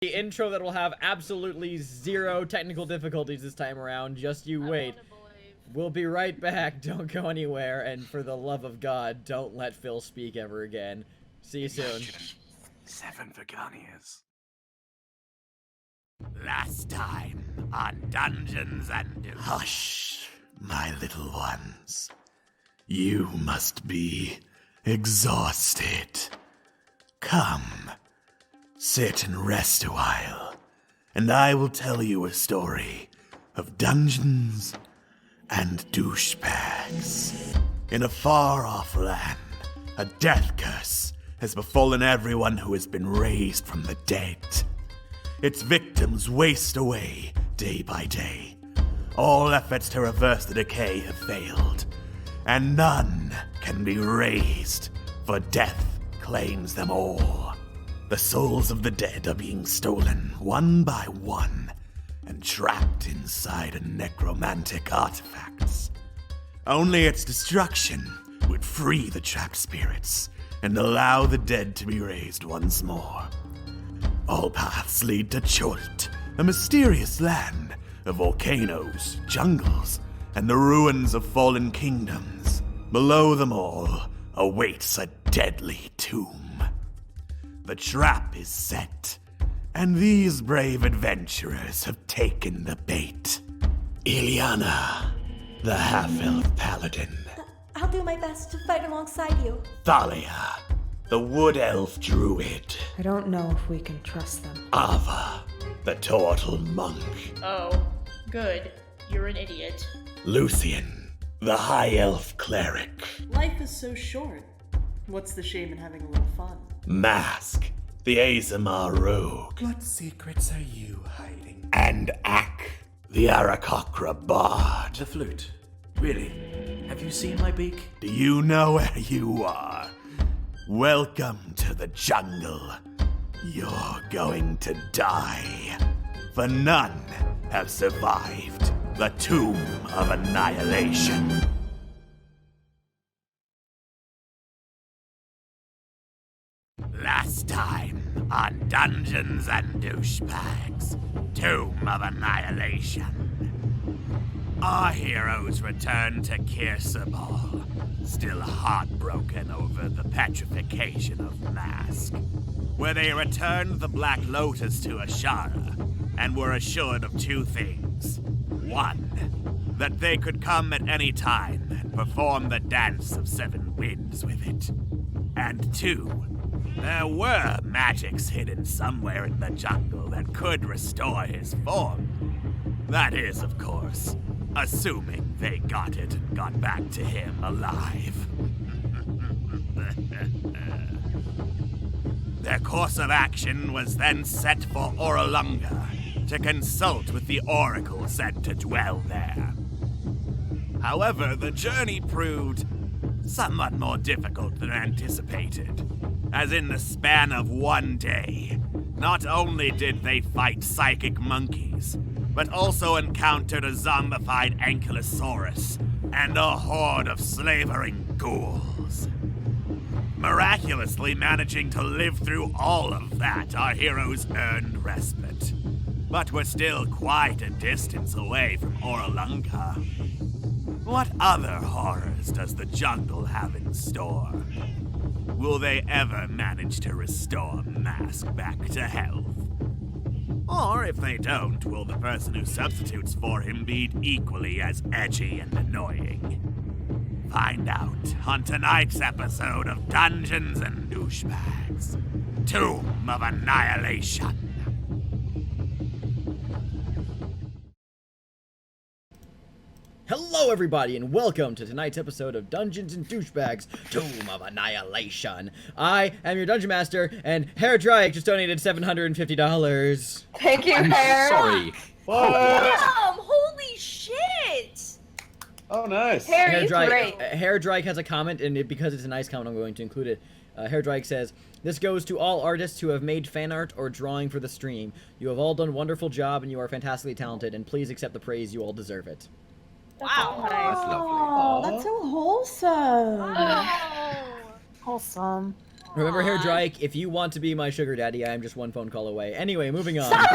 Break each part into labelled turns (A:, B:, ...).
A: The intro that will have absolutely zero technical difficulties this time around. Just you wait. We'll be right back. Don't go anywhere. And for the love of God, don't let Phil speak ever again. See you soon.
B: 7 Veganias.
C: Last time on Dungeons and Dragons.
B: Hush, my little ones. You must be exhausted. Come, sit and rest a while, and I will tell you a story of dungeons and douchebags. In a far-off land, a death curse has befallen everyone who has been raised from the dead. Its victims waste away day by day. All efforts to reverse the decay have failed, and none can be raised, for death claims them all. The souls of the dead are being stolen one by one and trapped inside a necromantic artifacts. Only its destruction would free the trapped spirits and allow the dead to be raised once more. All paths lead to Chult, a mysterious land of volcanoes, jungles, and the ruins of fallen kingdoms. Below them all awaits a deadly tomb. The trap is set, and these brave adventurers have taken the bait. Ileana, the half-elf paladin.
D: I'll do my best to fight alongside you.
B: Thalia, the wood elf druid.
E: I don't know if we can trust them.
B: Ava, the turtle monk.
F: Oh, good. You're an idiot.
B: Lucian, the high elf cleric.
G: Life is so short. What's the shame in having a little fun?
B: Mask, the Azamar rogue.
H: What secrets are you hiding?
B: And Ak, the Arakocra bard.
H: The flute. Really? Have you seen my beak?
B: Do you know where you are? Welcome to the jungle. You're going to die, for none have survived the Tomb of Annihilation.
C: Last time on Dungeons and Douchebags, Tomb of Annihilation. Our heroes return to Kirsabal, still heartbroken over the petrification of Mask, where they returned the Black Lotus to Ashara and were assured of two things. One, that they could come at any time and perform the Dance of Seven Winds with it. And two, there were magics hidden somewhere in the jungle that could restore his form. That is, of course, assuming they got it and got back to him alive. Their course of action was then set for Oralunga to consult with the oracle said to dwell there. However, the journey proved somewhat more difficult than anticipated, as in the span of one day, not only did they fight psychic monkeys, but also encountered a zombified ankylosaurus and a horde of slavering ghouls. Miraculously managing to live through all of that, our heroes earned respite, but were still quite a distance away from Oralunga. What other horrors does the jungle have in store? Will they ever manage to restore Mask back to health? Or if they don't, will the person who substitutes for him be equally as edgy and annoying? Find out on tonight's episode of Dungeons and Douchebags, Tomb of Annihilation.
A: Hello, everybody, and welcome to tonight's episode of Dungeons and Douchebags, Tomb of Annihilation. I am your Dungeon Master, and Hair Drake just donated $750.
E: Thank you, Hair.
I: Sorry.
F: Damn! Holy shit!
I: Oh, nice.
E: Hair, you're great.
A: Hair Drake has a comment, and because it's a nice comment, I'm going to include it. Hair Drake says, "This goes to all artists who have made fan art or drawing for the stream. You have all done a wonderful job, and you are fantastically talented, and please accept the praise. You all deserve it."
F: Wow.
I: That's lovely.
E: Oh, that's so wholesome.
F: Oh.
E: Wholesome.
A: Remember, Hair Drake, if you want to be my sugar daddy, I am just one phone call away. Anyway, moving on.
D: Stop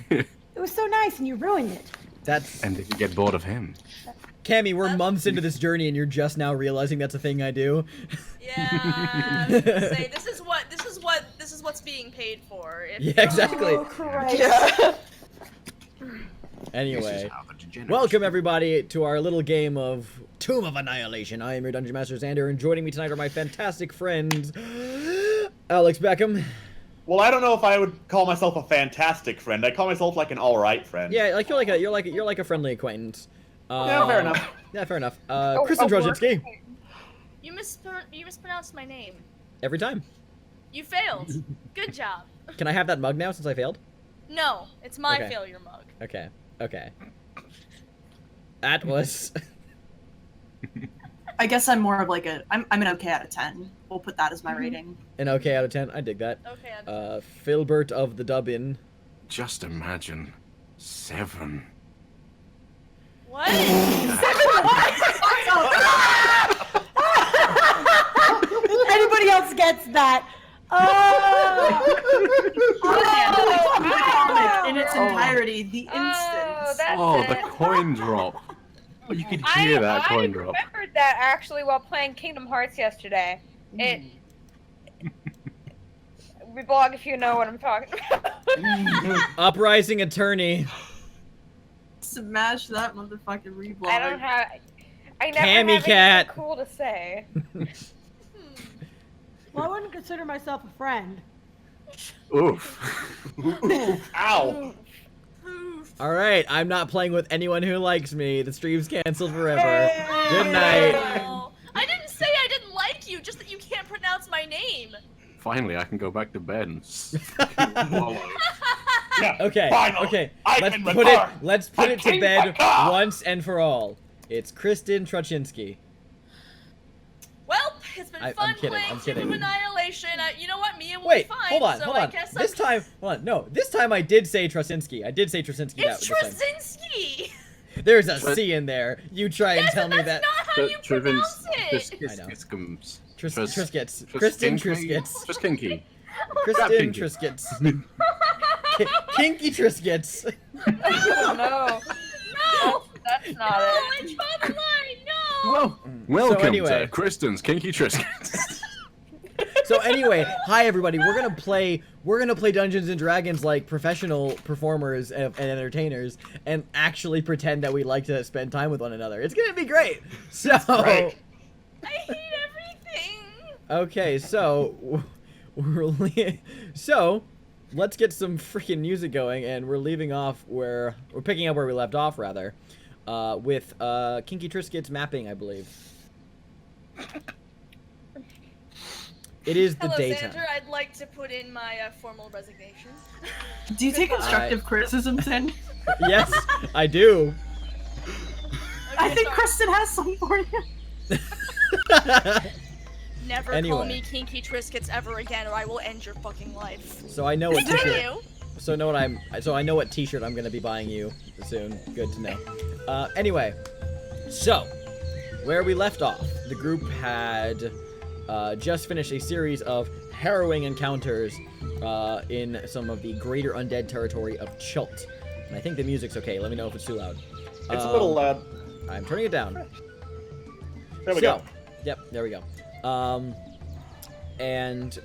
D: it! It was so nice and you ruined it.
A: That's...
H: And if you get bored of him.
A: Cammy, we're months into this journey and you're just now realizing that's a thing I do.
F: Yeah, I was gonna say, this is what's being paid for.
A: Yeah, exactly.
D: Oh, Christ.
E: Yeah.
A: Anyway, welcome everybody to our little game of Tomb of Annihilation. I am your Dungeon Master Xander, and joining me tonight are my fantastic friends, Alex Beckham.
I: Well, I don't know if I would call myself a fantastic friend. I call myself like an all-right friend.
A: Yeah, like you're like a friendly acquaintance.
I: Yeah, fair enough.
A: Yeah, fair enough. Kristen Trojanski.
F: You mispronounced my name.
A: Every time.
F: You failed. Good job.
A: Can I have that mug now since I failed?
F: No, it's my
A: Okay.
F: failure mug.
A: Okay. Okay. That was.
G: I guess I'm more of like I'm an okay out of 10. We'll put that as my rating.
A: An okay out of 10. I dig that.
F: Okay.
A: Filbert of the Dubbin.
H: Just imagine 7.
F: What?
D: Anybody else gets that?
G: In its entirety, the instance.
H: Oh, the coin drop. Oh, you could hear that coin drop.
J: I remembered that actually while playing Kingdom Hearts yesterday. It. Reblog if you know what I'm talking about.
A: Uprising Attorney.
G: Smash that motherfucking reblog.
J: I don't have. I never
A: Cammy
J: have
A: Cat.
J: anything cool to say.
D: Well, I wouldn't consider myself a friend.
H: Oof.
I: Ow!
A: Alright, I'm not playing with anyone who likes me. The stream's canceled forever. Good night.
F: No. I didn't say I didn't like you, just that you can't pronounce my name.
H: Finally, I can go back to bed and wallow.
I: Yeah,
A: Okay,
I: finally,
A: okay.
I: I
A: Let's
I: can
A: put
I: return.
A: let's put
I: The
A: it to
I: King
A: bed
I: Paka.
A: once and for all. It's Kristen Trojanski.
F: Well, it's been
A: I'm
F: fun
A: kidding,
F: playing
A: I'm
F: Tomb
A: kidding.
F: of Annihilation. You know what? Mia will
A: Wait,
F: be fine.
A: hold on,
F: so
A: hold
F: I
A: on.
F: guess
A: This time, hold on, no. This time I did say Trosinski. I did say Trosinski.
F: It's
A: this time.
F: Trazinski.
A: There's a C in there. You try and
F: Yes,
A: tell
F: and
A: me
F: that's
A: that.
F: not how you pronounce it.
A: I know.
H: Triskets.
A: Triscuits. Kristen Triscuits.
H: Triskinky.
A: Kristen
H: Pinky.
A: Triscuits. Kinky Triscuits.
J: Oh, no.
F: No.
J: That's not
F: No,
J: it.
F: I draw the line. No.
H: Well, welcome
A: anyway.
H: to Kristen's Kinky Triscuits.
A: So anyway, hi everybody. We're gonna play Dungeons and Dragons like professional performers and entertainers, and actually pretend that we like to spend time with one another. It's gonna be great. So,
I: Right.
F: I hate everything.
A: okay, so so let's get some freaking music going, and we're leaving off where we're picking up where we left off, rather, with Kinky Triscuits mapping, I believe. It is the
F: Hello,
A: daytime.
F: Xander. I'd like to put in my formal resignation.
G: Do you take constructive criticism, Tin?
A: Yes, I do.
G: I
F: Okay,
G: think
F: sorry.
G: Kristen has some for you.
F: Never
A: Anyway.
F: call me Kinky Triscuits ever again, or I will end your fucking life.
A: So I know what t-shirt.
F: Continue.
A: So I know what t-shirt I'm gonna be buying you soon. Good to know. Anyway, so where we left off, the group had just finished a series of harrowing encounters in some of the greater undead territory of Chult. And I think the music's okay. Let me know if it's too loud.
I: It's a little loud.
A: I'm turning it down.
I: There we go.
A: Yep, there we go. And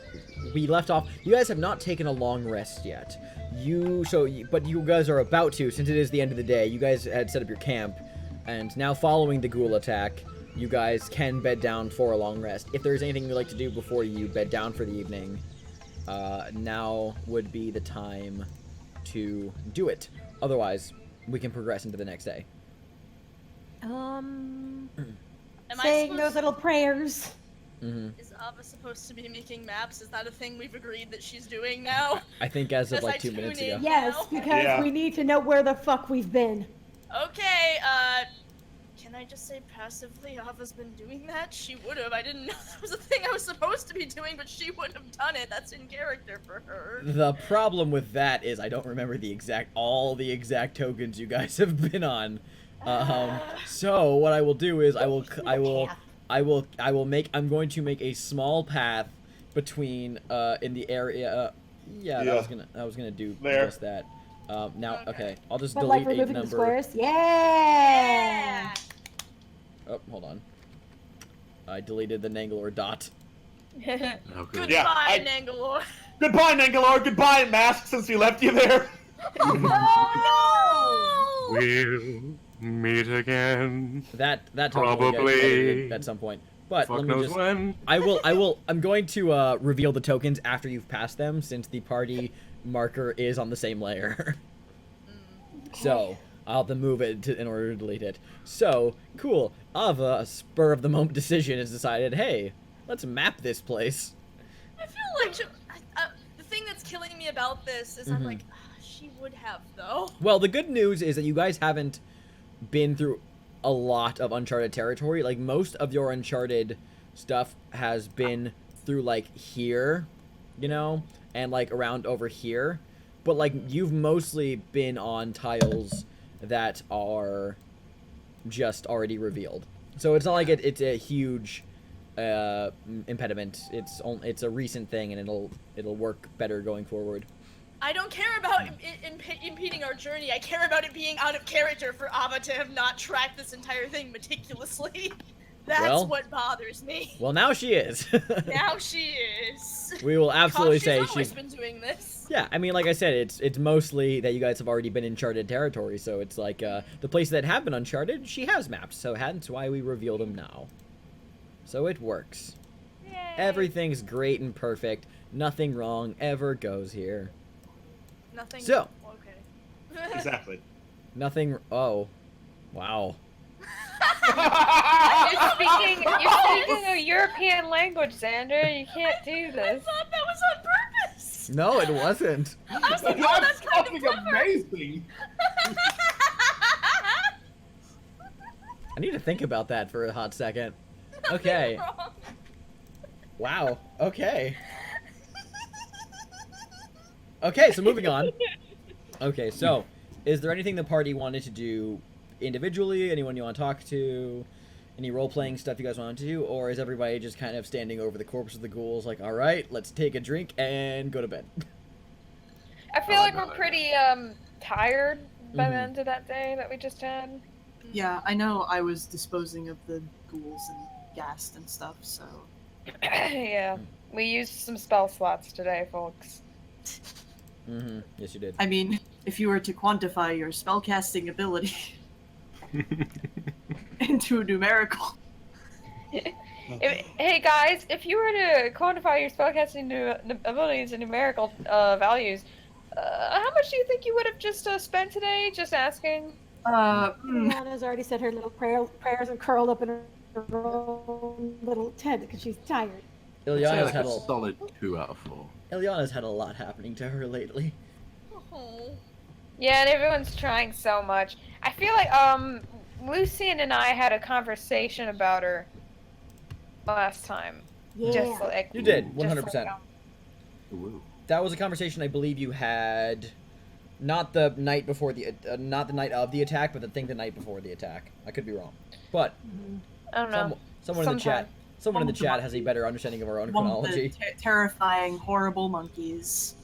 A: we left off. You guys have not taken a long rest yet. But you guys are about to, since it is the end of the day. You guys had set up your camp, and now following the ghoul attack, you guys can bed down for a long rest. If there's anything you'd like to do before you bed down for the evening, now would be the time to do it. Otherwise, we can progress into the next day.
F: Am I
D: Saying
F: supposed
D: those little prayers.
F: Is Ava supposed to be making maps? Is that a thing we've agreed that she's doing now?
A: I think as of
F: As
A: like
F: I
A: 2 minutes
F: tune
A: ago.
F: in.
D: Yes,
F: Now?
D: because
I: Yeah.
D: we need to know where the fuck we've been.
F: Okay, can I just say passively Ava's been doing that? She would've. I didn't know that was a thing I was supposed to be doing, but she would have done it. That's in character for her.
A: The problem with that is I don't remember all the exact tokens you guys have been on. So what I will do is I will I'm going to make a small path between in the area. Yeah,
I: Yeah.
A: I was gonna do
I: There.
A: just that. Now, okay, I'll just
D: But like
A: delete
D: removing the
A: number.
D: squares? Yeah!
A: Oh, hold on. I deleted the Nangalore dot.
H: Oh, good.
I: Yeah,
F: Goodbye, Nangalore.
I: Goodbye, Nangalore. Goodbye, Mask, since we left you there.
F: Oh no!
H: We'll meet again.
A: That totally gets
H: Probably.
A: edited at some point. But
H: Fuck
A: let me
H: knows
A: just.
H: when.
A: I'm going to reveal the tokens after you've passed them, since the party marker is on the same layer. So I'll have to move it in order to delete it. So cool. Ava, a spur of the moment decision, has decided, hey, let's map this place.
F: I feel like the thing that's killing me about this is I'm like, she would have though.
A: Well, the good news is that you guys haven't been through a lot of uncharted territory. Like, most of your uncharted stuff has been through, like, here, you know, and like around over here. But like, you've mostly been on tiles that are just already revealed. So it's not like it's a huge impediment. It's a recent thing, and it'll work better going forward.
F: I don't care about impeding our journey. I care about it being out of character for Ava to have not tracked this entire thing meticulously. That's what bothers me.
A: Well, now she is.
F: Now she is.
A: We will absolutely say
F: she's always been doing this.
A: Yeah, I mean, like I said, it's mostly that you guys have already been in uncharted territory, so it's like the places that have been uncharted, she has mapped, so hence why we revealed them now. So it works.
F: Yay.
A: Everything's great and perfect. Nothing wrong ever goes here.
F: Nothing.
A: So.
F: Okay.
I: Exactly.
A: Nothing. Oh, wow.
J: You're speaking a European language, Xander. You can't do this.
F: I thought that was on purpose.
A: No, it wasn't.
F: I was like, oh, that's kind of
I: fucking
F: clever.
I: amazing.
A: I need to think about that for a hot second. Okay.
F: Wrong.
A: Wow. Okay. Okay, so moving on. Okay, so is there anything the party wanted to do individually? Anyone you want to talk to? Any role-playing stuff you guys want to do? Or is everybody just kind of standing over the corpse of the ghouls like, all right, let's take a drink and go to bed?
J: I feel like we're pretty tired by the end of that day that we just had.
G: Yeah, I know I was disposing of the ghouls and gassed and stuff, so...
J: Yeah, we used some spell slots today, folks.
A: Yes, you did.
G: I mean, if you were to quantify your spellcasting ability into a numerical...
J: Hey guys, if you were to quantify your spellcasting abilities in numerical values, how much do you think you would have just spent today? Just asking.
D: Rihanna's already said her little prayers and curled up in her own little tent because she's tired.
A: Ilyana's
H: like
A: had
H: a
A: a
H: solid 2 out of 4.
A: Ilyana's had a lot happening to her lately.
F: Oh.
J: Yeah, and everyone's trying so much. I feel like Lucian and I had a conversation about her last time.
D: Yeah.
J: Just like
A: You did,
J: just
A: 100%.
J: like,
H: Ooh.
A: That was a conversation I believe you had, not the night before the, not the night of the attack, but the night before the attack. I could be wrong, but
J: I don't know.
A: someone in the chat, someone in the chat has a better understanding of our own
G: One of
A: chronology.
G: the terrifying, horrible monkeys.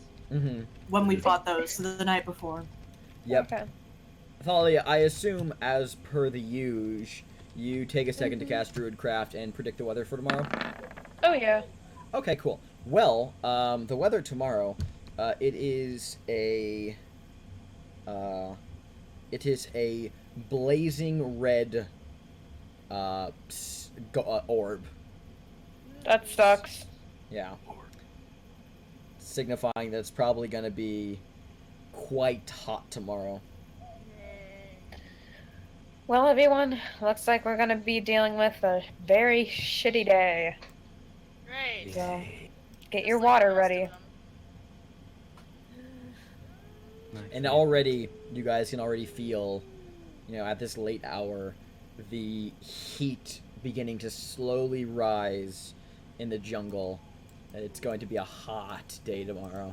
G: When we fought those the night before.
A: Yep.
J: Okay.
A: Thalia, I assume, as per the usual, you take a second to cast Druidcraft and predict the weather for tomorrow?
J: Oh yeah.
A: Okay, cool. Well, the weather tomorrow, it is a blazing red, orb.
J: That sucks.
A: Yeah. Signifying that it's probably gonna be quite hot tomorrow.
J: Well, everyone, looks like we're gonna be dealing with a very shitty day.
F: Right.
J: So, get your water ready.
A: And already, you guys can already feel, you know, at this late hour, the heat beginning to slowly rise in the jungle. It's going to be a hot day tomorrow.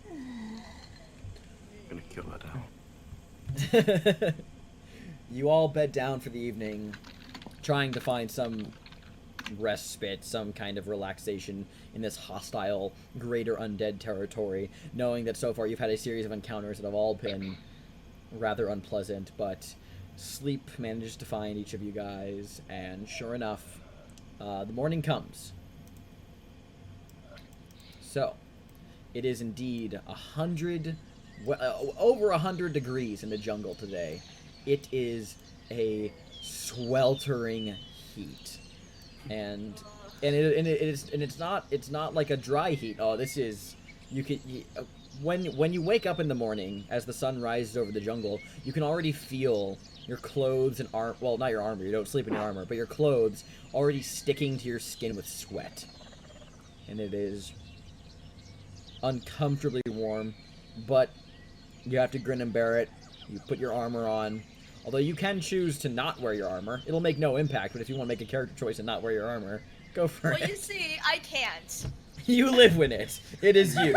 H: I'm gonna kill that now.
A: You all bed down for the evening, trying to find some respite, some kind of relaxation in this hostile, greater undead territory, knowing that so far you've had a series of encounters that have all been rather unpleasant, but sleep manages to find each of you guys, and sure enough, the morning comes. So, it is indeed over 100 degrees in the jungle today. It is a sweltering heat, and it's not like a dry heat. Oh, this is when you wake up in the morning as the sun rises over the jungle, you can already feel your clothes and well, not your armor. You don't sleep in your armor, but your clothes already sticking to your skin with sweat, and it is uncomfortably warm, but you have to grin and bear it. You put your armor on, although you can choose to not wear your armor. It'll make no impact, but if you want to make a character choice and not wear your armor, go for it.
F: Well, you see, I can't.
A: You live with it. It is you.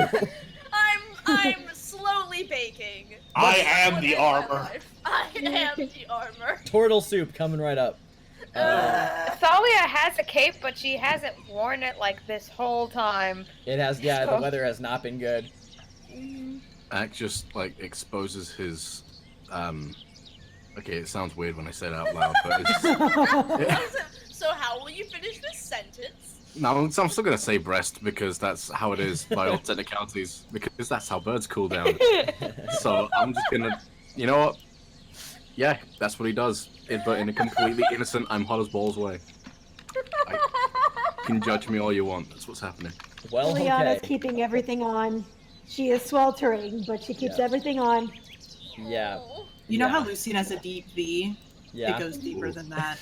F: I'm slowly baking.
I: I am the armor.
F: I am the armor.
A: Turtle soup coming right up.
J: Thalia has a cape, but she hasn't worn it like this whole time.
A: It has, yeah, the weather has not been good.
H: Ack just, like, exposes his, okay, it sounds weird when I say it out loud, but it's...
F: So how will you finish this sentence?
H: No, I'm still gonna say breast, because that's how it is by all technicalities, because that's how birds cool down. So I'm just gonna, you know what? Yeah, that's what he does, but in a completely innocent, I'm hot as balls way. You can judge me all you want, that's what's happening.
A: Well,
D: Liliana's
A: okay.
D: keeping everything on. She is sweltering, but she keeps everything on.
A: Yeah.
G: You know how Lucian has a deep V?
A: Yeah.
G: It goes deeper than that.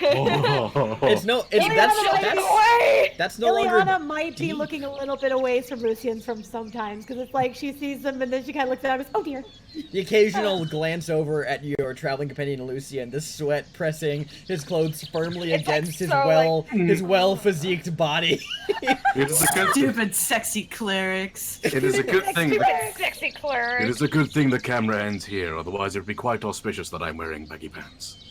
A: It's no. That's no longer.
D: Ileana might be looking a little bit away from Lucian sometimes, because it's like she sees them and then she kind of looks at him and goes, oh dear.
A: The occasional glance over at your traveling companion Lucian, the sweat pressing his clothes firmly against his well physiqued body.
H: It is a good
G: Stupid sexy clerics.
H: It is a good thing.
J: Sexy cleric.
H: It is a good thing the camera ends here, otherwise it would be quite auspicious that I'm wearing baggy pants.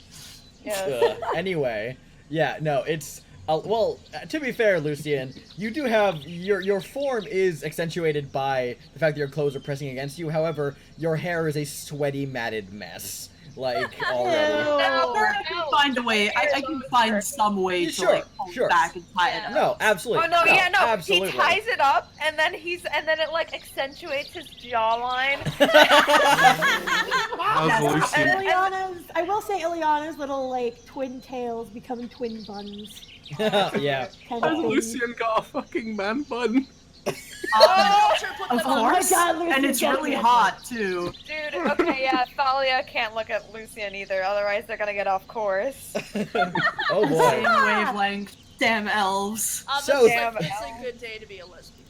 J: Yes.
A: Anyway, yeah, no, it's well. To be fair, Lucian, you do have your form is accentuated by the fact that your clothes are pressing against you. However, your hair is a sweaty, matted mess. Like already.
G: I can find a way. I can find some way to like pull it back and tie it up.
A: No, absolutely.
J: Oh no, yeah, no.
A: Absolutely.
J: He ties it up, and then it like accentuates his jawline.
D: I will say Ileana's little like twin tails becoming twin buns.
A: Yeah.
H: Lucian got a fucking man bun.
G: Of course. And it's really hot too.
J: Dude, okay, yeah, Thalia can't look at Lucian either, otherwise they're gonna get off course.
A: Oh boy.
G: Same wavelength. Damn elves.
F: It's a good day to be a lesbian.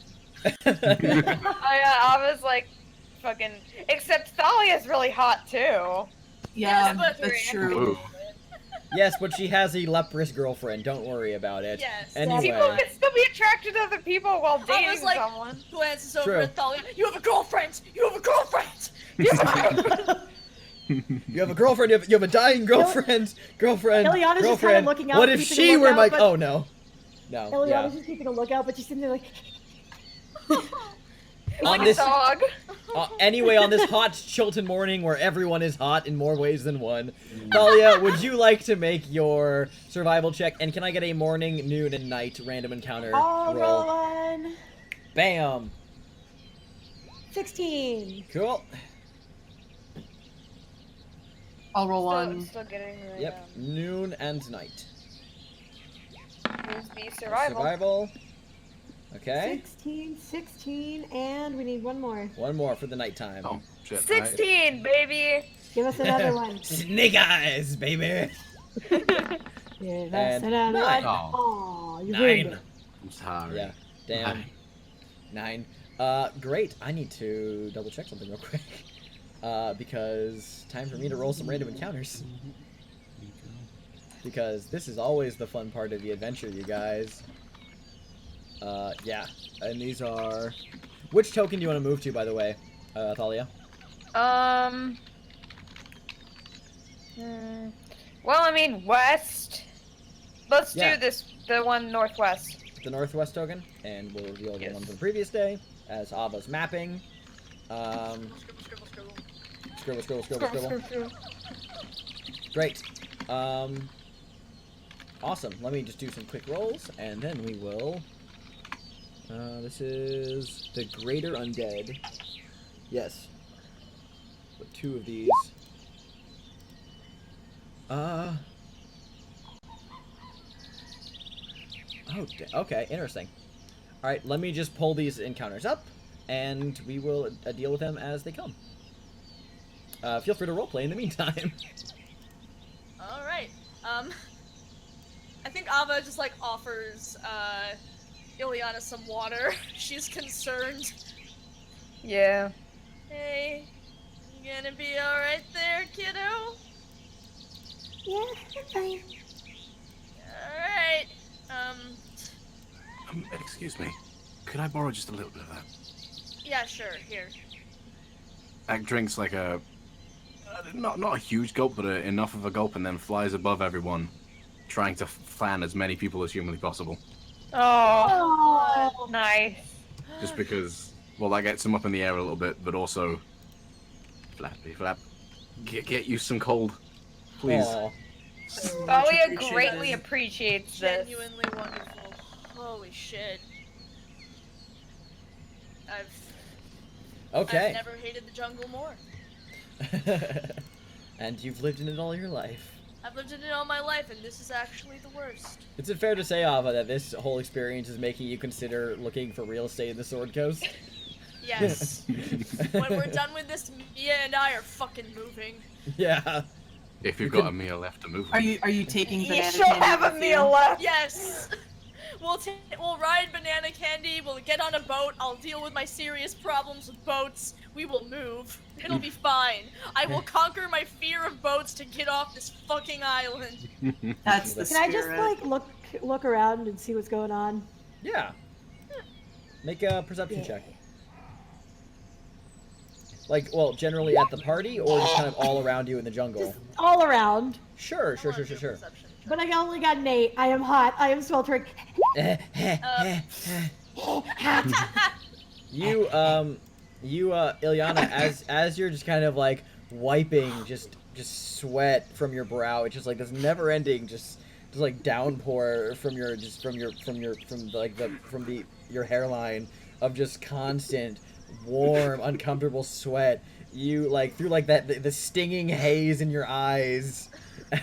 J: I was like, fucking. Except Thalia's really hot too.
G: Yeah, that's true.
A: Yes, but she has a leprous girlfriend. Don't worry about it.
F: Yes.
A: Anyway.
J: People can still be attracted to other people while dating
F: I was like,
J: someone.
F: glances over
A: True.
F: at Thalia. You have a girlfriend! You have a girlfriend! You have a girlfriend!
A: You have a girlfriend. You have a dying girlfriend. Girlfriend.
D: Ileana's just kind of looking out.
A: What if
D: keeping
A: she
D: a
A: were
D: lookout,
A: my?
D: but
A: Oh no. No.
D: Ileana's just keeping a lookout, but she's sitting there like.
J: Like
A: On this-
J: a dog.
A: Anyway, on this hot Chilton morning where everyone is hot in more ways than one, Thalia, would you like to make your survival check? And can I get a morning, noon, and night random encounter
D: I'll
A: roll?
D: roll one.
A: Bam.
D: 16.
A: Cool.
G: I'll roll one.
J: Still getting the,
A: Yep. Noon and night.
J: Who's the survival?
A: Survival. Okay.
D: 16, and we need one more.
A: One more for the nighttime.
H: Oh, shit.
J: 16, baby!
D: Give us another one.
A: Snake eyes, baby.
D: Give us
A: And
D: another
A: nine.
D: one. Aw, you ruined it.
H: I'm sorry.
A: Yeah. Damn. 9. Great. I need to double check something real quick. Because time for me to roll some random encounters. Because this is always the fun part of the adventure, you guys. Yeah. And these are... Which token do you want to move to, by the way,
J: Well, I mean, west. Let's
A: Yeah.
J: do this, the one northwest.
A: The northwest token, and we'll reveal the
J: Yes.
A: one from the previous day as Ava's mapping. Scribble. Great. Awesome. Let me just do some quick rolls, and then we will. This is the Greater Undead. Yes. Put 2 of these. Oh, okay, interesting. Alright, let me just pull these encounters up, and we will deal with them as they come. Feel free to roleplay in the meantime.
F: Alright, I think Ava just, like, offers, Ileana some water. She's concerned.
J: Yeah.
F: Hey, you gonna be alright there, kiddo?
D: Yeah, I'm fine.
F: Alright,
H: Excuse me. Could I borrow just a little bit of that?
F: yeah, sure, here.
H: Ak drinks like a... not a huge gulp, but enough of a gulp, and then flies above everyone, trying to fan as many people as humanly possible.
J: Oh, nice.
H: Just because, well, that gets him up in the air a little bit, but also... Flappy flap. Get you some cold. Please.
A: Aw.
J: Thalia greatly appreciates this.
F: Genuinely wonderful. Holy shit. I've
A: Okay.
F: never hated the jungle more.
A: And you've lived in it all your life.
F: I've lived in it all my life, and this is actually the worst.
A: Is it fair to say, Ava, that this whole experience is making you consider looking for real estate in the Sword Coast?
F: Yes. When we're done with this, Mia and I are fucking moving.
A: Yeah.
H: If you've got a meal left to move.
G: Are you taking
J: You
G: banana
J: shall
G: candy
J: have a
G: with
J: meal
G: you?
J: left.
F: Yes. We'll ride banana candy. We'll get on a boat. I'll deal with my serious problems with boats. We will move. It'll be fine. I will conquer my fear of boats to get off this fucking island.
G: That's the
D: Can I just
G: spirit.
D: like look around and see what's going on?
A: Yeah. Make a perception check. Like, well, generally at the party, or just kind of all around you in the jungle?
D: Just all around.
A: Sure.
F: Perception
D: But I only got an 8. I am hot. I am sweltering.
A: You, Ileana, as you're just kind of like wiping just sweat from your brow, it's just like this never-ending just like downpour from your your hairline of just constant warm, uncomfortable sweat. You like through like the stinging haze in your eyes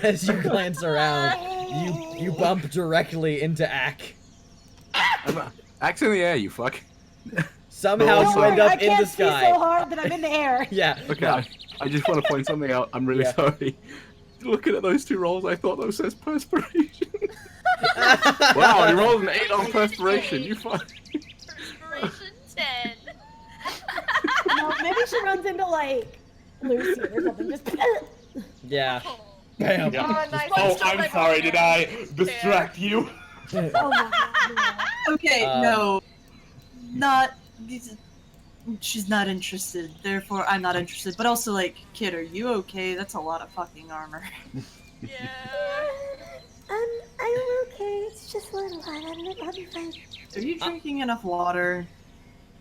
A: as you glance around, you bump directly into Ak.
H: Ak's in the air, you fuck.
A: Somehow
D: Don't
A: you end
D: worry,
A: up
D: I
A: in the
D: can't see
A: sky.
D: so hard that I'm in the air.
A: Yeah.
H: Okay,
A: no.
H: I just want to point something out. I'm really
A: Yeah.
H: sorry. Looking at those 2 rolls, I thought those says perspiration. Wow, you rolled an 8 on perspiration. You fuck.
F: Perspiration 10.
D: No, maybe she runs into like Lucy or something. Just
A: Yeah. Bam.
I: Yeah.
J: Oh, nice.
I: Oh, I'm sorry. Did I distract you?
D: oh my god.
G: Okay,
A: Um,
G: no. Not. She's not interested, therefore I'm not interested. But also, like, kid, are you okay? That's a lot of fucking armor.
F: Yeah.
D: I'm okay. It's just a little hot. I'll be fine.
G: Are you drinking enough water?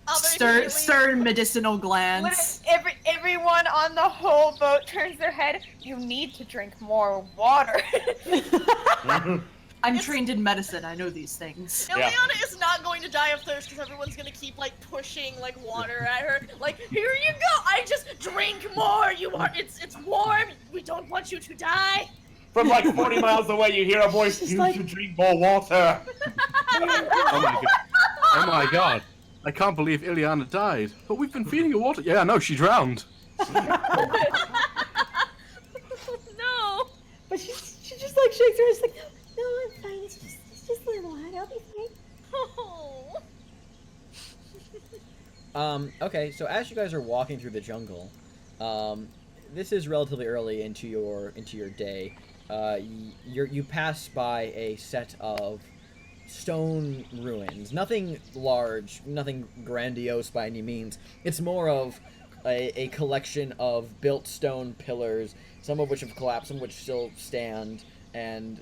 F: I'll very
G: Stir medicinal glands.
J: Everyone on the whole boat turns their head. You need to drink more water.
G: I'm trained in medicine. I know these things.
F: Ileana is not going to die of thirst because everyone's gonna keep like pushing like water at her. Like, here you go. I just drink more. It's warm. We don't want you to die.
I: From like 40 miles away, you hear a voice.
D: She's
I: You
D: like-
I: should drink more water.
H: Oh my god. I can't believe Ileana died. But we've been feeding her water. Yeah, no, she drowned.
F: No.
D: But she just like shakes her head. She's like, no, I'm fine. It's just a little hot. I'll be fine.
F: Oh.
A: Okay, so as you guys are walking through the jungle, this is relatively early into your day. You pass by a set of stone ruins. Nothing large, nothing grandiose by any means. It's more of a collection of built stone pillars, some of which have collapsed, some of which still stand, and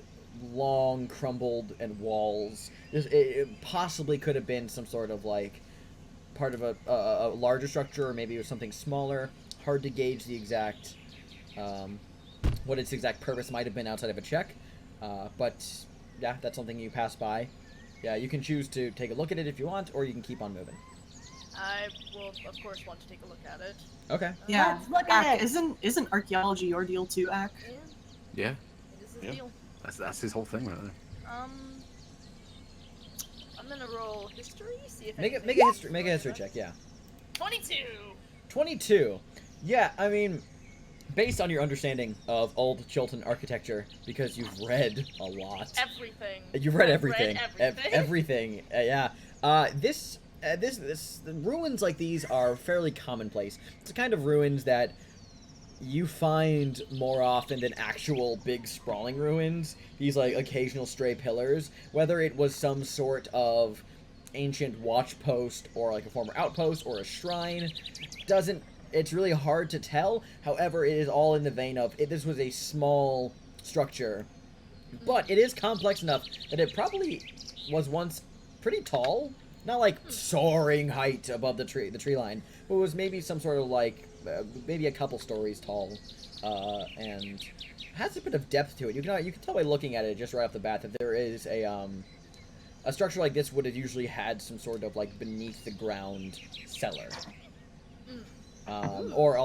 A: long crumbled and walls. It possibly could have been some sort of like part of a larger structure, or maybe it was something smaller. Hard to gauge the exact what its exact purpose might have been outside of a check, but yeah, that's something you pass by. Yeah, you can choose to take a look at it if you want, or you can keep on moving.
F: I will, of course, want to take a look at it.
A: Okay.
G: Yeah.
D: Let's look at
G: Ak,
D: it.
G: isn't archaeology your deal too, Ak?
F: Yeah,
H: Yeah,
F: it is his
I: Yeah.
F: deal.
H: that's his whole thing right there.
F: I'm gonna roll history. See if
A: Make a
F: anything-
A: history check. Yeah.
F: 22.
A: 22. Yeah, I mean, based on your understanding of old Chilton architecture, because you've read a lot.
F: Everything.
A: You've read
F: I've
A: everything.
F: Read everything.
A: Everything. Yeah. The ruins like these are fairly commonplace. It's the kind of ruins that you find more often than actual big sprawling ruins. These like occasional stray pillars, whether it was some sort of ancient watch post or like a former outpost or a shrine, it's really hard to tell. However, it is all in the vein of this was a small structure, but it is complex enough that it probably was once pretty tall. Not like soaring height above the tree line, but was maybe some sort of like maybe a couple stories tall, and has a bit of depth to it. You can tell by looking at it just right off the bat that there is a structure like this would have usually had some sort of like beneath the ground cellar, or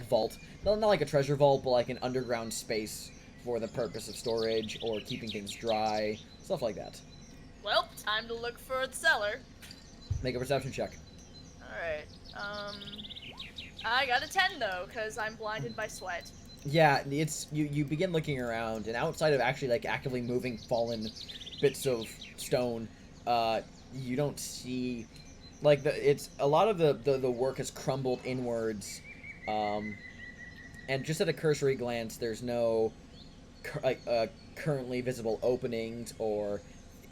A: vault. Not like a treasure vault, but like an underground space for the purpose of storage or keeping things dry, stuff like that.
F: Well, time to look for the cellar.
A: Make a perception check.
F: Alright, I got a 10 though, because I'm blinded by sweat.
A: Yeah, it's you begin looking around, and outside of actually like actively moving fallen bits of stone, you don't see like it's a lot of the work has crumbled inwards, and just at a cursory glance, there's no currently visible openings or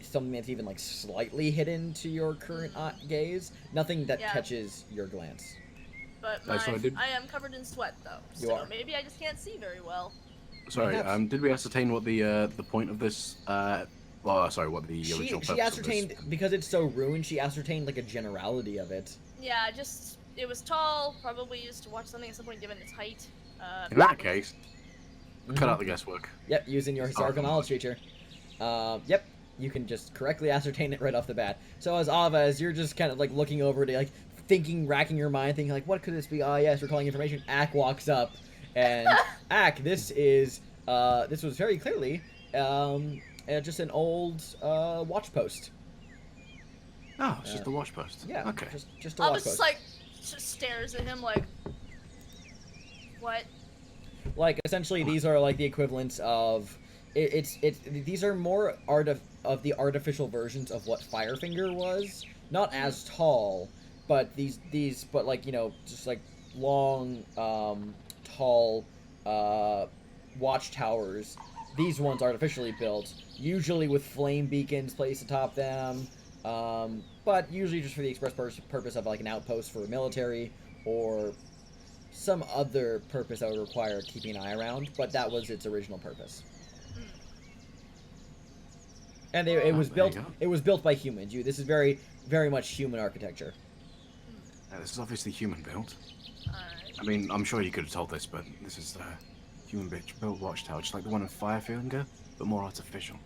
A: something that's even like slightly hidden to your current gaze. Nothing that catches your glance.
F: But I am covered in sweat though,
A: You
F: so
A: are.
F: maybe I just can't see very well.
H: Sorry,
A: Perhaps.
H: did we ascertain what the point of this? What the original purpose
A: She ascertained
H: of this?
A: because it's so ruined. She ascertained like a generality of it.
F: Yeah, it was tall, probably used to watch something at some point given its height.
H: In that case, cut out the guesswork.
A: Yep, using your historical knowledge feature. Yep, you can just correctly ascertain it right off the bat. So as Ava, as you're just kind of like looking over to like thinking, racking your mind, thinking like, what could this be? Ah, yes, recalling information. Ak walks up, and Ak, this was very clearly just an old watch post.
H: Oh, it's just a watch post.
A: Yeah.
H: Okay.
A: Just a watch
F: Albus
A: post.
F: just stares at him like, what?
A: Like essentially, these are like the equivalents of these are more of the artificial versions of what Firefinger was. Not as tall, but but like, you know, just like long, tall, watchtowers. These ones artificially built, usually with flame beacons placed atop them, but usually just for the express purpose of like an outpost for military or some other purpose that would require keeping an eye around, but that was its original purpose. And it was built by humans. This is very, very much human architecture.
H: This is obviously human built.
F: Alright.
H: I mean, I'm sure you could have told this, but this is human built watchtower, just like the one in Firefinger, but more artificial.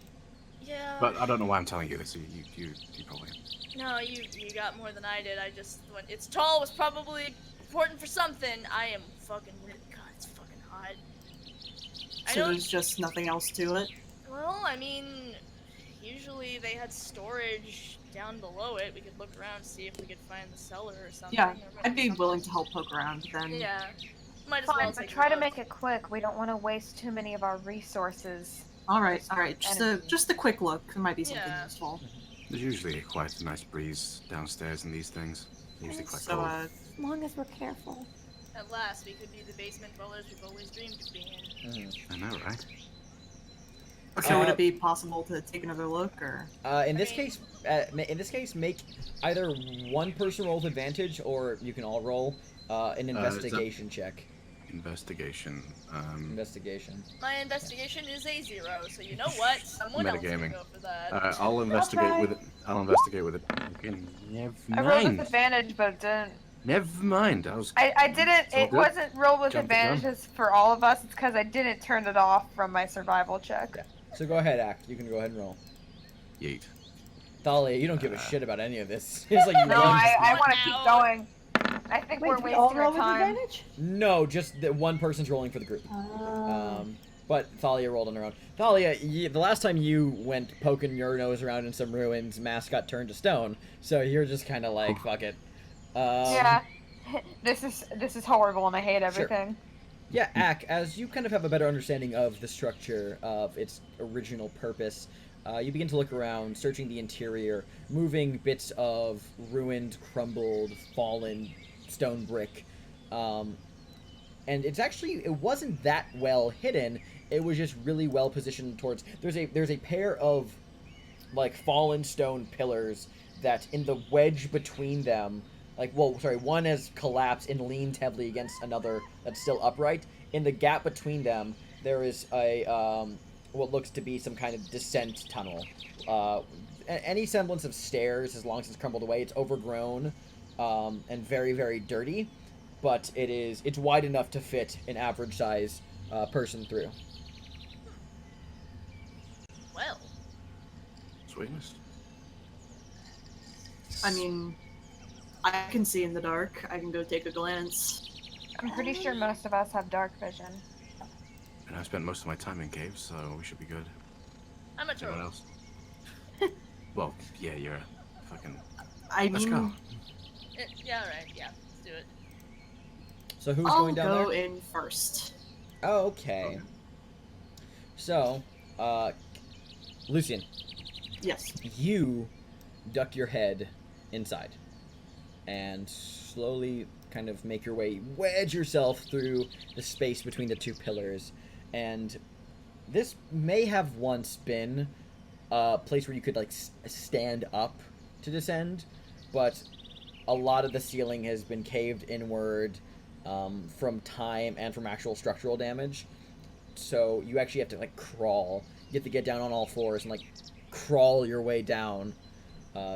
F: Yeah.
H: But I don't know why I'm telling you this. You probably.
F: No, you got more than I did. I just when it's tall was probably important for something. I am fucking really God, it's fucking hot.
G: So there's just nothing else to it?
F: Well, I mean, usually they had storage down below it. We could look around, see if we could find the cellar or something.
G: Yeah,
F: or
G: I'd be
F: something.
G: willing to help poke around then.
F: Yeah. Might as
J: Fine,
F: well
J: but
F: take a
J: try to
F: look.
J: make it quick. We don't want to waste too many of our resources.
G: Alright. Just a quick look. There might be something
F: Yeah.
G: useful.
H: There's usually quite a nice breeze downstairs in these things. Usually quite
G: So,
H: cold.
D: As long as we're careful.
F: At last, we could be the basement dwellers we've always dreamed of being.
H: I know, right?
G: So would it be possible to take another look, or?
A: In this case, make either one person roll with advantage, or you can all roll. An investigation check.
H: Investigation.
A: Investigation.
F: My investigation is a 0, so you know what? Someone else can
H: Metagaming.
F: go for that.
H: I'll investigate
E: try.
H: with it. I'll investigate with it. Okay, never
J: I rolled with
H: mind.
J: advantage, but it didn't.
H: Never mind.
J: I didn't.
H: It's all
J: It
H: good.
J: wasn't rolled with
H: Jumped the gun.
J: advantages for all of us. It's because I didn't turn it off from my survival check.
A: Yeah. So go ahead, Act. You can go ahead and roll.
H: Yeet.
A: Thalia, you don't give a shit about any of this. It's like you
J: No,
A: run.
J: I want to keep going. I think
D: Wait,
J: we're
D: do we all
J: wasting
D: roll
J: our
D: with
J: time.
D: advantage?
A: No, just that one person's rolling for the group.
D: Oh.
A: But Thalia rolled on her own. Thalia, the last time you went poking your nose around in some ruins, Mask got turned to stone. So you're just kind of like, fuck it.
J: Yeah, this is horrible, and I hate everything.
A: Yeah, Ak, as you kind of have a better understanding of the structure of its original purpose, you begin to look around, searching the interior, moving bits of ruined, crumbled, fallen stone brick. And it wasn't that well hidden. It was just really well positioned towards. There's a pair of like fallen stone pillars that in the wedge between them, one has collapsed and leaned heavily against another that's still upright. In the gap between them, there is a what looks to be some kind of descent tunnel. Any semblance of stairs, as long as it's crumbled away, it's overgrown and very, very dirty. But it's wide enough to fit an average size person through.
F: Well.
H: Sweetness.
G: I mean, I can see in the dark. I can go take a glance.
J: I'm pretty sure most of us have dark vision.
H: And I spent most of my time in caves, so we should be good.
F: I'm a
H: Anyone
F: troll.
H: else? Well, yeah, you're a fucking.
G: Let's
H: go.
F: Yeah, alright, yeah, let's do it.
A: So who's
G: I'll
A: going down
G: go
A: there?
G: in first.
A: Okay. So, Lucian,
G: Yes.
A: you duck your head inside and slowly kind of make your way, wedge yourself through the space between the two pillars. And this may have once been a place where you could like stand up to descend, but a lot of the ceiling has been caved inward from time and from actual structural damage. So you actually have to like crawl. You have to get down on all fours and like crawl your way down,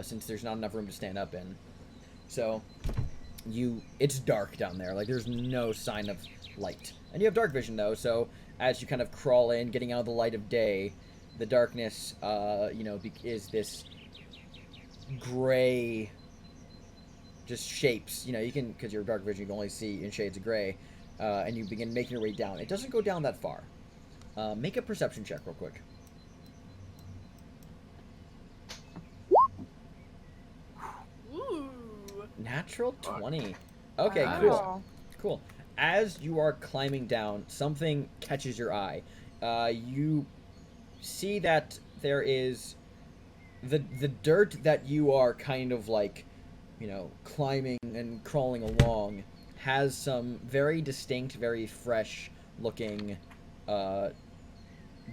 A: since there's not enough room to stand up in. So it's dark down there. Like there's no sign of light, and you have dark vision though. So as you kind of crawl in, getting out of the light of day, the darkness, is this gray. Just shapes, you can, because you're dark vision, you can only see in shades of gray, and you begin making your way down. It doesn't go down that far. Make a perception check real quick.
F: Ooh.
A: Natural 20. Okay,
J: Wow.
A: cool. As you are climbing down, something catches your eye. You see that there is the dirt that you are kind of like, climbing and crawling along has some very distinct, very fresh looking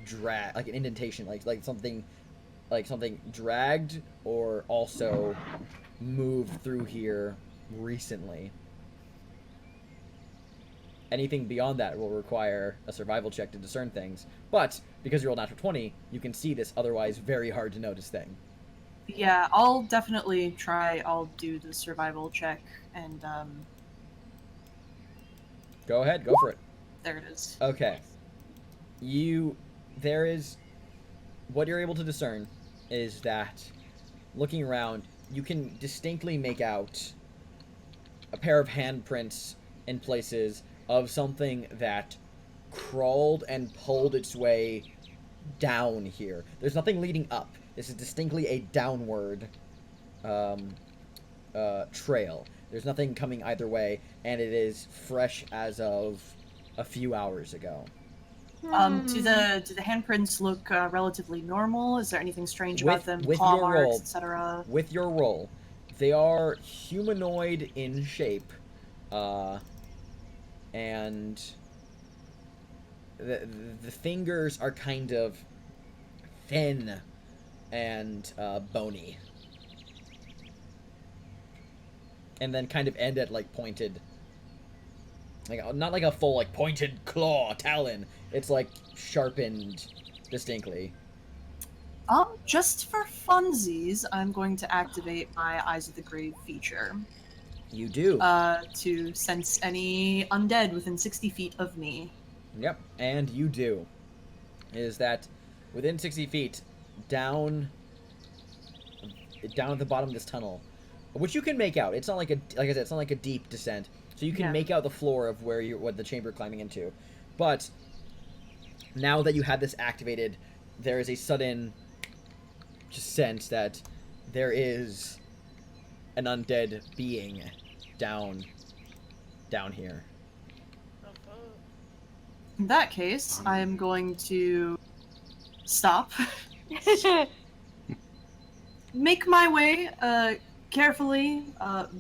A: drag, like an indentation, like something dragged or also moved through here recently. Anything beyond that will require a survival check to discern things, but because you rolled natural 20, you can see this otherwise very hard to notice thing.
G: Yeah, I'll definitely try. I'll do the survival check, and
A: Go ahead, go for it.
G: there it is.
A: Okay. What you're able to discern is that, looking around, you can distinctly make out a pair of handprints in places of something that crawled and pulled its way down here. There's nothing leading up. This is distinctly a downward trail. There's nothing coming either way, and it is fresh as of a few hours ago.
G: Do the handprints look relatively normal? Is there anything strange about them?
A: With
G: Claw
A: your
G: marks,
A: roll,
G: etc.
A: With your roll, they are humanoid in shape, and the fingers are kind of thin and bony, and then kind of end at like pointed Like, not like a full, like, pointed claw, talon. It's, like, sharpened distinctly.
G: Just for funsies, I'm going to activate my Eyes of the Grave feature.
A: You do.
G: To sense any undead within 60 feet of me.
A: Yep, and you do. Is that within 60 feet, down at the bottom of this tunnel, which you can make out. It's not like like I said, it's not like a deep descent, so you can make out the floor of what the chamber you're climbing into. But now that you have this activated, there is a sudden just sense that there is an undead being down here.
G: In that case, I am going to stop. Make my way carefully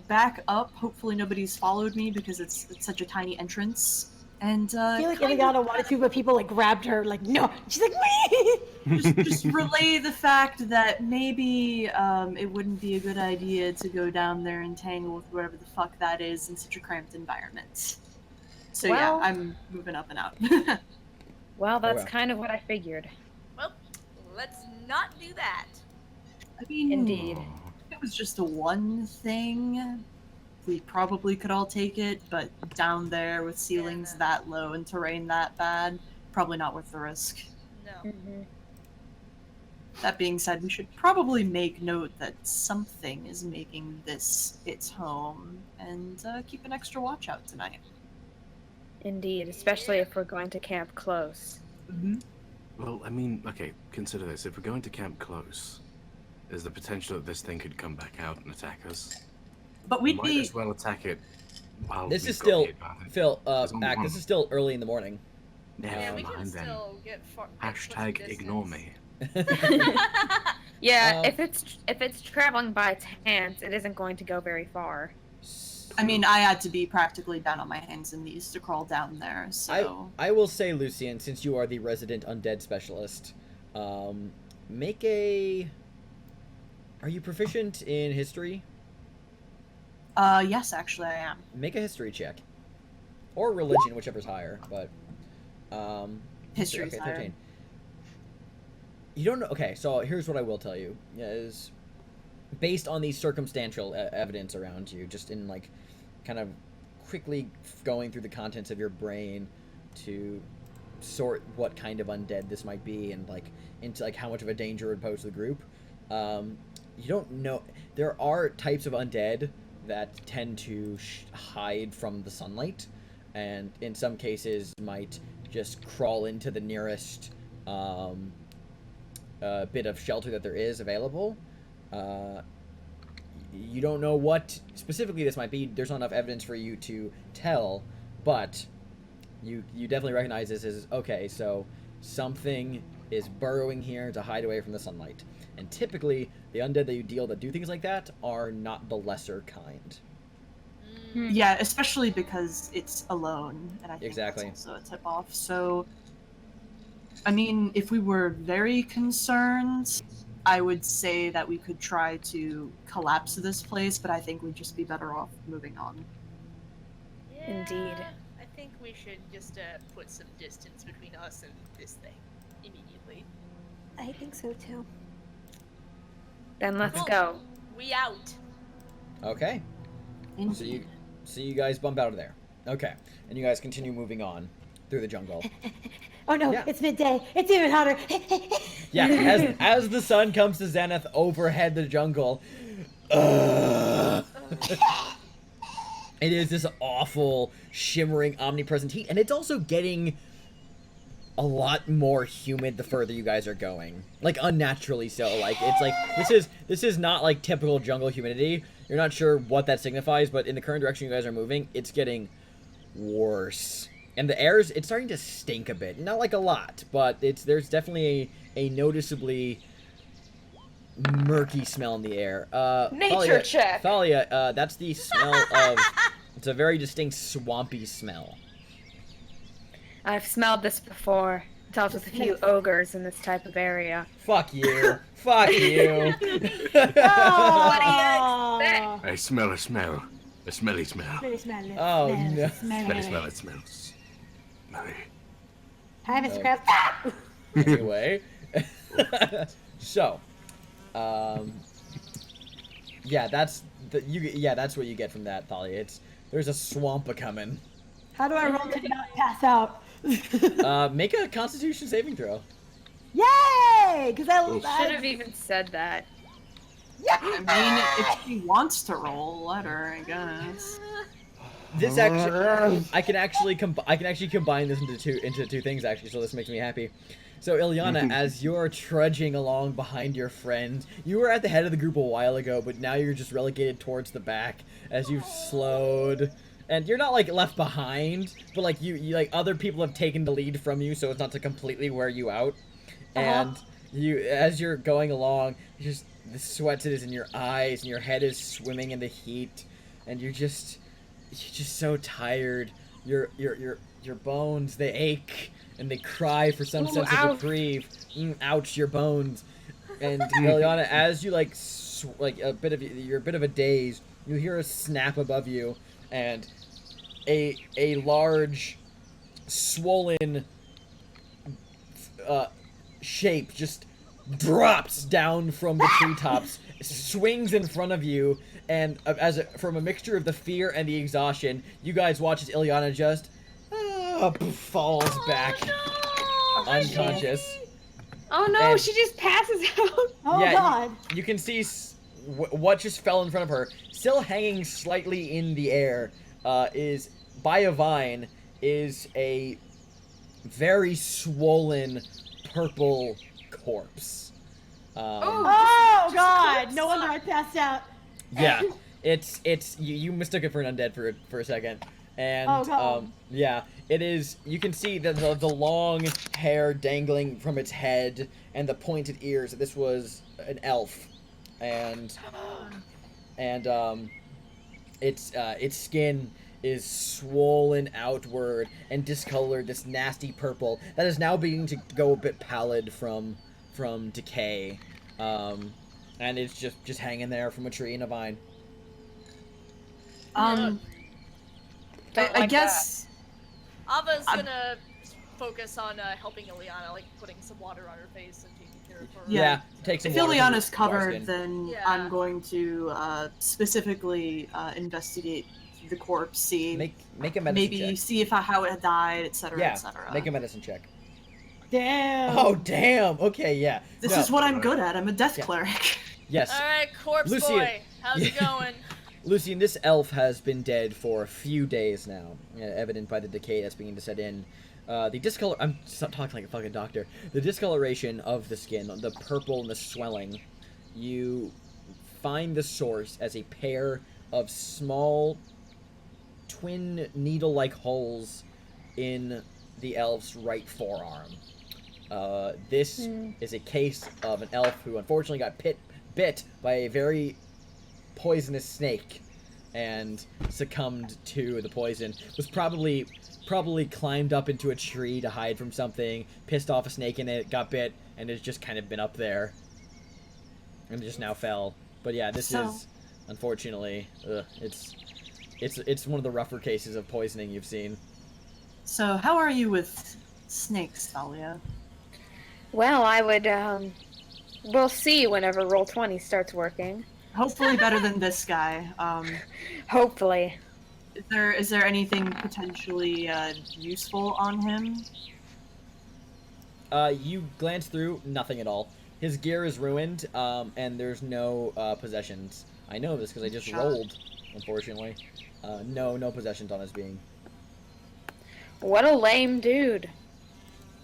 G: back up. Hopefully nobody's followed me because it's such a tiny entrance. And
D: I feel like Iliana wanted to, but people like grabbed her. Like, no. She's like, me.
G: just relay the fact that maybe it wouldn't be a good idea to go down there and tangle with whatever the fuck that is in such a cramped environment. So
J: Well-
G: yeah, I'm moving up and out.
J: Well, that's
A: well.
J: kind of what I figured.
F: Well, let's not do that.
G: I mean,
J: Indeed.
G: if it was just a one thing, we probably could all take it, but down there with ceilings that low and terrain that bad, probably not worth the risk.
F: No.
J: Mm-hmm.
G: That being said, we should probably make note that something is making this its home, and keep an extra watch out tonight.
J: Indeed, especially if we're going to camp close.
G: Mm-hmm.
H: Well, I mean, okay, consider this. If we're going to camp close, there's the potential that this thing could come back out and attack us.
G: But
H: We
G: we'd
H: might
G: be...
H: as well attack it while
A: This
H: we've
A: is
H: got
A: still
H: the advantage.
A: Phil.
H: There's only
A: Ack,
H: one.
A: this is still early in the morning.
F: Yeah, we
H: Never
F: can
H: mind then.
F: still get far.
H: Hashtag ignore me.
J: Yeah,
A: Um,
J: if it's traveling by chance, it isn't going to go very far.
G: I mean, I had to be practically down on my hands and knees to crawl down there, so...
A: I will say, Lucian, since you are the resident undead specialist, make a... Are you proficient in history?
G: Yes, actually I am.
A: Make a history check. Or religion, whichever's higher, but...
G: History's
A: okay,
G: higher.
A: 13. You don't know... Okay, so here's what I will tell you. Is based on the circumstantial evidence around you, just in, like, kind of quickly going through the contents of your brain to sort what kind of undead this might be and, like, into, like, how much of a danger it would pose to the group, you don't know... There are types of undead that tend to hide from the sunlight, and in some cases might just crawl into the nearest bit of shelter that there is available. You don't know what specifically this might be. There's not enough evidence for you to tell, but you definitely recognize this as, okay, so something is burrowing here to hide away from the sunlight. And typically, the undead that you deal that do things like that are not the lesser kind.
G: Yeah, especially because it's alone, and I think
A: Exactly.
G: that's also a tip-off. So, I mean, if we were very concerned, I would say that we could try to collapse this place, but I think we'd just be better off moving on.
F: Yeah,
J: Indeed.
F: I think we should just put some distance between us and this thing immediately.
D: I think so too.
J: Then let's
F: Cool.
J: go.
F: We out.
A: Okay.
G: Indeed.
A: So you guys bump out of there. Okay. And you guys continue moving on through the jungle.
D: Oh no,
A: Yeah.
D: it's midday. It's even hotter.
A: Yeah, as the sun comes to zenith overhead the jungle, it is this awful, shimmering, omnipresent heat, and it's also getting a lot more humid the further you guys are going, like unnaturally so. Like it's like this is not like typical jungle humidity. You're not sure what that signifies, but in the current direction you guys are moving, it's getting worse. And the air's, it's starting to stink a bit. Not like a lot, but there's definitely a noticeably murky smell in the air.
J: Nature check.
A: Thalia, that's the smell of, it's a very distinct swampy smell.
J: I've smelled this before. Dealt with a few ogres in this type of area.
A: Fuck you. Fuck you.
J: What do you expect?
H: I smell a smell. A smelly smell.
D: Really smell it.
A: Oh,
D: smells,
A: no.
H: Smelly smell, it smells. Smelly.
D: Hi, Mr. Krabs.
A: Anyway. So, yeah, that's that's what you get from that, Thalia. There's a swamp a-coming.
D: How do I roll to not pass out?
A: Make a Constitution saving throw.
D: Yay! Because
J: Should have even said that.
D: Yeah.
G: I mean, if she wants to roll, let her, I guess.
A: This actually, I can actually combine this into two things actually. So this makes me happy. So Ilyana, as you're trudging along behind your friend, you were at the head of the group a while ago, but now you're just relegated towards the back as you've slowed. And you're not like left behind, but like you like other people have taken the lead from you, so it's not to completely wear you out. And you, as you're going along, just the sweat is in your eyes, and your head is swimming in the heat, and you're just so tired. Your bones, they ache and they cry for some sense of reprieve. Ouch, your bones. And Ilyana, as you you're a bit of a daze, you hear a snap above you, and a large, swollen shape just drops down from the treetops, swings in front of you, and from a mixture of the fear and the exhaustion, you guys watch as Ilyana just falls back unconscious.
J: Oh no,
A: And-
J: she just passes out.
D: Oh
A: Yeah,
D: God.
A: You can see what just fell in front of her, still hanging slightly in the air, is by a vine, is a very swollen purple corpse.
D: Oh God. No wonder I passed out.
A: Yeah, it's you mistook it for an undead for a second, and
D: Oh, God.
A: yeah, it is. You can see the long hair dangling from its head and the pointed ears. This was an elf, and its skin is swollen outward and discolored, this nasty purple that is now beginning to go a bit pallid from decay. And it's just hanging there from a tree and a vine.
J: Don't
G: I
J: like
G: guess
F: Ava's gonna focus on helping Ilyana, like putting some water on her face and taking care of her.
A: Yeah, take some
G: if
A: water from
G: Ilyana's
A: your
G: covered,
A: skin.
G: then
F: Yeah.
G: I'm going to specifically investigate the corpse, see
A: Make a medicine
G: maybe
A: check.
G: see how it had died, etc.,
A: Yeah,
G: etc.
A: make a medicine check.
D: Damn.
A: Oh damn! Okay, yeah.
G: This
A: No.
G: is what I'm good at. I'm a death
A: Yeah.
G: cleric.
A: Yes.
F: Alright, corpse
A: Lucian.
F: boy, how's it going?
A: Lucian, this elf has been dead for a few days now, evident by the decay that's beginning to set in. The discolor... I'm stop talking like a fucking doctor. The discoloration of the skin, the purple and the swelling, you find the source as a pair of small twin needle-like holes in the elf's right forearm. This is a case of an elf who unfortunately got bit by a very poisonous snake and succumbed to the poison. Was probably climbed up into a tree to hide from something, pissed off a snake in it, got bit, and has just kind of been up there and just now fell. But yeah, this is unfortunately it's one of the rougher cases of poisoning you've seen.
G: So, how are you with snakes, Thalia?
J: Well, I would, we'll see whenever Roll20 starts working.
G: Hopefully better than this guy.
J: Hopefully.
G: Is there anything potentially useful on him?
A: You glance through, nothing at all. His gear is ruined, and there's no possessions. I know this because I just rolled, unfortunately. No possessions on his being.
J: What a lame dude.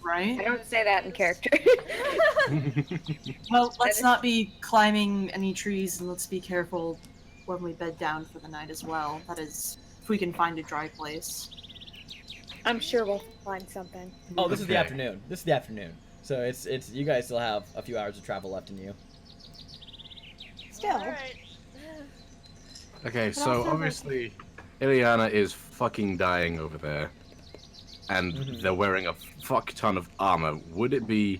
G: Right?
J: I don't say that in character.
G: Well, let's not be climbing any trees, and let's be careful when we bed down for the night as well. That is, if we can find a dry place.
J: I'm sure we'll find something.
A: Oh, this is the
H: Okay.
A: afternoon. This is the afternoon. So it's you guys still have a few hours of travel left in you.
D: Still.
F: Alright.
H: Okay,
D: But
H: so
D: also-
H: obviously Ilyana is fucking dying over there, and they're wearing a fuck ton of armor. Would it be,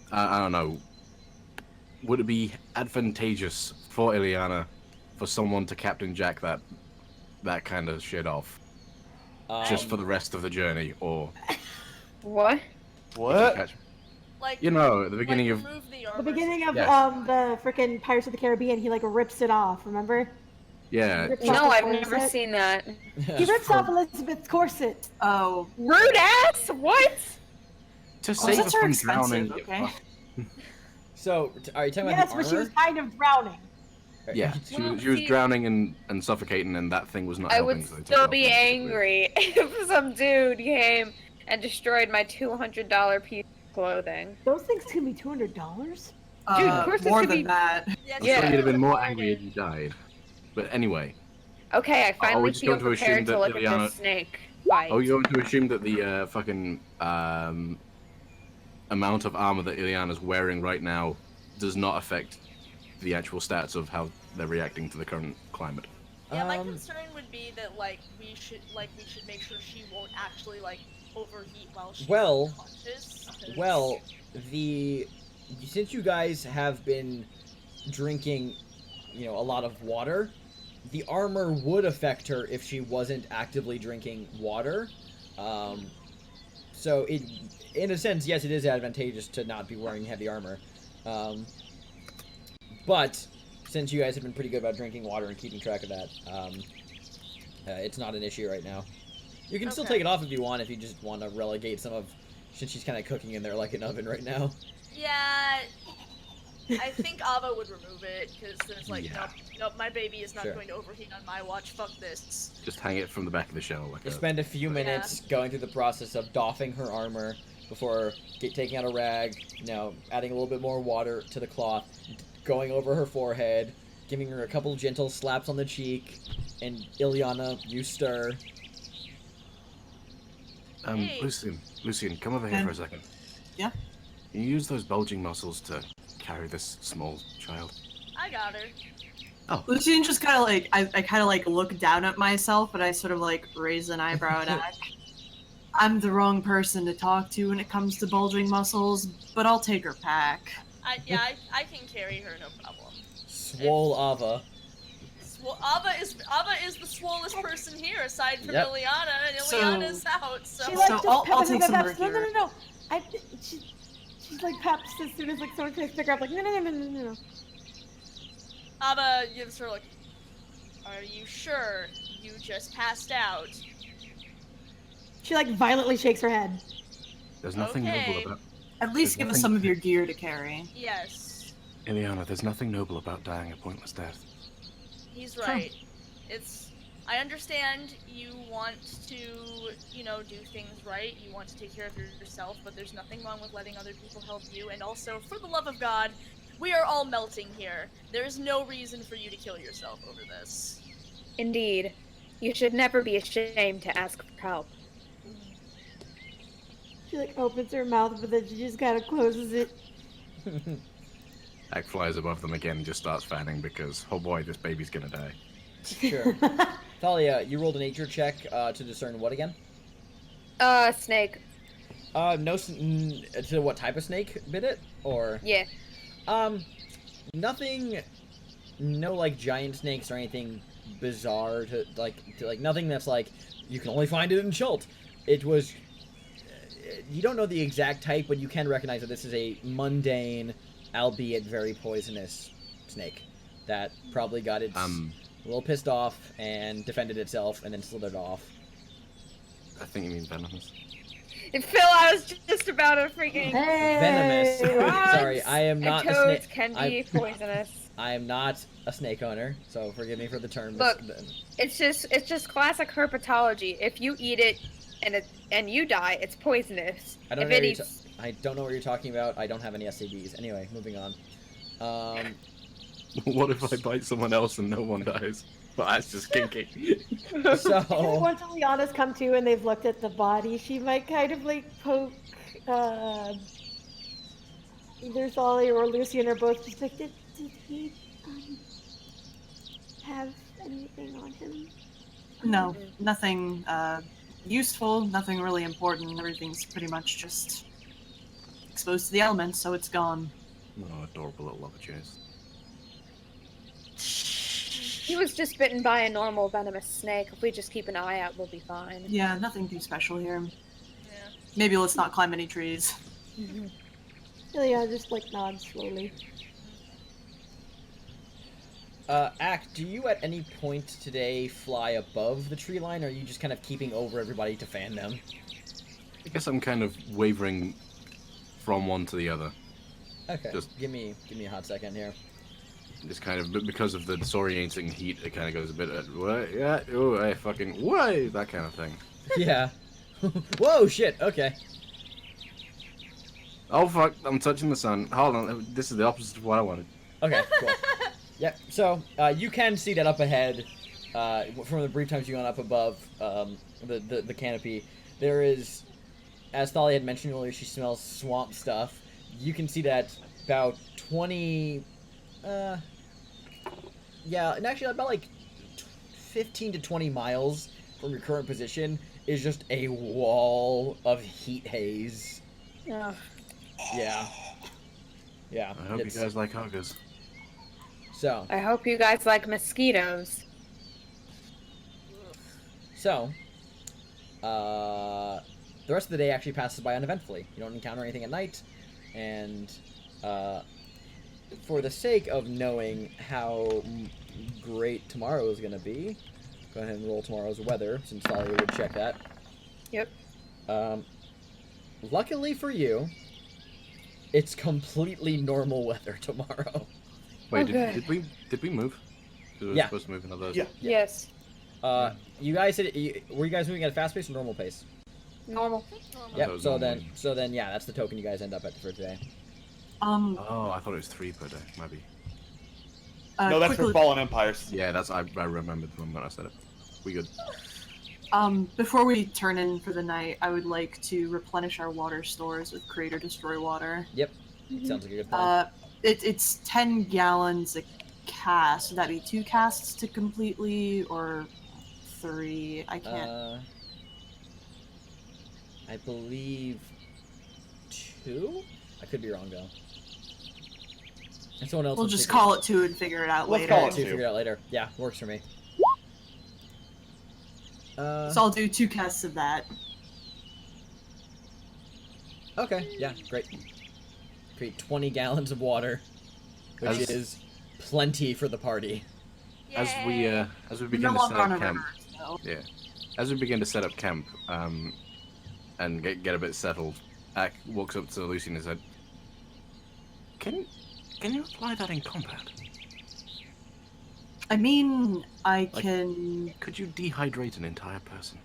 H: I don't know, would it be advantageous for Ilyana for someone to Captain Jack that that kind of shit off, just for the rest of the journey, or
J: What?
I: What?
F: Like,
H: you know, at the beginning of
F: remove the
D: The
F: armor.
D: beginning of
H: Yes.
D: the freaking Pirates of the Caribbean, he like rips it off. Remember?
H: yeah,
D: Rips
J: No,
D: off the
J: I've never
D: corset.
J: seen that.
D: He rips off Elizabeth's corset.
G: Oh,
J: Rude ass. What?
H: to save
G: Corsets
H: her
G: are
H: from
G: expensive,
H: drowning.
G: okay?
A: So, are you talking
D: Yes,
A: about
D: but
A: the
D: she
A: armor?
D: was kind of drowning.
H: Yeah,
J: Well,
H: she was
J: see-
H: drowning and suffocating, and that thing was not
J: I
H: helping.
J: would
H: so they took
J: still
H: it off
J: be
H: and put it away.
J: angry if some dude came and destroyed my $200 piece of clothing.
D: Those things can be $200.
J: corsets
G: More
J: could
G: than
J: be-
G: that.
F: Yeah,
H: I'm sure you'd have been more
F: bargain.
H: angry if you died. But anyway,
J: Okay, I
H: we
J: finally
H: just
J: feel
H: going to assume
J: prepared to
H: that
J: look at
H: Liliana-
J: this snake fight.
H: are we going to assume that the fucking amount of armor that Ileana's wearing right now does not affect the actual stats of how they're reacting to the current climate?
F: Yeah, my concern would be that we should make sure she won't actually overheat while she's unconscious. 'cause-
A: Well, since you guys have been drinking, a lot of water, the armor would affect her if she wasn't actively drinking water. So in a sense, yes, it is advantageous to not be wearing heavy armor. But since you guys have been pretty good about drinking water and keeping track of that, it's not an issue right now. You can still
F: Okay.
A: take it off if you want, if you just want to relegate some of, since she's kind of cooking in there like an oven right now.
F: Yeah, I think Ava would remove it because then it's like,
H: Yeah.
F: nope, my baby is not
A: Sure.
F: going to overheat on my watch. Fuck this.
H: Just hang it from the back of the shell. Like
A: You
H: a...
A: spend a few minutes going through the process of doffing her armor before taking out a rag, adding a little bit more water to the cloth, going over her forehead, giving her a couple gentle slaps on the cheek, and Ileana, you stir.
F: Hey.
H: Lucian, come over here for a second.
G: Yeah?
H: Can you use those bulging muscles to carry this small child?
F: I got her.
G: Lucian just kind of I kind of look down at myself, and I sort of raise an eyebrow and ask, I'm the wrong person to talk to when it comes to bulging muscles, but I'll take her back.
F: I can carry her, no problem.
A: Swole Ava.
F: Ava is the swollest person here, aside from
A: Yep.
F: Ileana, and
G: So-
F: Ileana's out. So
D: She
G: So
D: like just
G: I'll
D: peps
G: take
D: her
G: some
D: peps.
G: over
D: No, no,
G: here.
D: no, no. She's like peps as soon as someone tries to pick her up. Like no, no, no, no, no, no.
F: Ava gives her are you sure you just passed out?
D: She like violently shakes her head.
H: There's nothing
F: Okay.
H: noble about...
G: At least
H: There's
G: give us
H: nothing-
G: some of your gear to carry.
F: Yes,
H: Ileana, there's nothing noble about dying a pointless death.
F: he's right. I understand you want to, do things right. You want to take care of yourself, but there's nothing wrong with letting other people help you. And also, for the love of God, we are all melting here. There is no reason for you to kill yourself over this.
J: Indeed. You should never be ashamed to ask for help.
D: She like opens her mouth, but then she just kind of closes it.
H: Ack flies above them again and just starts fanning because, oh boy, this baby's gonna die.
A: Sure. Thalia, you rolled a nature check to discern what again?
J: Snake.
A: To what type of snake bit it? Or
J: Yeah.
A: nothing, no giant snakes or anything bizarre to nothing that's you can only find it in Schult. It was, you don't know the exact type, but you can recognize that this is a mundane, albeit very poisonous snake that probably got its a little pissed off and defended itself and then slithered off.
H: I think you mean venomous.
J: Phil, I was just about to freaking...
A: Venomous.
J: Frogs
A: Sorry, I am not
J: and
A: a
J: toads
A: snake.
J: can be poisonous.
A: I am not a snake owner, so forgive me for the term.
J: Look, it's just classic herpetology. If you eat it and you die, it's poisonous.
A: I don't
J: If
A: know.
J: it eats...
A: I don't know what you're talking about. I don't have any SCBs. Anyway, moving on.
H: What if I bite someone else and no one dies? Well, that's just kinky.
A: So
D: Once Ileana's come to and they've looked at the body, she might kind of poke either Thalia or Lucian or both. Just like, did he have anything on him?
G: No, nothing useful, nothing really important. Everything's pretty much just exposed to the elements, so it's gone.
H: Oh, adorable little lava chairs.
J: He was just bitten by a normal venomous snake. If we just keep an eye out, we'll be fine.
G: Yeah, nothing too special here.
F: Yeah.
G: Maybe let's not climb any trees.
D: Yeah, just like nod slowly.
A: Act, do you at any point today fly above the tree line, or are you just kind of keeping over everybody to fan them?
H: I guess I'm kind of wavering from one to the other.
A: Okay,
H: Just-
A: give me a hot second here.
H: Just kind of, because of the disorienting heat, it kind of goes a bit, what? Yeah, oh, hey, fucking, what? That kind of thing.
A: Yeah. Whoa, shit, okay.
H: Oh, fuck, I'm touching the sun. Hold on, this is the opposite of what I wanted.
A: Okay, cool. Yep, so, you can see that up ahead, from the brief times you went up above, the canopy, there is, as Thalia had mentioned earlier, she smells swamp stuff. You can see that about 20, yeah, and actually about like 15 to 20 miles from your current position is just a wall of heat haze.
J: Ugh.
A: Yeah. Yeah.
H: I hope you guys like huggers.
A: So,
J: I hope you guys like mosquitoes.
A: the rest of the day actually passes by uneventfully. You don't encounter anything at night, and, for the sake of knowing how great tomorrow is going to be, go ahead and roll tomorrow's weather, since Thalia would check that.
J: Yep.
A: Luckily for you, it's completely normal weather tomorrow.
H: Wait,
J: Okay.
H: did we move? 'Cause we were
A: Yeah.
H: supposed to move another.
I: Yeah.
J: Yes.
A: You guys were you guys moving at a fast pace or normal pace?
J: Normal.
F: Normal.
A: Yep.
H: was
A: So
H: normal.
A: then, yeah, that's the token you guys end up at for today.
H: Oh, I thought it was 3 per day. Maybe.
I: No, that's for
G: quickly,
I: Fallen Empires.
H: Yeah, I remembered when I said it. We good.
G: before we turn in for the night, I would like to replenish our water stores with Create or Destroy Water.
A: Yep. Sounds like a good plan.
G: It's 10 gallons a cast. Would that be 2 casts to completely, or 3? I can't.
A: I believe 2? I could be wrong though. And someone else.
G: We'll
A: will
G: just
A: figure-
G: call it 2 and figure it out
I: Let's
G: later.
I: call it
A: 2.
I: 2.
A: Figure it out later. Yeah, works for me.
G: So I'll do 2 casts of that.
A: Okay. Yeah. Great. Create 20 gallons of water, which
H: As-
A: is plenty for the party.
H: As we
G: We're
H: begin
G: no
H: to set
G: longer on a
H: up camp,
G: river, so.
H: yeah. As we begin to set up camp, and get a bit settled, Ak walks up to Lucy and said, "Can you apply that in combat?
G: I mean, I
H: Like-
G: can.
H: Could you dehydrate an entire person?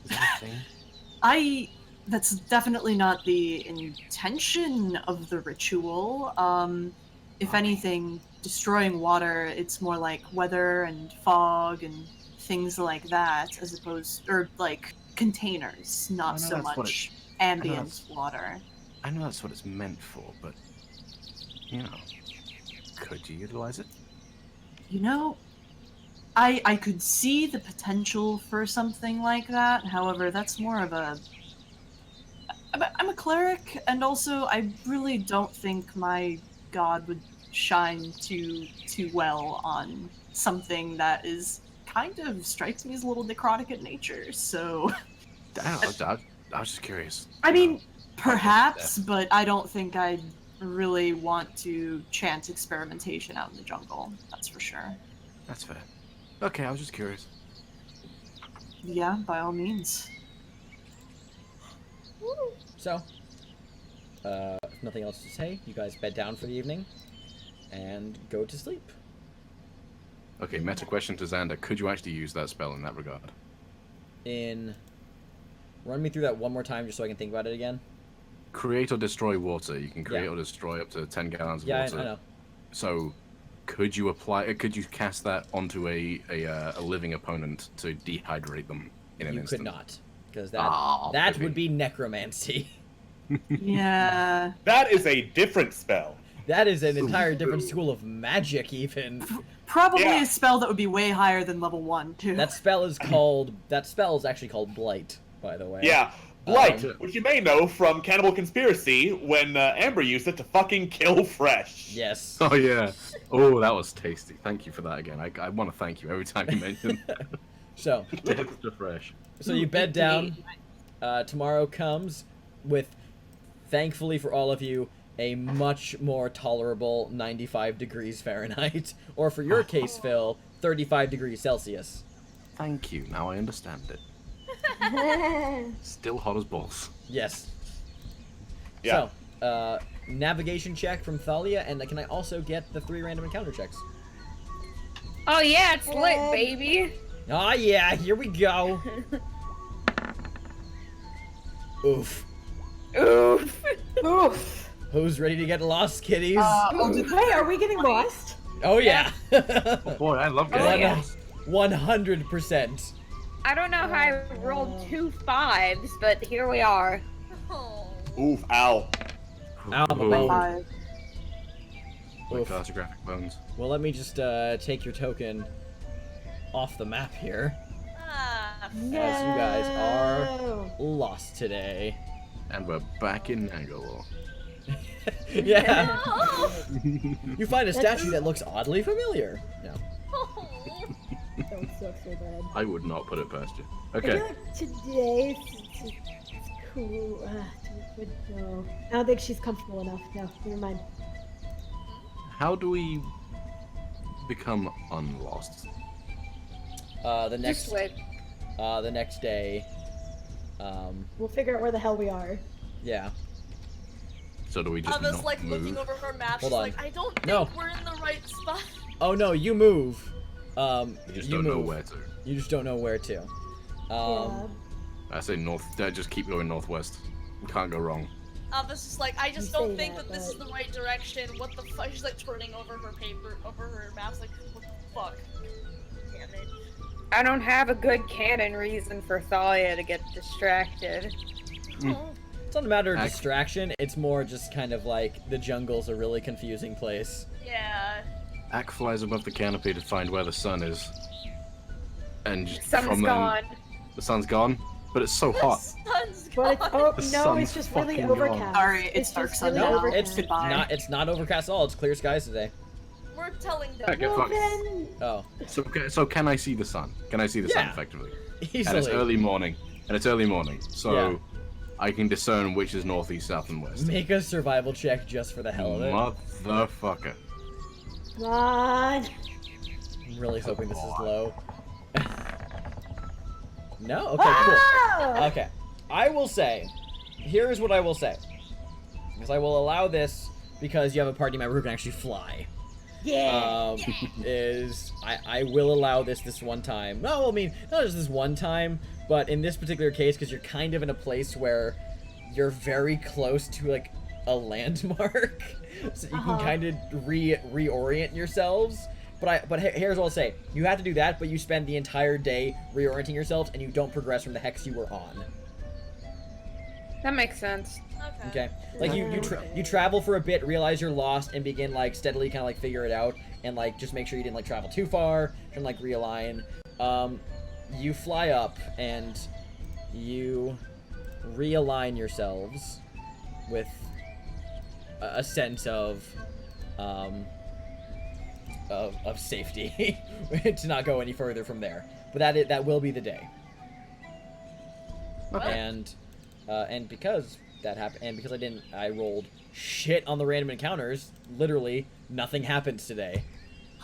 H: Is that a thing?"
G: That's definitely not the intention of the ritual. If anything, destroying water, it's more like weather and fog and things like that, as opposed, or like containers,
H: I
G: not
H: know
G: so
H: that's what
G: much
H: I know
G: ambient
H: that's-
G: water.
H: I know that's what it's meant for, but you know, could you utilize it?
G: You know, I could see the potential for something like that. However, that's more of a. I'm a cleric, and also I really don't think my god would shine too well on something that is kind of strikes me as a little necrotic in nature. So,
H: I was just curious.
G: I mean, perhaps, but I don't think I'd really want to chance experimentation out in the jungle. That's for sure.
H: That's fair. Okay, I was just curious.
G: Yeah, by all means.
A: So, if nothing else to say, you guys bed down for the evening and go to sleep.
H: Okay, meta question to Xander. Could you actually use that spell in that regard?
A: Run me through that one more time just so I can think about it again.
H: Create or destroy water. You can create
A: Yeah.
H: or destroy up to 10 gallons of
A: Yeah,
H: water.
A: I know.
H: So, could you cast that onto a living opponent to dehydrate them in an
A: You
H: instant?
A: could not, because
H: Ah,
A: that
H: baby.
A: would be necromancy.
G: Yeah.
I: That is a different spell.
A: That is an entire different school of magic, even.
G: Probably
I: Yeah.
G: a spell that would be way higher than level 1, too.
A: That spell is actually called Blight, by the way.
I: Yeah, Blight, which you may know from Cannibal Conspiracy, when Amber used it to fucking kill Fresh.
A: Yes.
H: Oh yeah. Oh, that was tasty. Thank you for that again. I want to thank you every time you mention
A: So,
H: extra fresh.
A: so you bed down. Tomorrow comes with, thankfully for all of you, a much more tolerable 95 degrees Fahrenheit, or for your case, Phil, 35 degrees Celsius.
H: Thank you. Now I understand it. Still hot as balls.
A: Yes.
I: Yeah.
A: So, navigation check from Thalia, and can I also get the 3 random encounter checks?
J: Oh yeah, it's lit, baby.
A: Oh yeah, here we go. Oof.
J: Oof.
D: Oof.
A: Who's ready to get lost, kitties?
D: Hey, are we getting lost?
A: Oh yeah.
H: Oh boy, I love getting
J: yeah.
H: lost.
A: 100%.
J: I don't know how I rolled 2 5s, but here we are.
F: Oh.
I: Oof, ow.
A: Ow, my
H: Ooh.
A: bone.
G: Five.
H: My
A: Oof.
H: cartographic bones.
A: Well, let me just take your token off the map here,
F: Ah,
A: as you guys are lost today.
H: And we're back in Nangalore.
A: Yeah.
F: oh.
A: You find a statue that looks oddly familiar. No.
F: Oh.
D: That would suck so bad.
H: I would not put it past you.
D: I
H: Okay.
D: feel like today it's cool. But no. I don't think she's comfortable enough. No, never mind.
H: How do we become unlost?
A: The next
J: Just wait.
A: the next day.
D: We'll figure out where the hell we are.
A: Yeah.
H: So do we just
F: Ava's
H: not
F: like
H: move?
F: looking over her map.
A: Hold
F: She's
A: on.
F: like, I don't think
A: No.
F: we're in the right spot.
A: Oh no, you move.
H: We just don't know where to.
A: You just don't know where to.
D: Yeah.
H: I say north. Just keep going northwest. We can't go wrong.
F: Ava's just like, I just
D: You
F: don't
D: say
F: think
D: that,
F: that this is the right direction. What the fuck? She's like turning over her paper, over her maps, like, what the fuck? Damn it.
J: I don't have a good canon reason for Thalia to get distracted.
F: Oh.
A: It's not a matter of
H: Ac-
A: distraction. It's more just kind of like the jungle's a really confusing place.
F: Yeah.
H: Ack flies above the canopy to find where the sun is. And
J: Sun's
H: from
J: gone.
H: the sun's gone, but it's so
F: The
H: hot.
F: sun's
D: But it's,
F: gone.
D: oh
H: The
D: no,
H: sun's
D: it's just really
H: fucking gone.
D: overcast.
G: Sorry, it's dark
D: just
G: sun
D: really
G: now.
A: No,
D: overcast.
A: it's
G: Goodbye.
A: not. It's not overcast at all. It's clear skies today.
F: We're telling them.
H: Yeah, get
D: Well
H: fucked.
D: then,
A: Oh,
H: So can I see the sun? Can I see the sun
A: Yeah.
H: effectively?
A: easily.
H: And it's early morning. So
A: Yeah.
H: I can discern which is north, east, south, and west.
A: Make a survival check just for the hell of it.
H: Motherfucker.
D: come on.
A: I'm really hoping this is low. No? Okay, cool.
D: Ah!
A: Okay. I will say, here's what I will say. Because I will allow this because you have a party member who can actually fly.
D: Yeah.
A: I will allow this one time. No, I mean, not just this one time, but in this particular case, because you're kind of in a place where you're very close to, like, a landmark. So you can kind of reorient yourselves. But here's what I'll say. You have to do that, but you spend the entire day reorienting yourselves, and you don't progress from the hex you were on.
J: That makes sense.
A: Okay? Like, you travel for a bit, realize you're lost, and begin, like, steadily kind of, like, figure it out, and, like, just make sure you didn't, like, travel too far, and, like, realign. You fly up, and you realign yourselves with a sense of safety to not go any further from there. But that will be the day.
H: Okay.
A: And because that happened, and because I rolled shit on the random encounters, literally nothing happens today.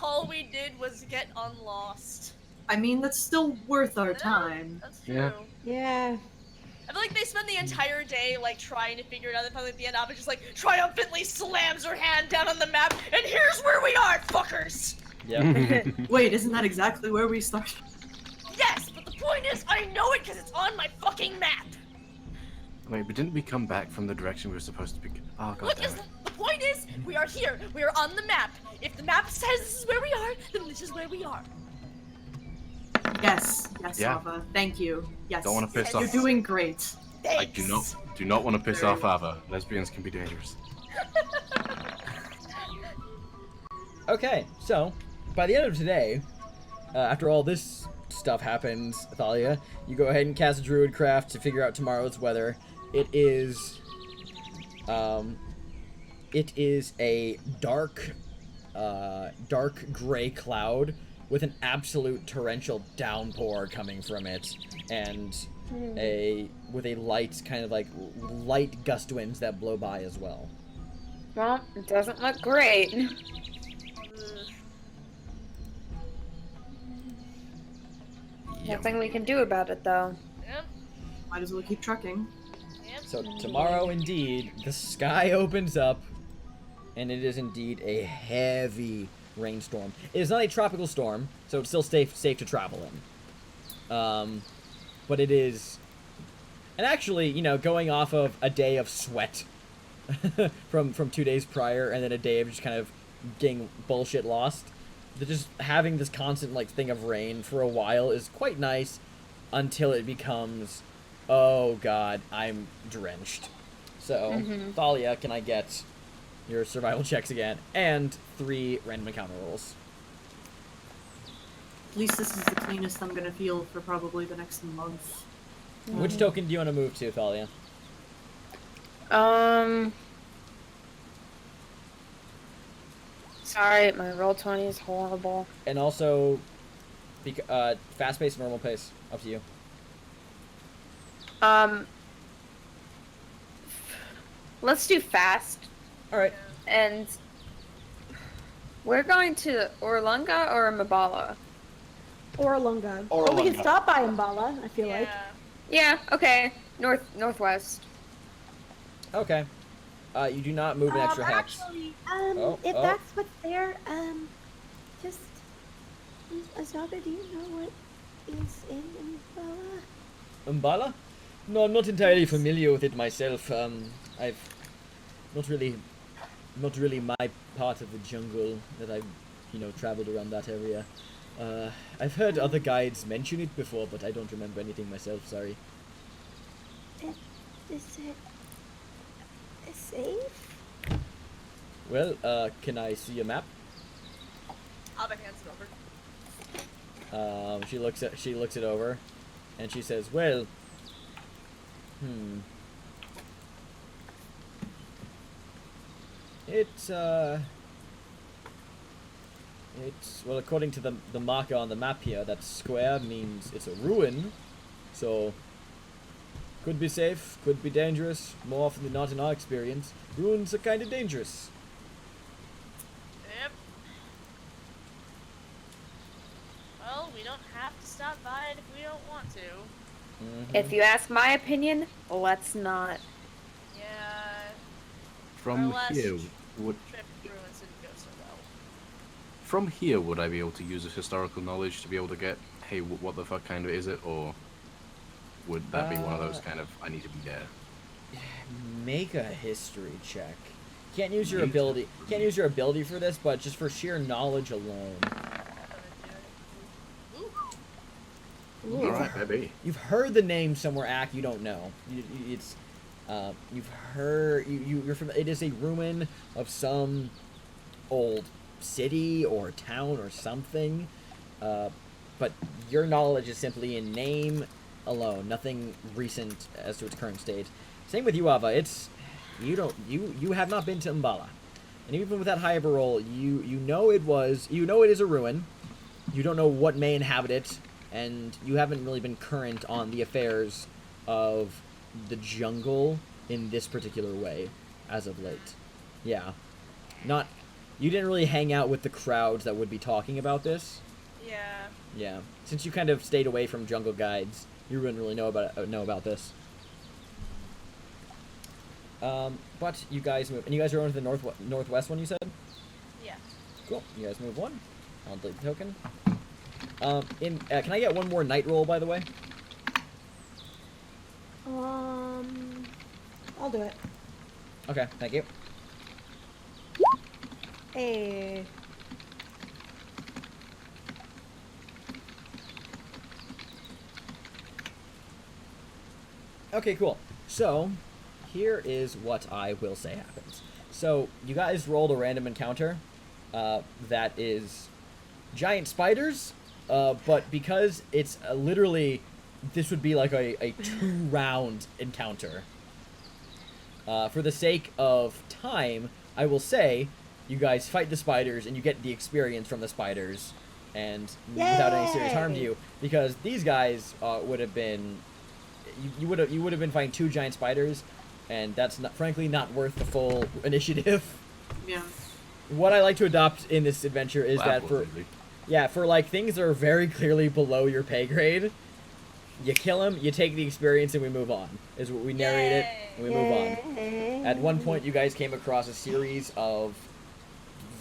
F: All we did was get unlost.
G: I mean, that's still worth our time.
F: That's true.
H: Yeah.
D: Yeah.
F: I feel like they spend the entire day like trying to figure it out, and finally at the end Ava just like triumphantly slams her hand down on the map, and here's where we are, fuckers!
A: Yep.
G: Wait, isn't that exactly where we started?
F: Yes, but the point is, I know it because it's on my fucking map!
H: Wait, but didn't we come back from the direction we were supposed to be? Oh, god
F: Look,
H: damn it.
F: the point is, we are here. We are on the map. If the map says this is where we are, then this is where we are.
G: Yes,
H: Yeah.
G: Ava. Thank you. Yes.
H: Don't want to piss
G: You're
H: off.
G: doing great.
H: I
F: Thanks.
H: do not want to piss off Ava. Lesbians can be dangerous.
A: Okay, so by the end of today, after all this stuff happens, Thalia. You go ahead and cast Druidcraft to figure out tomorrow's weather. It is a dark gray cloud with an absolute torrential downpour coming from it, and with a light, kind of like light gust winds that blow by as well.
J: Well, it doesn't look great. Nothing we can do about it, though.
F: Yep.
G: Might as well keep trucking.
F: Yep.
A: So tomorrow, indeed, the sky opens up, and it is indeed a heavy rainstorm. It is not a tropical storm, so it's still safe to travel in. But it is, and actually, you know, going off of a day of sweat from 2 days prior, and then a day of just kind of getting bullshit lost, just having this constant like thing of rain for a while is quite nice, until it becomes, oh god, I'm drenched. So, Thalia, can I get your survival checks again, and 3 random encounter rolls?
G: At least this is the cleanest I'm gonna feel for probably the next month.
A: Which token do you want to move to, Thalia?
J: Sorry, my roll 20 is horrible.
A: And also, fast pace, normal pace, up to you.
J: Let's do fast.
A: All right.
J: And we're going to Orlunga or Mabala?
D: Orlunga. Or we can stop by Mbala, I feel like.
J: Yeah, okay. Northwest.
A: Okay. You do not move an extra hex.
D: Actually, if that's what's there, just, Azaga, do you know what is in Mbala?
A: Umbala? No, I'm not entirely familiar with it myself. I've not really my part of the jungle that I've, traveled around that area. I've heard other guides mention it before, but I don't remember anything myself, sorry.
D: Is it safe?
A: Well, can I see a map?
F: Ava hands it over.
A: She looks it over, and she says, well, It's, well, according to the marker on the map here, that square means it's a ruin, so could be safe, could be dangerous. More often than not in our experience, ruins are kind of dangerous.
F: Yep. Well, we don't have to stop by it if we don't want to.
J: If you ask my opinion, let's not.
F: Yeah.
H: From here, would
F: Trip ruins didn't go so well.
H: from here would I be able to use this historical knowledge to be able to get, hey, what the fuck kind of is it, or would that be one of those kind of I need to be there?
A: Make a history check. Can't use your ability. Can't use your ability for this, but just for sheer knowledge alone.
H: Alright, baby.
A: You've heard the name somewhere, Ack. You don't know. You've heard. You're from. It is a ruin of some old city or town or something. But your knowledge is simply in name alone. Nothing recent as to its current state. Same with you, Ava. It's you have not been to Mbala, and even with that high of a roll, you know it is a ruin. You don't know what may inhabit it, and you haven't really been current on the affairs of the jungle in this particular way as of late. Yeah, you didn't really hang out with the crowds that would be talking about this.
F: Yeah.
A: Yeah, since you kind of stayed away from jungle guides, you wouldn't really know about this. But you guys move, and you guys are going to the northwest one, you said?
F: Yeah.
A: Cool. You guys move one. I'll delete the token. Can I get one more night roll, by the way?
D: I'll do it.
A: Okay, thank you.
D: Hey.
A: Okay, cool. So, here is what I will say happens. So, you guys rolled a random encounter that is giant spiders but because it's literally, this would be like a 2-round encounter. For the sake of time, I will say, you guys fight the spiders and you get the experience from the spiders, and without any serious harm to you, because these guys would have been, you would have been fighting 2 giant spiders, and that's frankly not worth the full initiative.
G: Yeah.
A: What I like to adopt in this adventure is that for like things that are very clearly below your pay grade, you kill them, you take the experience, and we move on. Is what we narrate it, and we move on. At one point, you guys came across a series of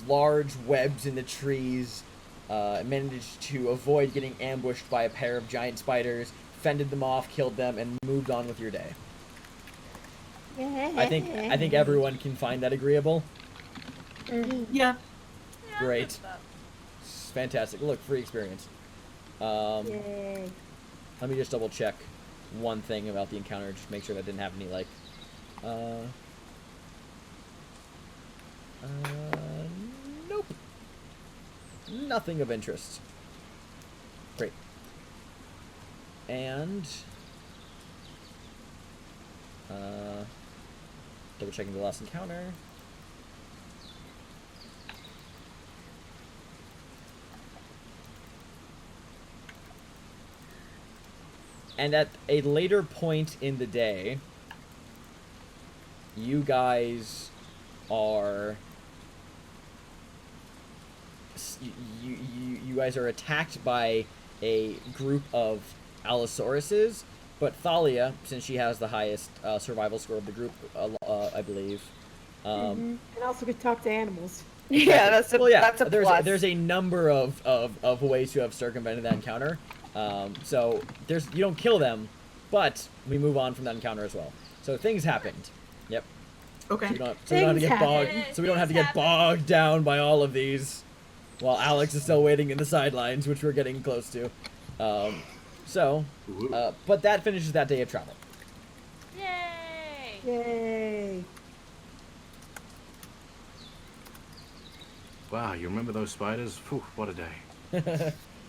A: large webs in the trees, managed to avoid getting ambushed by a pair of giant spiders, fended them off, killed them, and moved on with your day. I think everyone can find that agreeable.
G: Yeah.
A: Great. Fantastic. Look, free experience.
D: Yay.
A: Let me just double check one thing about the encounter, just make sure that didn't have any, like, nope. Nothing of interest. Great. And, double checking the last encounter. And at a later point in the day, you guys are you guys are attacked by a group of Allosauruses, but Thalia, since she has the highest survival score of the group, I believe,
D: And also could talk to animals.
J: Yeah, that's a that's a plus.
A: There's a number of ways to have circumvented that encounter. So you don't kill them, but we move on from that encounter as well. So things happened. Yep.
G: Okay.
A: So we don't have to get bogged down by all of these, while Alex is still waiting in the sidelines, which we're getting close to. But that finishes that day of travel.
F: Yay!
D: Yay.
H: Wow, you remember those spiders? Phew, what a day.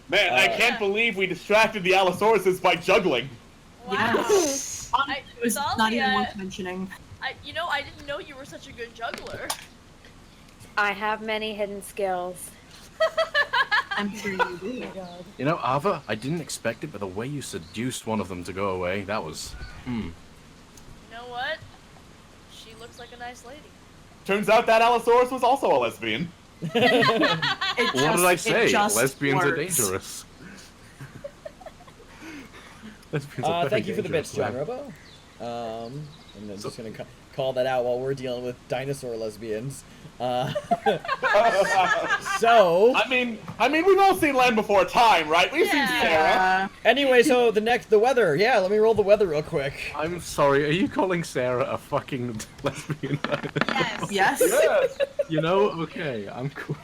I: Man, I can't believe we distracted the Allosauruses by juggling.
F: Wow.
G: It was not even worth mentioning.
F: I didn't know you were such a good juggler.
E: I have many hidden skills.
G: I'm sure you do.
H: You know, Ava, I didn't expect it, but the way you seduced one of them to go away, that was...
F: You know what? She looks like a nice lady.
I: Turns out that Allosaurus was also a lesbian.
H: What did I say? Lesbians are
G: works.
H: dangerous. Lesbians are very
A: Thank you for the bits, John
H: dangerous.
A: Robo. And I'm just gonna call that out while we're dealing with dinosaur lesbians. So
I: I mean, we've all seen Land Before Time, right? We've seen Sarah.
A: Anyway, so the weather. Yeah, let me roll the weather real quick.
H: I'm sorry, are you calling Sarah a fucking lesbian?
G: Yes.
I: Yes.
H: You know, okay, I'm cool.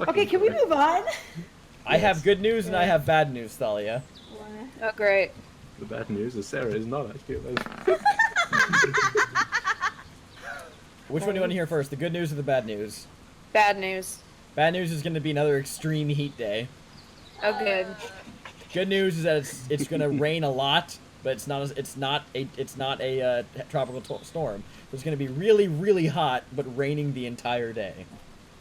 D: Okay, can we move on?
A: I have good news and I have bad news, Thalia.
E: Oh, great.
H: The bad news is Sarah is not actually a lesbian.
A: Which one do you want to hear first? The good news or the bad news?
E: Bad news.
A: Bad news is going to be another extreme heat day.
E: Oh, good.
A: Good news is that it's going to rain a lot, but it's not a tropical storm. It's going to be really, really hot, but raining the entire day.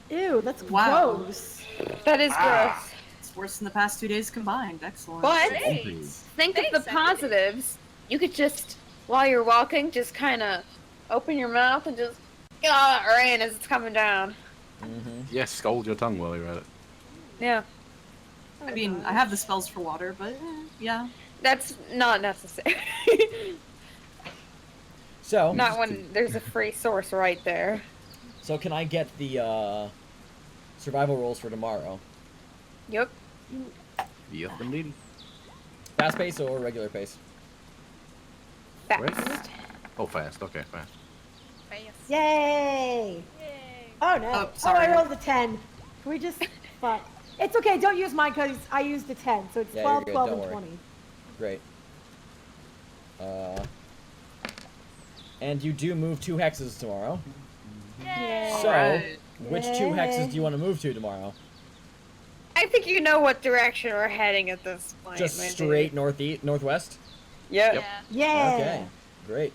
D: Ew, that's
G: Wow.
D: gross.
E: That is gross.
G: It's worse than the past 2 days combined. Excellent.
E: But
F: Great.
E: think of the
F: Thanks, Abby.
E: positives. You could just, while you're walking, just kind of open your mouth and just get all that rain as it's coming down.
H: Yes, scold your tongue while you're at it.
E: Yeah.
G: I mean, I have the spells for water, but yeah.
E: That's not necessary.
A: So,
E: Not when there's a free source right there.
A: so can I get the survival rolls for tomorrow?
E: Yep.
H: Yep, indeed.
A: Fast pace or regular pace?
E: Fast.
H: Oh, fast. Okay, fast.
D: Yay!
F: Yay.
D: Oh no.
G: Oh,
D: Oh,
G: sorry.
D: I rolled a 10. Can we just... Fuck. It's okay, don't use mine because I used a 10. So it's
A: Yeah,
D: 12,
A: you're good,
D: 12,
A: don't
D: and
A: worry.
D: 20.
A: Great. And you do move 2 hexes tomorrow.
F: Yay.
A: So,
G: Alright.
A: which 2 hexes do you want to move to tomorrow?
E: I think you know what direction we're heading at this point.
A: Just
E: maybe.
A: straight northwest?
J: Yeah.
H: Yep.
D: Yeah.
A: Okay, great.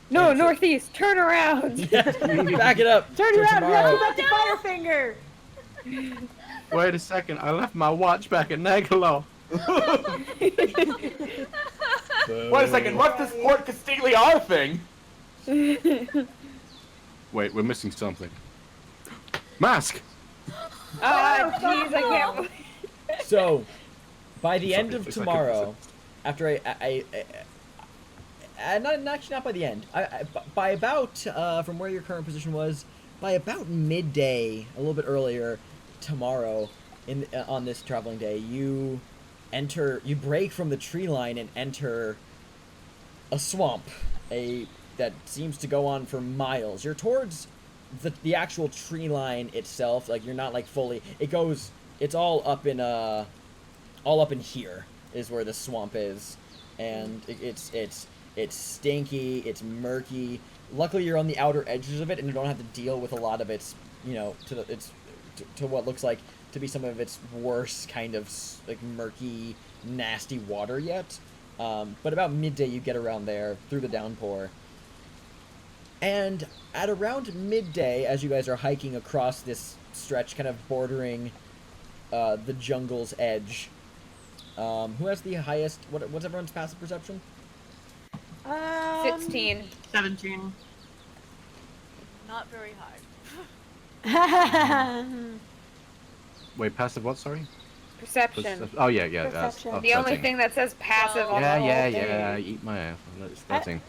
E: No,
A: And so-
E: northeast. Turn around.
A: Back it up.
D: Turn
A: for
D: around. We have
A: tomorrow.
D: to go back to Firefinger.
H: Wait a second, I left my watch back at Nagalo.
I: Wait a second, what's this Port Castigliar thing?
H: Wait, we're missing something. Mask!
E: Oh, jeez, I can't believe.
A: So, by the end of
H: It's like
A: tomorrow, after not by the end. By about from where your current position was, by about midday, a little bit earlier, tomorrow, on this traveling day, you break from the tree line and enter a swamp, that seems to go on for miles. You're towards the actual tree line itself. Like you're not like fully. It's all up in here is where the swamp is, and it's stinky. It's murky. Luckily, you're on the outer edges of it, and you don't have to deal with a lot of its, to what looks like to be some of its worse kind of like murky, nasty water yet. But about midday, you get around there through the downpour. And at around midday, as you guys are hiking across this stretch, kind of bordering the jungle's edge, who has the highest? What's everyone's passive perception?
E: 16.
G: 17.
F: Not very high.
H: Wait, passive what, sorry?
E: Perception.
H: Oh, yeah.
D: Perception.
E: The only
H: 13.
E: thing that says passive on the whole thing.
H: Yeah, eat my ass. It's 13.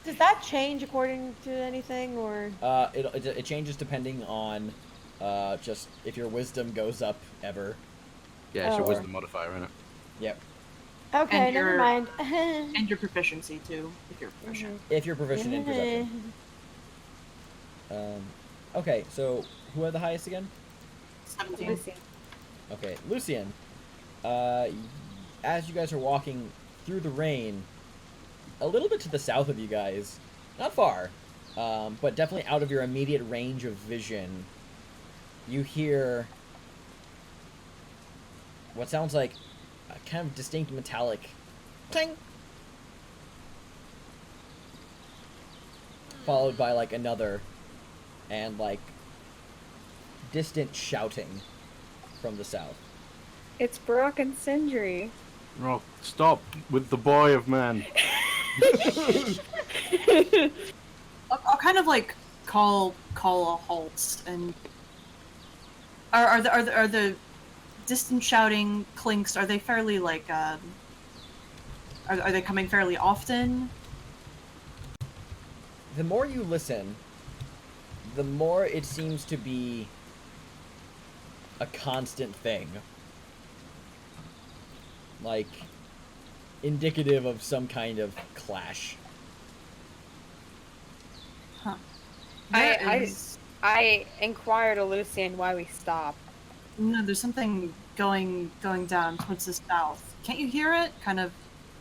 D: Does that change according to anything, or?
A: It changes depending on just if your wisdom goes up ever.
H: Yeah, it's your
D: Oh.
H: wisdom modifier, isn't it?
A: Yep.
D: Okay,
G: And
D: never
G: your-
D: mind.
G: And your proficiency, too, if you're proficient.
A: If you're proficient in perception. Okay, so who had the highest again?
G: 17.
E: Lucy.
A: Okay, Lucian. As you guys are walking through the rain, a little bit to the south of you guys, not far, but definitely out of your immediate range of vision, you hear what sounds like a kind of distinct metallic clang, followed by like another, and like distant shouting from the south.
E: It's Brock and Sindri.
H: Oh, stop with the boy of man.
G: I'll kind of like call a halt, and are the distant shouting clinks, are they fairly like are they coming fairly often?
A: The more you listen, the more it seems to be a constant thing. Like, indicative of some kind of clash.
G: Huh.
E: I inquired of Lucian why we stopped.
G: No, there's something going down towards the south. Can't you hear it? Kind of.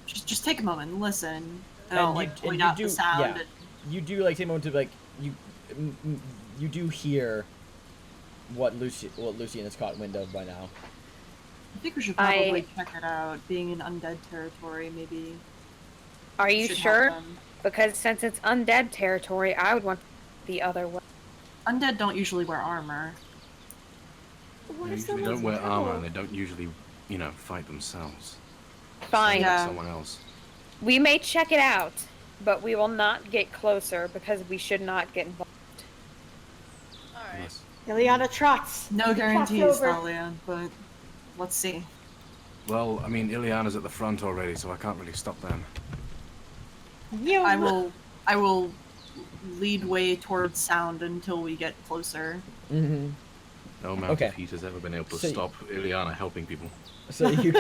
G: Just take a moment and listen. And I'll like point out the sound.
A: Yeah, you do like take a moment to like you do hear what Lucian has caught wind of by now.
G: I think we should probably check it out. Being in undead territory, maybe.
E: Are you
G: should help
E: sure?
G: them.
E: Because since it's undead territory, I would want the other way.
G: Undead don't usually wear armor.
D: What
H: They
D: if
H: usually
D: someone's
H: don't wear
D: evil?
H: armor, and they don't usually, fight themselves.
E: Fine.
G: Yeah.
H: Someone else.
E: We may check it out, but we will not get closer because we should not get involved.
F: Alright.
H: Yes.
D: Ileana trots.
G: No
D: Trots
G: guarantees,
D: over.
G: Thalia, but let's see.
H: Well, I mean, Ileana's at the front already, so I can't really stop them.
D: You.
G: I will lead way towards sound until we get closer.
A: Mm-hmm.
H: No amount
A: Okay.
H: of heat has ever been able to
A: So-
H: stop Ileana helping people.
A: So you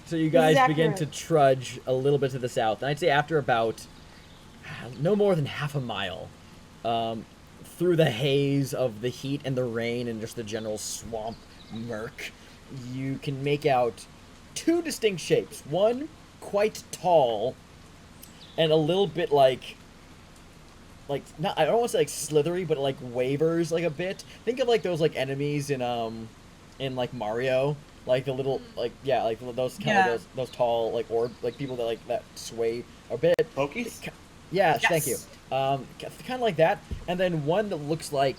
A: so you guys
D: This is
A: begin to
D: accurate.
A: trudge a little bit to the south, and I'd say after about no more than half a mile, through the haze of the heat and the rain and just the general swamp murk, you can make out two distinct shapes. One quite tall, and a little bit like not, I don't want to say like slithery, but like wavers like a bit. Think of like those like enemies in in like Mario, like the little like those kind of those tall like orb like people that like that sway a bit.
I: Pokies?
A: Yes,
G: Yes.
A: thank you. Kind of like that, and then one that looks like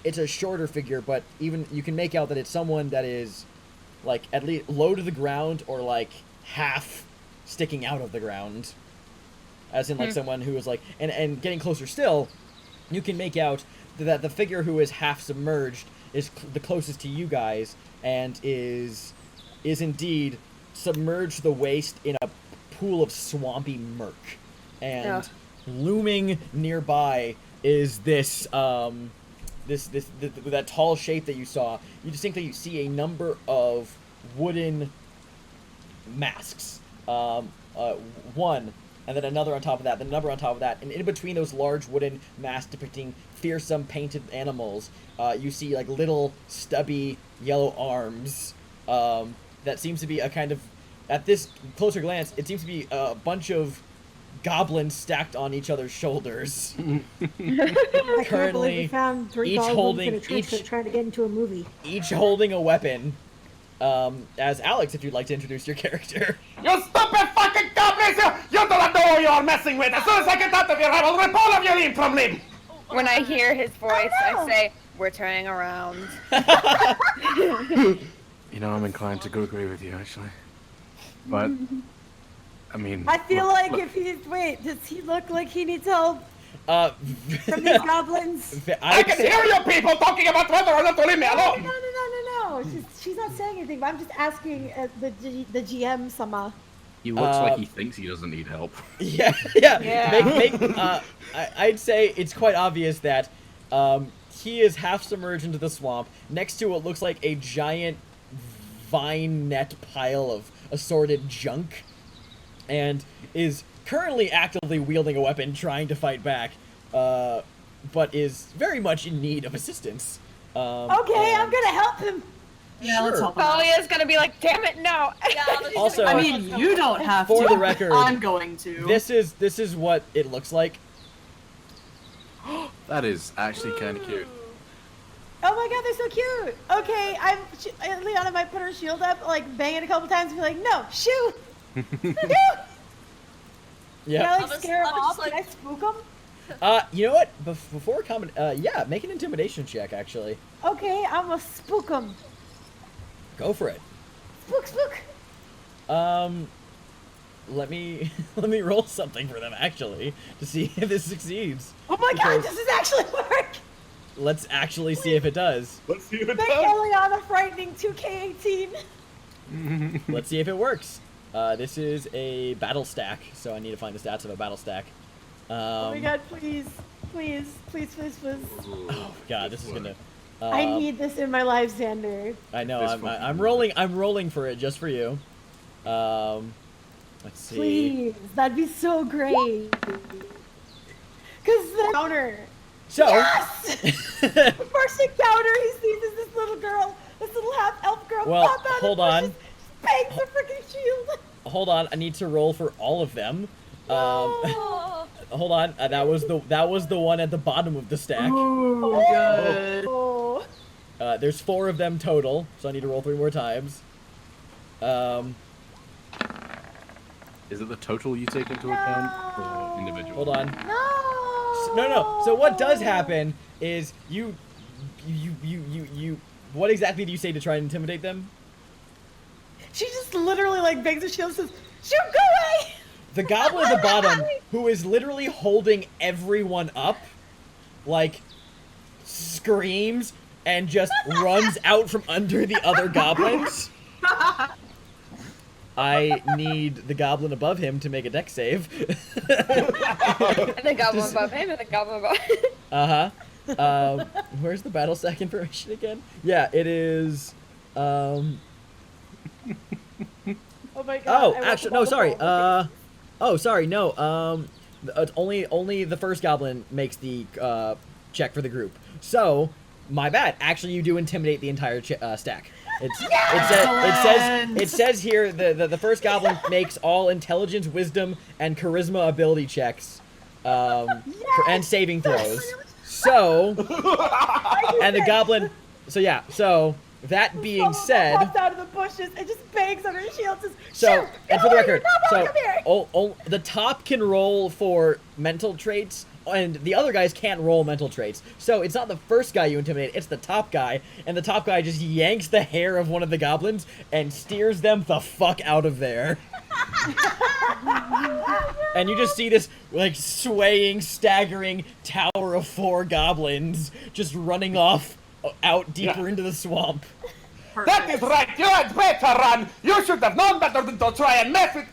A: it's a shorter figure, but even you can make out that it's someone that is like at least low to the ground or like half sticking out of the ground, as in like someone who is like and getting closer still, you can make out that the figure who is half submerged is the closest to you guys and is indeed submerged to the waist in a pool of swampy murk, and looming nearby is this that tall shape that you saw. You distinctly see a number of wooden masks, one, and then another on top of that, then another on top of that, and in between those large wooden masks depicting fearsome painted animals, you see like little stubby yellow arms. That seems to be a kind of, at this closer glance, it seems to be a bunch of goblins stacked on each other's shoulders.
D: I can't believe we found 3
A: each
D: goblins
A: holding-
D: in a church that are trying to get into a movie.
A: Each holding a weapon. As Alex, if you'd like to introduce your character.
C: You stupid fucking goblins! You do not know who you are messing with! As soon as I get out of here, I will rip all of you limb from limb!
E: When I hear his voice, I say, "We're turning around."
H: You know, I'm inclined to go agree with you, actually. But, I mean...
D: I feel like if he's... Wait, does he look like he needs help from these goblins?
C: I can hear you people talking about whether or not to leave me alone!
D: No. She's not saying anything, but I'm just asking the GM sama.
H: He looks like he thinks he doesn't need help.
A: Yeah. I'd say it's quite obvious that he is half submerged into the swamp next to what looks like a giant vine net pile of assorted junk, and is currently actively wielding a weapon trying to fight back, but is very much in need of assistance.
D: Okay, I'm gonna help him.
G: Yeah, let's help him out.
E: Talia's gonna be like, "Damn it, no!"
A: Also,
G: I mean, you don't have
A: for
G: to.
A: the record,
G: I'm going to.
A: This is what it looks like.
H: That is actually kind of cute.
D: Oh my god, they're so cute. Okay, Liana might put her shield up, like bang it a couple times, and be like, "No, shoot, shoot."
A: Yeah.
D: Can I like
F: I'll
D: scare him
F: just,
D: off?
F: like-
D: Can I spook him?
A: You know what? Before comment, yeah, make an intimidation check. Actually,
D: Okay, I'm gonna spook him.
A: go for it.
D: Spook.
A: Let me roll something for them actually to see if this succeeds.
D: Oh my god,
A: Because
D: does this actually work?
A: let's actually see if it does.
I: Let's see if it
D: Make
I: does.
D: Eliana frightening 2K18.
A: Let's see if it works. This is a battle stack, so I need to find the stats of a battle stack.
D: Oh my god, please.
A: Oh god, this is gonna.
D: I need this in my life, Xander.
A: I know.
H: This
A: I'm
H: fucking-
A: rolling for it just for you. Let's see.
D: Please, that'd be so great. Cause the counter.
A: So.
D: Yes! The first encounter he sees is this little girl, this little half-elf girl
A: Well,
D: pop out
A: hold
D: of
A: on.
D: the bushes, bangs her freaking shield.
A: Hold on, I need to roll for all of them.
F: Oh.
A: Hold on. That was the one at the bottom of the stack.
G: Ooh, good.
D: Oh.
A: There's 4 of them total, so I need to roll 3 more times.
H: Is it the total you take into account, or individual?
A: Hold on.
D: No.
A: No. So what does happen is you. What exactly do you say to try and intimidate them?
D: She just literally like bangs her shield and says, "Shoot, go away!"
A: The goblin at the bottom, who is literally holding everyone up, like, screams and just runs out from under the other goblins. I need the goblin above him to make a dex save.
E: And the goblin above him, and the goblin above.
A: Uh-huh. Where's the battle stack information again? Yeah, it is.
D: Oh my god.
A: Oh,
D: I
A: actually,
D: rolled
A: no, sorry.
D: multiple.
A: Oh, sorry, no. It's only the first goblin makes the check for the group. So, my bad. Actually, you do intimidate the entire stack. It says here the first goblin makes all intelligence, wisdom, and charisma ability checks, and saving throws. So, and the goblin. So yeah. So That being
D: Someone
A: said,
D: pops out of the bushes and just bangs on her shield. Says,
A: so
D: "Sure,
A: and
D: go
A: for the
D: away,
A: record,
D: you're not welcome here."
A: the top can roll for mental traits, and the other guys can't roll mental traits. So it's not the first guy you intimidate; it's the top guy, and the top guy just yanks the hair of one of the goblins and steers them the fuck out of there. And you just see this, like, swaying, staggering tower of 4 goblins just running off out deeper into the swamp.
I: That is right, you had better run! You should have known better than to try and mess with...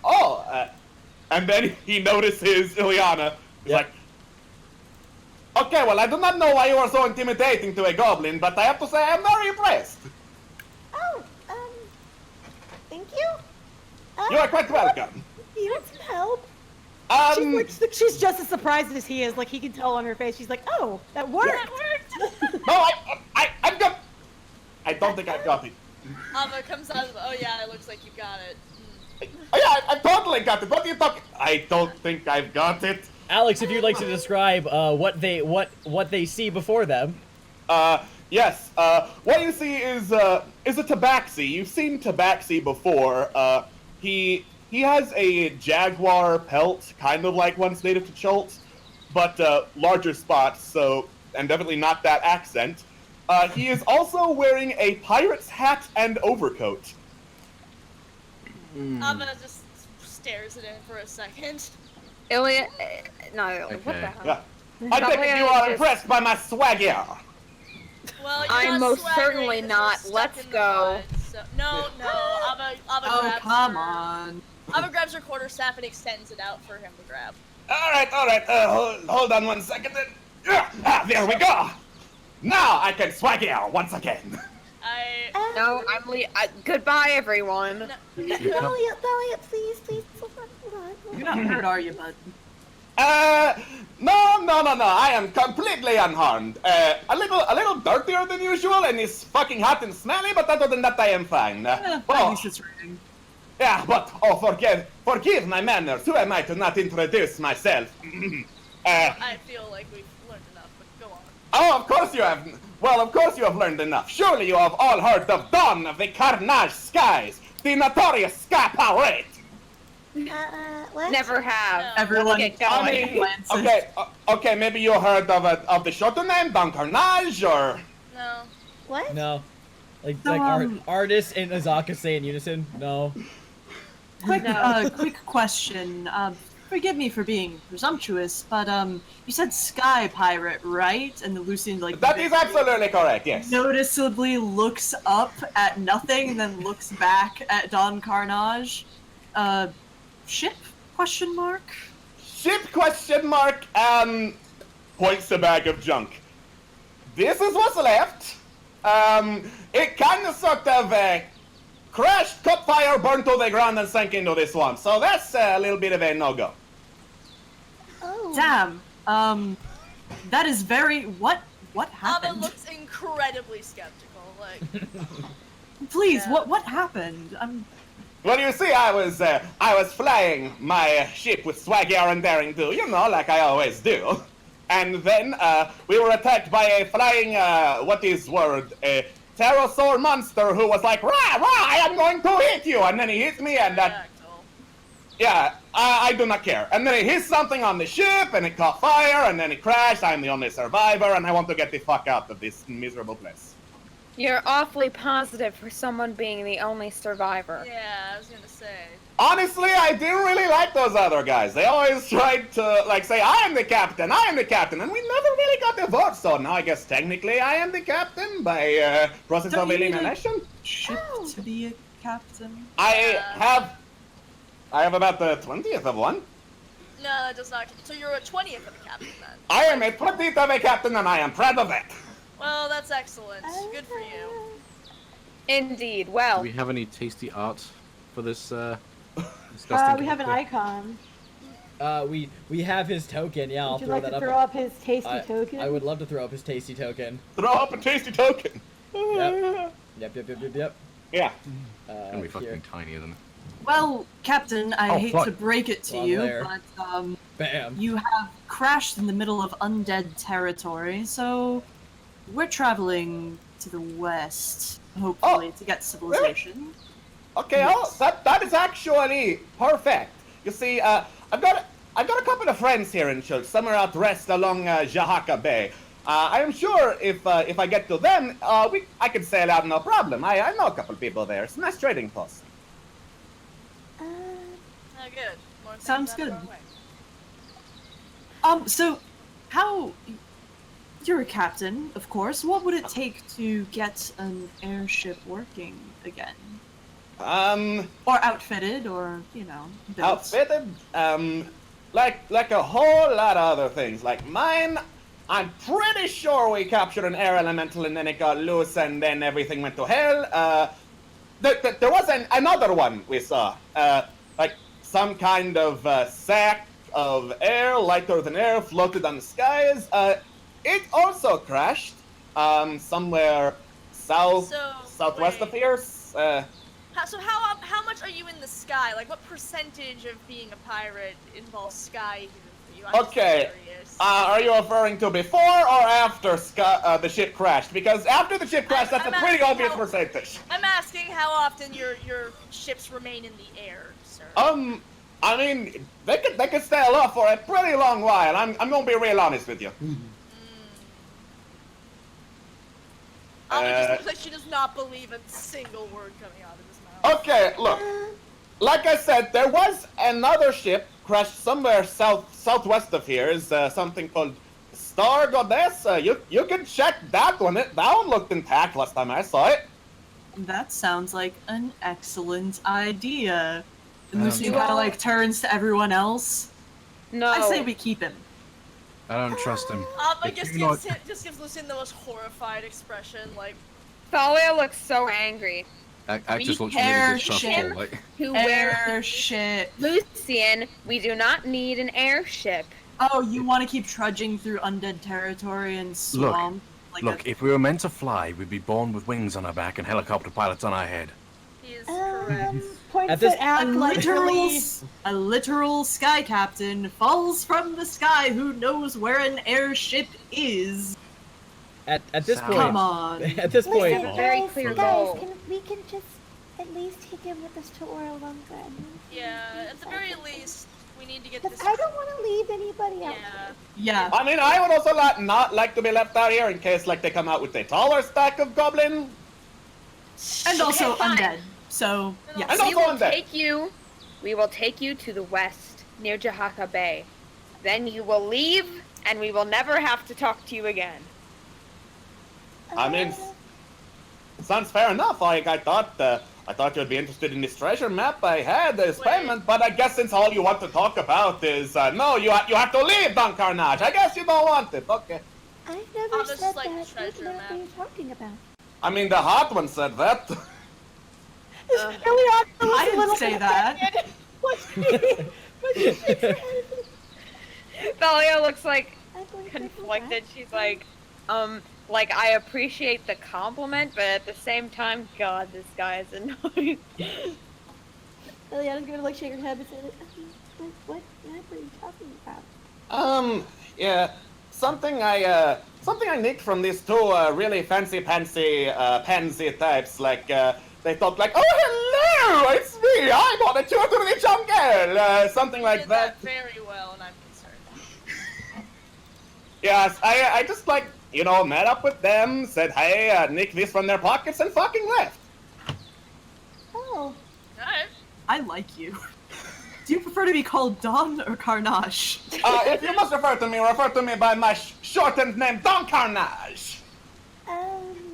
I: And then he notices Ileana. He's like, okay, well, I do not know why you are so intimidating to a goblin, but I have to say I'm very impressed.
D: Oh, thank you.
I: You are quite welcome.
D: You want some help? She's just as surprised as he is. Like, he can tell on her face. She's like, oh, that worked.
I: No, I've got... I don't think I've got it.
F: Ava comes out of the... Oh yeah, it looks like you got it.
I: Oh yeah, I totally got it. What are you talking... I don't think I've got it.
A: Alex, if you'd like to describe what they see before them.
I: Yes. What you see is a Tabaxi. You've seen Tabaxi before. He has a jaguar pelt, kind of like one's native to Chult, but larger spots. So, and definitely not that accent. He is also wearing a pirate's hat and overcoat.
F: Ava just stares at him for a second.
E: Ilya, no,
H: Okay.
E: what the hell?
I: Yeah. I think you are impressed by my swagger.
F: Well, you're
E: I'm
F: not
E: most
F: swaggering
E: certainly
F: 'cause
E: not.
F: we're stuck
E: Let's
F: in the
E: go.
F: mud, so... No, Ava
G: Oh,
F: grabs
G: come
F: her...
G: on.
F: Ava grabs her quarterstaff and extends it out for him to grab.
I: All right. Hold on 1 second. There we go. Now I can swagger once again.
E: No, goodbye, everyone.
D: Elliot, please, hold on.
G: You're not hurt, are you, bud?
I: No. I am completely unharmed. A little dirtier than usual, and it's fucking hot and smelly. But other than that, I am fine.
G: At least it's raining.
I: Yeah, but forgive my manners. Who am I to not introduce myself?
F: I feel like we've learned enough, but go on.
I: Oh, of course you have. Well, of course you have learned enough. Surely you have all heard of Dawn of the Carnage Skies, the notorious Sky Pirate.
D: What?
E: Never have.
G: Everyone
E: Get going.
G: glances.
I: Okay, maybe you heard of the shorter name, Dawn Carnage, or...
F: No.
D: What?
A: No. Like
G: So,
A: Artis and Azaka say in unison, no.
G: Quick question. Forgive me for being presumptuous, but you said Sky Pirate, right? And the Lucian
I: That is absolutely correct, yes.
G: noticeably looks up at nothing and then looks back at Don Carnage. Ship? Question mark?
I: Ship question mark, points the bag of junk. This is what's left. It kind of sort of crashed, caught fire, burned to the ground, and sank into this one. So that's a little bit of a no-go.
D: Oh.
G: Damn. That is very... What
F: Ava
G: happened?
F: looks incredibly skeptical. Like,
G: Please,
F: Yeah.
G: what happened?
I: Well, you see, I was flying my ship with swagger and daring do, like I always do. And then, we were attacked by a flying, a pterosaur monster who was like, rah, I am going to hit you! And then he hit me, and that... Yeah, I do not care. And then he hit something on the ship, and it caught fire, and then it crashed. I'm the only survivor, and I want to get the fuck out of this miserable place.
E: You're awfully positive for someone being the only survivor.
F: yeah, I was gonna say.
I: Honestly, I didn't really like those other guys. They always tried to, say, I am the captain, and we never really got the vote, so now I guess technically I am the captain by process of elimination.
G: Ship to be a captain?
I: I have about the 20th of one.
F: No, that does not. So you're a 20th of a captain then.
I: I am a 20th of a captain, and I am proud of it.
F: Well, that's excellent. Good for you.
E: Indeed.
H: Do
E: Well,
H: we have any tasty art for this disgusting
D: We have an
H: character?
D: icon.
A: We have his token. Yeah, I'll
D: Would you
A: throw
D: like
A: that
D: to
A: up.
D: throw up his tasty token?
A: I would love to throw up his tasty token.
I: Throw up a tasty token.
A: Yep.
I: Yeah.
H: It's gonna be fucking tiny, isn't it?
G: Well, Captain, I hate
H: fuck.
G: to break it to
A: Well,
G: you,
A: there.
G: but
A: Bam.
G: you have crashed in the middle of undead territory, so we're traveling to the west. hopefully, to get civilization.
I: Okay,
G: Yes.
I: that is actually perfect. You see, I've got a couple of friends here in church. Some are at rest along Jahaka Bay. I am sure if I get to them, I can sail out no problem. I know a couple people there. It's a nice trading post.
F: Oh, good. More things
G: Sounds
F: out
G: good.
F: of our way.
G: So, you're a captain, of course. What would it take to get an airship working again? Or outfitted, or, built.
I: Outfitted, like a whole lot of other things. Like mine, I'm pretty sure we captured an air elemental and then it got loose and then everything went to hell. There was another one we saw. Like some kind of sack of air, lighter than air, floated on the skies. It also crashed somewhere southwest of here.
F: So how much are you in the sky? Like, what percentage of being a pirate involves sky here for you? I'm just curious.
I: Are you referring to before or after the ship crashed? Because after the ship crashed, that's a pretty obvious percentage.
F: I'm asking how often your ships remain in the air, sir.
I: I mean, they could stay aloft for a pretty long while. I'm gonna be real honest with you.
F: Alma just looks like she does not believe a single word coming out of his mouth.
I: Okay, look. Like I said, there was another ship crashed somewhere southwest of here. Is something called Star Goddess. You can check that one. That one looked intact last time I saw it.
G: That sounds like an excellent idea. And Lucy kind of like turns to everyone else.
E: No.
G: I say we keep him.
H: I don't trust him.
F: I just gives Lucian the most horrified expression, like.
E: Thalia looks so angry.
H: I just looks really distrustful. Like.
G: Airship.
E: Lucian, we do not need an airship.
G: Oh, you want to keep trudging through undead territory and swamp?
H: Look, if we were meant to fly, we'd be born with wings on our back and helicopter pilots on our head.
F: He is correct.
G: A literal sky captain falls from the sky who knows where an airship is.
A: At this point,
G: come on.
A: At this point,
D: Listen,
E: very
D: guys,
E: clear
D: guys,
E: goal.
D: we can just at least take him with us to Orlunga.
F: Yeah, at the very least, we need to get this.
D: I don't want to leave anybody else.
G: Yeah.
I: I mean, I would also not like to be left out here in case, like, they come out with a taller stack of goblin.
G: And also undead. So, yes.
I: And also
E: We will take you to the west, near Jahaka Bay. Then you will leave, and we will never have to talk to you again.
I: I mean, it sounds fair enough. Like, I thought you'd be interested in this treasure map I had as payment, but I guess since all you want to talk about is, no, you have to leave, Don Carnage. I guess you don't want it. Okay.
D: I've never
F: this
D: said
F: is like
D: that.
F: treasure
D: What
F: map.
D: are you talking about?
I: I mean, the hot one said that.
G: I didn't say that.
E: Thalia looks like conflicted. She's like, I appreciate the compliment, but at the same time, God, this guy is annoying.
D: Eliana's gonna shake her head and say, what map are you talking about?
I: Yeah, something I nicked from these two really fancy pansy types. Like, they thought like, oh hello, it's me. I bought a tour to the jungle. Something like
F: did
I: that.
F: very well, and I'm concerned.
I: Yes, I just like, met up with them, said hey, nicked this from their pockets, and fucking left.
D: Oh.
F: Alright.
G: I like you. Do you prefer to be called Don or Carnage?
I: If you must refer to me by my shortened name, Don Carnage.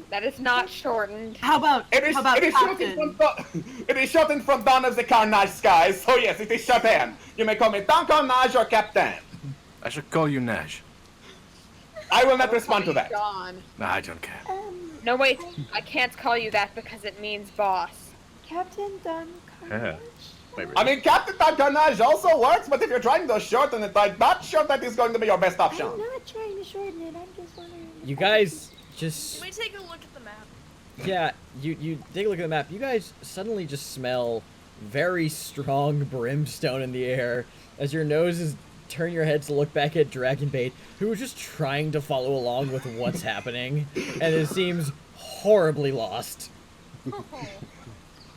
E: That is not shortened.
G: How about
I: It is
G: Captain?
I: it is shortened from Don of the Carnage Skies, so yes, it is shortened. You may call me Don Carnage or Captain.
H: I should call you Nash.
I: I will not respond to that.
E: Don.
H: Nah, I don't care.
E: No, wait. I can't call you that because it means boss.
D: Captain Don Carnage?
I: I mean, Captain Don Carnage also works, but if you're trying to shorten it, I'm not sure that is going to be your best option.
D: I'm not trying to shorten it, I'm just wondering.
A: You guys just...
F: Can we take a look at the map?
A: Yeah, you take a look at the map. You guys suddenly just smell very strong brimstone in the air as your noses turn your heads to look back at Dragonbait, who is just trying to follow along with what's happening, and it seems horribly lost.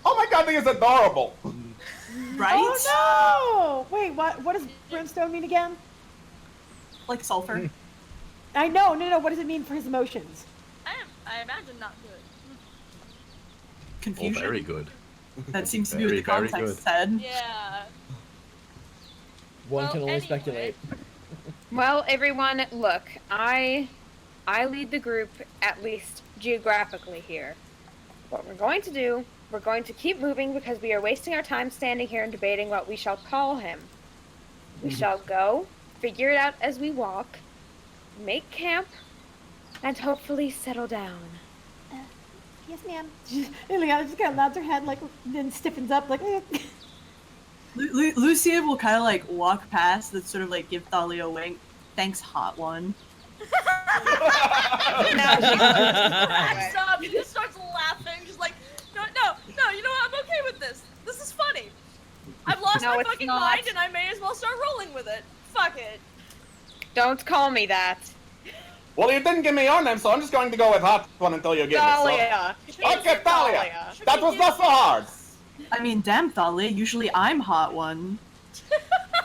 I: Oh my god, he is adorable!
G: Right?
D: Oh no! Wait, what does brimstone mean again?
G: Like sulfur.
D: I know, no. What does it mean for his emotions?
F: I imagine not good.
G: Confusion.
H: Oh, very good.
G: That seems to be what the
H: Very, very
G: context
H: good.
G: said.
F: Yeah.
A: One
F: Well,
A: can only
F: anyway.
A: speculate.
E: Well, everyone, look, I lead the group, at least geographically here. What we're going to do, we're going to keep moving because we are wasting our time standing here and debating what we shall call him. We shall go, figure it out as we walk, make camp, and hopefully settle down.
D: Yes, ma'am. Ileana just kind of nods her head, like, then stiffens up, like.
G: Lucia will kind of like walk past and sort of like give Thalia a wink. Thanks, hot one.
E: Now
F: Cracks up. She just starts laughing. She's like, no. You know what? I'm okay with this. This is funny. I've lost
E: No,
F: my
E: it's
F: fucking
E: not.
F: mind, and I may as well start rolling with it. Fuck it.
E: Don't call me that.
I: Well, you didn't give me your name, so I'm just going to go with Hot One until you give
E: Thalia.
I: it. So. Okay, Thalia. That was not so hard.
G: I mean, damn, Thalia. Usually I'm hot one.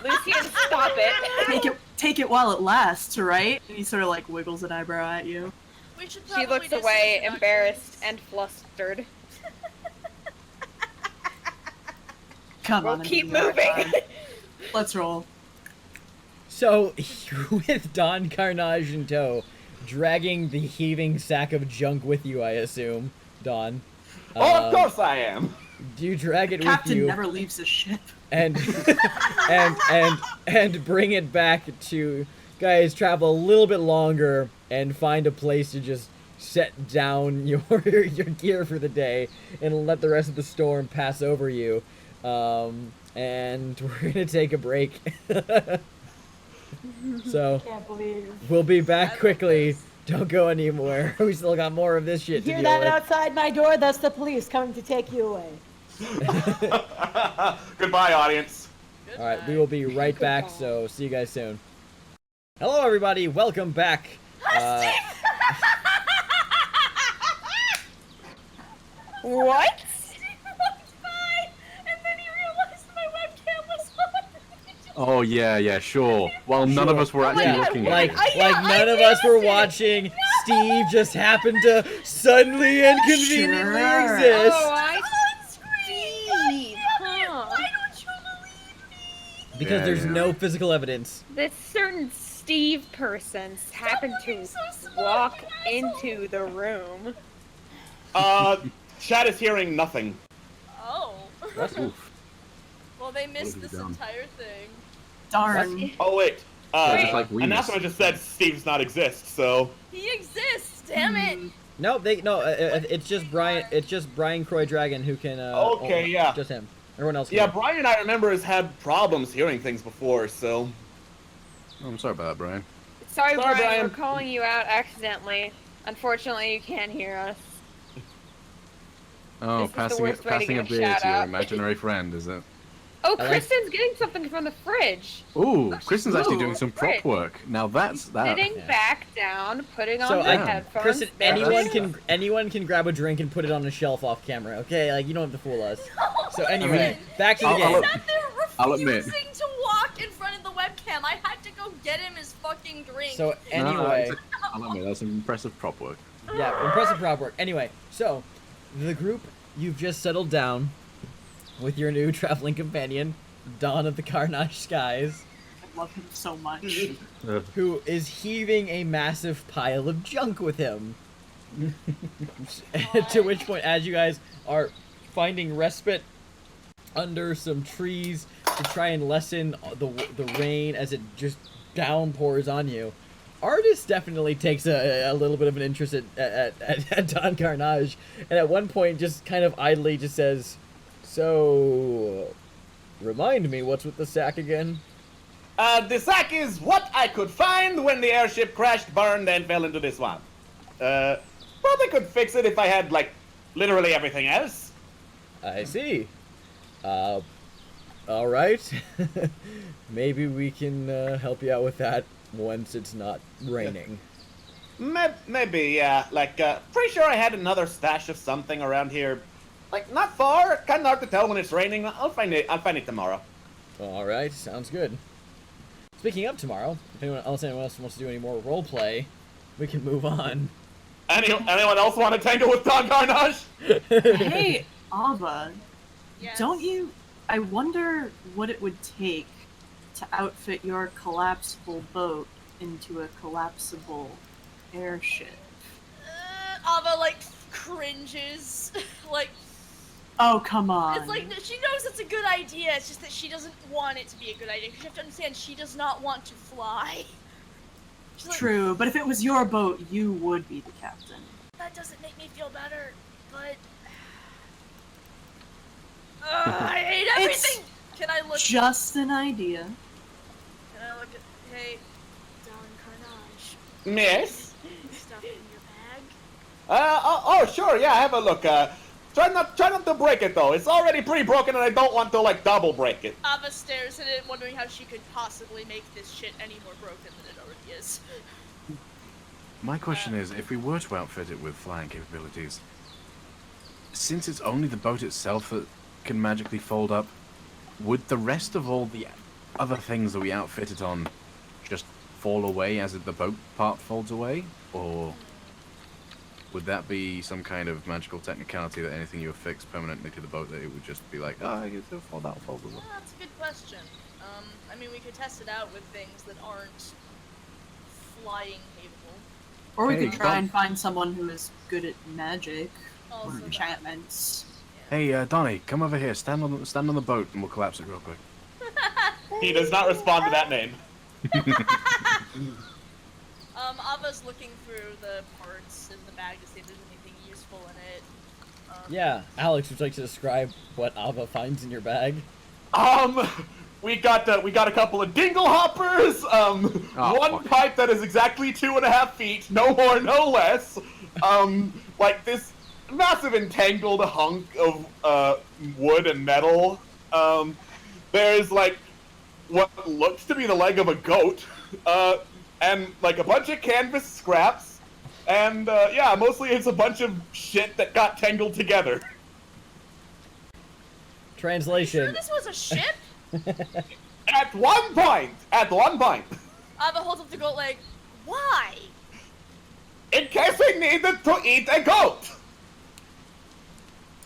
E: Lucian, stop it.
G: Take it while it lasts, right? And he sort of like wiggles an eyebrow at you.
F: We should
E: She
F: probably
E: looks
F: do some
E: away,
F: introductions.
E: embarrassed and flustered.
G: Come
E: We'll
G: on.
E: keep
G: Anthony,
E: moving.
G: fine. Let's roll.
A: So, with Don Carnage in tow, dragging the heaving sack of junk with you, I assume, Don.
I: Oh, of course I am.
A: Do you drag it
G: Captain
A: with you
G: never leaves his ship.
A: and and bring it back to guys? Travel a little bit longer and find a place to just set down your gear for the day and let the rest of the storm pass over you. And we're gonna take a break. So
D: Can't believe.
A: we'll be back quickly. Don't go anymore. We still got more of this shit to
D: Hear
A: deal
D: that
A: with.
D: outside my door? That's the police coming to take you away.
I: Goodbye, audience.
A: All right, we will be right back. So see you guys soon. Hello, everybody. Welcome back.
E: What?
F: And then he realized my webcam was on.
H: Oh yeah, sure. Well, none of us were actually
A: Yeah,
H: looking
A: like
H: at it.
A: none of us were watching. Steve just happened to suddenly and conveniently
G: Sure.
A: exist.
E: Oh, I see. Huh.
F: Why don't you believe me?
A: Because
H: Yeah,
A: there's
H: yeah.
A: no physical evidence.
E: This certain Steve person happened to
F: so smart,
E: walk
F: you asshole.
E: into the room.
I: Chad is hearing nothing.
F: Oh.
A: That's
H: Oof.
F: Well, they missed
H: have
F: this
H: you done?
F: entire thing.
G: Darn.
I: Oh wait.
H: Yeah, just like we
I: Anathema
H: missed.
I: just said Steve's not exist, so.
F: He exists. Damn it.
A: no, it's just Brian. It's just Brian Croy Dragon who can.
I: Okay, yeah.
A: Just him. Everyone else.
I: Yeah,
A: can.
I: Brian, I remember, has had problems hearing things before, so.
H: Oh, I'm sorry about that, Brian.
E: Sorry,
I: Sorry,
E: Brian,
I: Brian.
E: we're calling you out accidentally. Unfortunately, you can't hear us.
H: Oh,
E: This is the
H: passing
E: worst way to
H: passing a
E: give a
H: beer
E: shout
H: to your
E: out.
H: imaginary friend, is it?
E: Oh,
A: I like-
E: Kristen's getting something from the fridge.
H: Ooh, Kristen's actually
G: Ooh,
H: doing some prop
E: great.
H: work. Now that's that.
E: Sitting
A: Yeah.
E: back down, putting on
A: So
E: the headphones.
A: Kristen,
E: very
A: anyone can grab a drink and put it on a shelf off camera. Okay, like you don't have to fool us. So
F: No,
A: anyway,
F: listen.
A: back to the
H: I'll-
A: game.
H: I'll-
F: Sat there
H: I'll admit.
F: refusing to walk in front of the webcam. I had to go get him his fucking drink.
A: So
H: No,
A: anyway,
H: I'll admit that's some impressive prop work.
A: yeah, impressive prop work. Anyway, so the group you've just settled down with your new traveling companion, Dawn of the Carnage Skies,
G: I love him so much.
A: who is heaving a massive pile of junk with him. To which point, as you guys are finding respite under some trees to try and lessen the rain as it just downpours on you, Artis definitely takes a little bit of an interest at Don Carnage, and at one point just kind of idly just says, "So, remind me, what's with the sack again?"
I: The sack is what I could find when the airship crashed, burned, and fell into this one. Probably could fix it if I had, like, literally everything else.
A: I see. All right. Maybe we can help you out with that once it's not raining.
I: Maybe, yeah. Like, pretty sure I had another stash of something around here. Like, not far. Kind of hard to tell when it's raining. I'll find it tomorrow.
A: All right, sounds good. Speaking of tomorrow, if anyone else wants to do any more role play, we can move on.
I: Anyone else want to tangle with Don Carnage?
G: Hey, Ava,
F: Yes.
G: don't you... I wonder what it would take to outfit your collapsible boat into a collapsible airship.
F: Ava, like, cringes. Like,
G: Oh, come on.
F: it's like, she knows it's a good idea, it's just that she doesn't want it to be a good idea. Because you have to understand, she does not want to fly. She's like,
G: True, but if it was your boat, you would be the captain.
F: that doesn't make me feel better, but... I hate everything! Can I look...
G: Just an idea.
F: Can I look at... Hey, Don Carnage.
I: Yes?
F: Stuff in your bag?
I: Oh, sure, yeah, have a look. Try not to break it, though. It's already pretty broken, and I don't want to, like, double break it.
F: Ava stares at it, wondering how she could possibly make this shit any more broken than it already is.
H: My question is, if we were to outfit it with flying capabilities, since it's only the boat itself that can magically fold up, would the rest of all the other things that we outfit it on just fall away as the boat part folds away? Or would that be some kind of magical technicality that anything you affix permanently to the boat, that it would just be like, it'll fold out, fold away?
F: Yeah, that's a good question. I mean, we could test it out with things that aren't flying capable.
G: Or we
H: Hey,
G: could try
H: Don-
G: and find someone who is good at magic
F: Also
G: or
F: that.
G: enchantments.
H: Hey, Donnie, come over here. Stand on the boat, and we'll collapse it real quick.
I: He does not respond to that name.
F: Ava's looking through the parts in the bag to see if there's anything useful in it.
A: Yeah, Alex, would you like to describe what Ava finds in your bag?
I: We got a couple of dingle hoppers, one
H: fuck.
I: pipe that is exactly 2.5 feet, no more, no less. Like this massive entangled hunk of wood and metal. There's like what looks to be the leg of a goat, and like a bunch of canvas scraps, and yeah, mostly it's a bunch of shit that got tangled together.
A: Translation.
F: Sure this was a ship?
I: At one point.
F: Ava holds up the goat leg. Why?
I: In case we needed to eat a goat.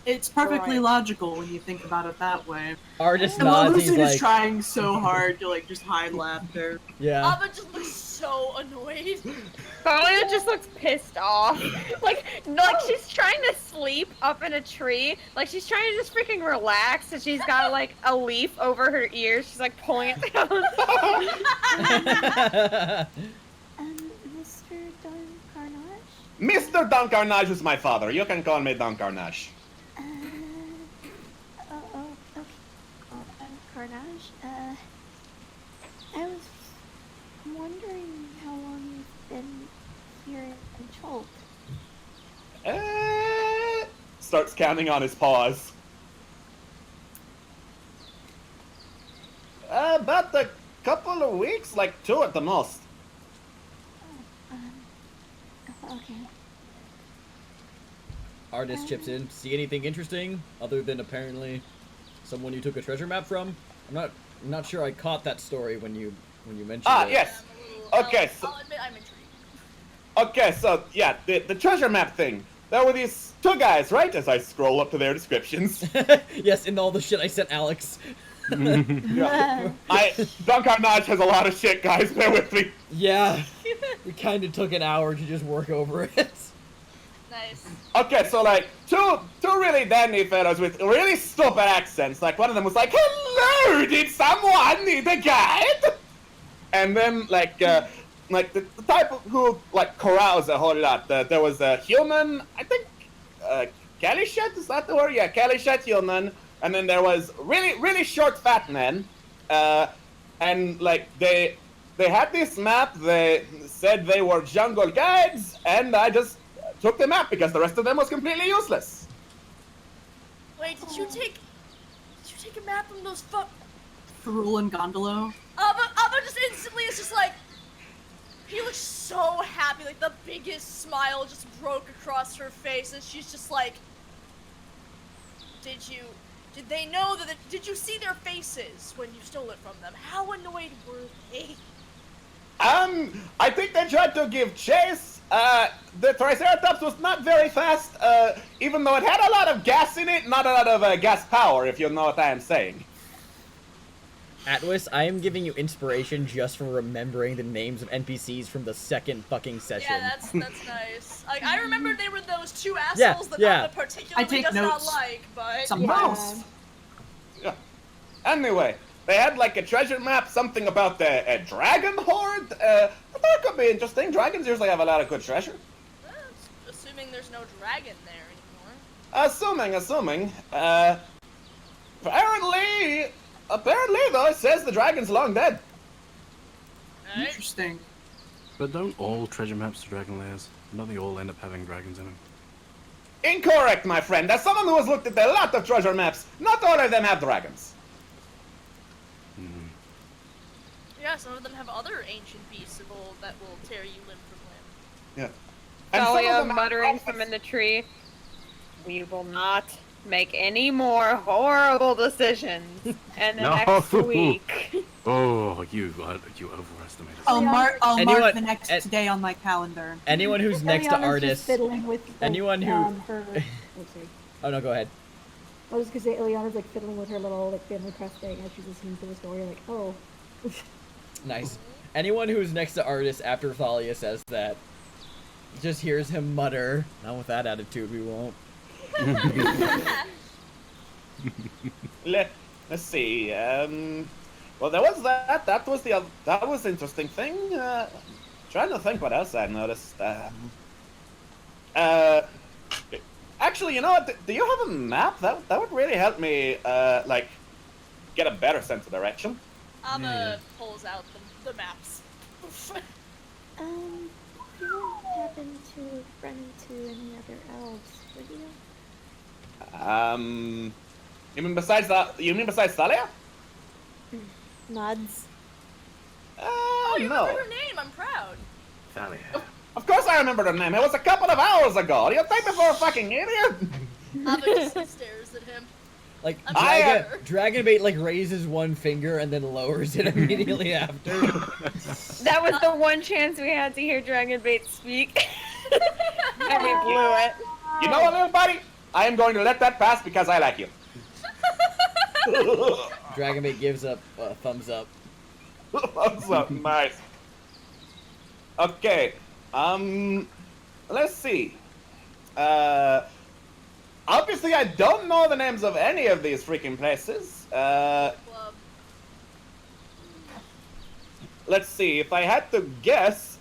G: It's perfectly
F: Right.
G: logical when you think about it that way.
A: Artist
G: And while
A: nods, he's
G: Lucid is
A: like,
G: trying so hard to like just hide laughter.
A: yeah.
F: Ava just looks so annoyed.
J: Talia just looks pissed off. Like she's trying to sleep up in a tree. Like she's trying to just freaking relax, and she's got like a leaf over her ears. She's like pulling it down.
D: Mr. Don Carnage?
I: Mr. Don Carnage is my father. You can call me Don Carnage.
D: Okay. Don Carnage, I was wondering how long you've been here in Cholt.
I: Starts counting on his paws. About a couple of weeks, like 2 at the most.
D: Okay.
A: Artist chips in. See anything interesting other than apparently someone you took a treasure map from? I'm not sure I caught that story when you mentioned it.
I: Yes. Okay, so
F: I'll admit I'm intrigued.
I: okay, so yeah, the treasure map thing. There were these 2 guys, right? As I scroll up to their descriptions.
A: Yes, in all the shit I sent Alex.
I: Don Carnage has a lot of shit, guys. Bear with me.
A: Yeah. We kind of took an hour to just work over it.
F: Nice.
I: Okay, so like two really dandy fellows with really stupid accents. Like one of them was like, "Hello, did someone need a guide?" And then like the type of who like carouse a whole lot. There was a human, I think, Kalishet, is that the word? Yeah, Kalishet human. And then there was really short fat men, and like they had this map. They said they were jungle guides, and I just took the map because the rest of them was completely useless.
F: Wait, did you take a map from those fuck?
G: Thrul and Gondolo.
F: Ava just instantly is just like, He looks so happy, like the biggest smile just broke across her face, and she's just like, did they know that, did you see their faces when you stole it from them? How annoyed were they?
I: I think they tried to give chase. The Triceratops was not very fast, even though it had a lot of gas in it, not a lot of gas power, if you know what I am saying.
A: Atwis, I am giving you inspiration just for remembering the names of NPCs from the second fucking session.
F: Yeah, that's nice. Like, I remember they were those two assholes that Anna particularly does not like, but...
G: Some mouse!
I: Yeah. Anyway, they had like a treasure map, something about a dragon horde. That could be interesting. Dragons usually have a lot of good treasure.
F: Assuming there's no dragon there anymore.
I: Assuming. Apparently, though, it says the dragon's long dead.
F: Right.
G: Interesting.
H: But don't all treasure maps to dragon layers? Don't they all end up having dragons in them?
I: Incorrect, my friend. As someone who has looked at a lot of treasure maps, not all of them have dragons.
F: Yeah, some of them have other ancient beasts that will tear you limb from limb.
I: Yeah. And some of
J: Talia
I: them
J: muttering from in the tree. We will not make any more horrible decisions in the next week.
H: Oh, you overestimated.
G: I'll mark
A: Anyone-
G: the next day on my calendar.
A: Anyone who's next to
D: Eliana's
A: Artis.
D: just fiddling with, like,
A: Anyone who.
D: her... Oh, sorry.
A: Oh no, go ahead.
D: I was just gonna say, Eliana's like fiddling with her little like family crest thing as she's listening to the story, like, oh.
A: Nice. Anyone who's next to Artis after Thalia says that just hears him mutter, "Not with that attitude, we won't."
I: Let's see. Well, there was that. That was the interesting thing. Trying to think what else I noticed. Actually, you know what? Do you have a map? That would really help me, like, get a better sense of direction.
F: Amma pulls out the maps.
D: You won't happen to run into any other elves, would you?
I: You mean besides Thalia?
D: Nods.
F: Oh, you
I: no.
F: remember her name? I'm proud.
H: Thalia.
I: Of course I remember her name. It was a couple of hours ago. Do you take me for a fucking idiot?
F: Amma just stares at him.
A: Like,
F: I'm
A: Dragonbait, like, raises one finger and then lowers it immediately after.
J: That was the one chance we had to hear Dragonbait speak. And we blew it.
I: You know what, little buddy? I am going to let that pass because I like you.
A: Dragonbait gives up a thumbs up.
I: Thumbs up, nice. Okay, let's see. Obviously I don't know the names of any of these freaking places. Let's see, if I had to guess,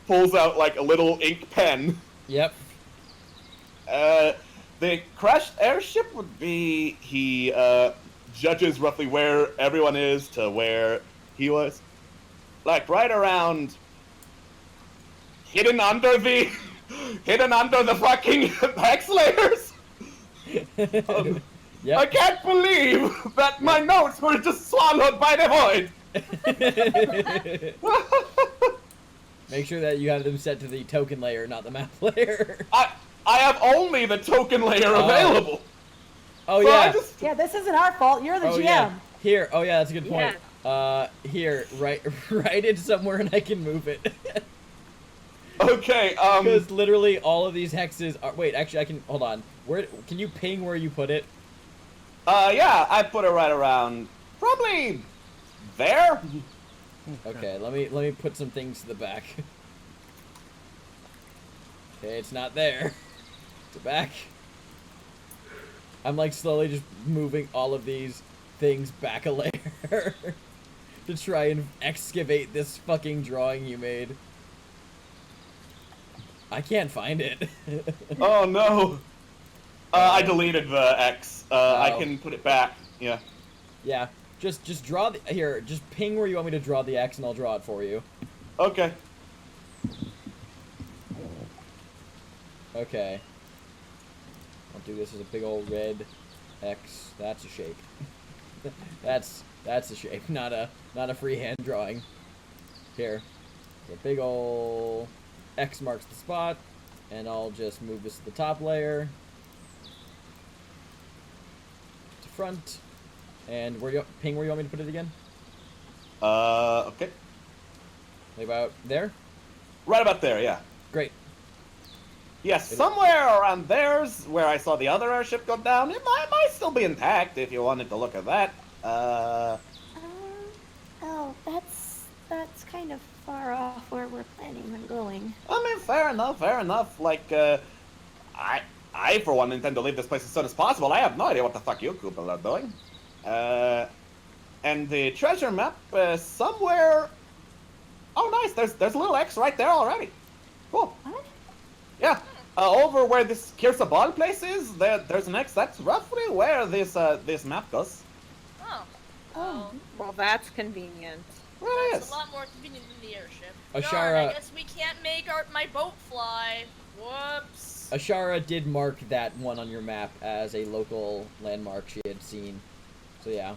I: pulls out like a little ink pen.
A: Yep.
I: The crashed airship would be, he judges roughly where everyone is to where he was. Like right around, hidden under the fucking hex layers.
A: Yep.
I: I can't believe that my notes were just swallowed by the void.
A: Make sure that you have them set to the token layer, not the map layer.
I: I have only the token layer available.
A: Oh
I: So
A: yeah.
D: Yeah, this isn't our fault. You're the GM.
A: Yeah. Here. Oh yeah, that's a good point. Here, write it somewhere and I can move it.
I: Okay.
A: Because literally all of these hexes are. Wait, actually, I can. Hold on. Where can you ping where you put it?
I: Yeah, I put it right around. Probably there.
A: Okay, let me put some things to the back. Okay, it's not there. To back. I'm like slowly just moving all of these things back a layer to try and excavate this fucking drawing you made. I can't find it.
I: Oh no. I deleted the X. I can put it back. Yeah.
A: Yeah. Just draw the here. Just ping where you want me to draw the X, and I'll draw it for you.
I: Okay.
A: Okay. I'll do this as a big old red X. That's a shape. that's a shape, not a freehand drawing. Here. The big ol' X marks the spot, and I'll just move this to the top layer. To front. And where you ping where you want me to put it again?
I: Okay.
A: Like about there?
I: Right about there, yeah.
A: Great.
I: Yes, somewhere around there's where I saw the other airship go down. It might still be intact if you wanted to look at that.
D: Oh, that's kind of far off where we're planning on going.
I: I mean, fair enough. Like, I for one intend to leave this place as soon as possible. I have no idea what the fuck you people are doing. And the treasure map somewhere. Oh, nice. There's a little X right there already. Cool.
D: What?
I: Yeah. Over where this Kirsa Ball place is, there's an X. That's roughly where this map goes.
J: Oh. Well, that's convenient.
I: Well, it
F: That's
I: is.
F: a lot more convenient than the airship.
A: Ashara-
F: Darn, I guess we can't make my boat fly. Whoops.
A: Ashara did mark that one on your map as a local landmark she had seen. So yeah.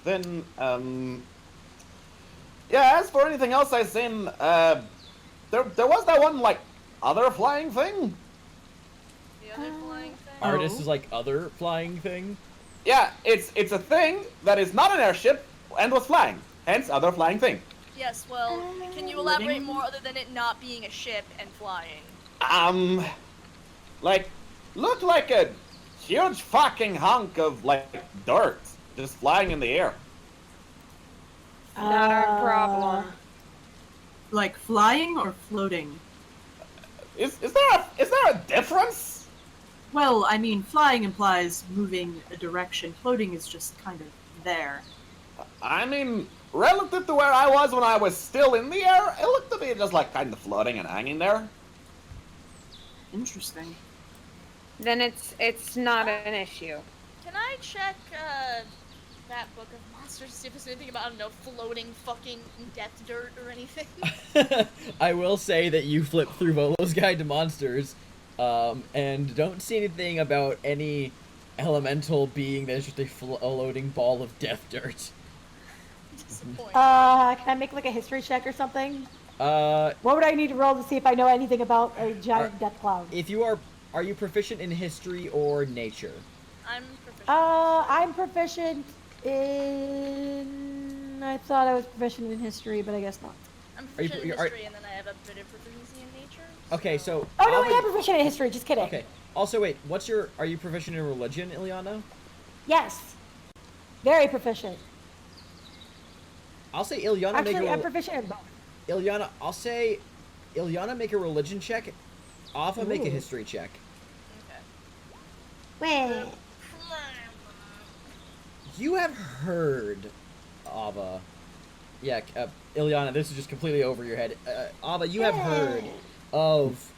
I: Then, yeah, as for anything else I've seen, there was that one, like, other flying thing?
F: The other flying thing?
A: Artist is like other flying thing.
I: Yeah, it's a thing that is not an airship and was flying. Hence, other flying thing.
F: Yes, well, can you elaborate more other than it not being a ship and flying?
I: Like, looked like a huge fucking hunk of, like, dirt just flying in the air.
J: Not our problem.
G: Like flying or floating?
I: Is there a difference?
G: Well, I mean, flying implies moving a direction. Floating is just kind of there.
I: I mean, relative to where I was when I was still in the air, it looked to me just like kind of floating and hanging there.
G: Interesting.
J: Then it's not an issue.
F: Can I check that book of monsters to see if there's anything about, I don't know, floating fucking death dirt or anything?
A: I will say that you flip through Volo's Guide to Monsters, and don't see anything about any elemental being that is just a floating ball of death dirt.
F: Disappointing.
D: Can I make like a history check or something? What would I need to roll to see if I know anything about a giant death cloud?
A: If you are you proficient in history or nature?
F: I'm proficient.
D: I'm proficient in. I thought I was proficient in history, but I guess not.
F: I'm proficient in history, and then I have a bit of proficiency in nature.
A: Okay, so.
D: Oh no, I am proficient in history. Just kidding.
A: Okay. Also, wait. Are you proficient in religion, Ileana?
D: Yes. Very proficient.
A: I'll say Ileana
D: Actually,
A: make
D: I'm proficient in both.
A: Ileana, I'll say Ileana make a religion check. Alpha make a
D: Ooh.
A: history check.
F: Okay.
D: Wait.
A: You have heard, Ava. Yeah, Ileana, this is just completely over your head. Ava, you have heard of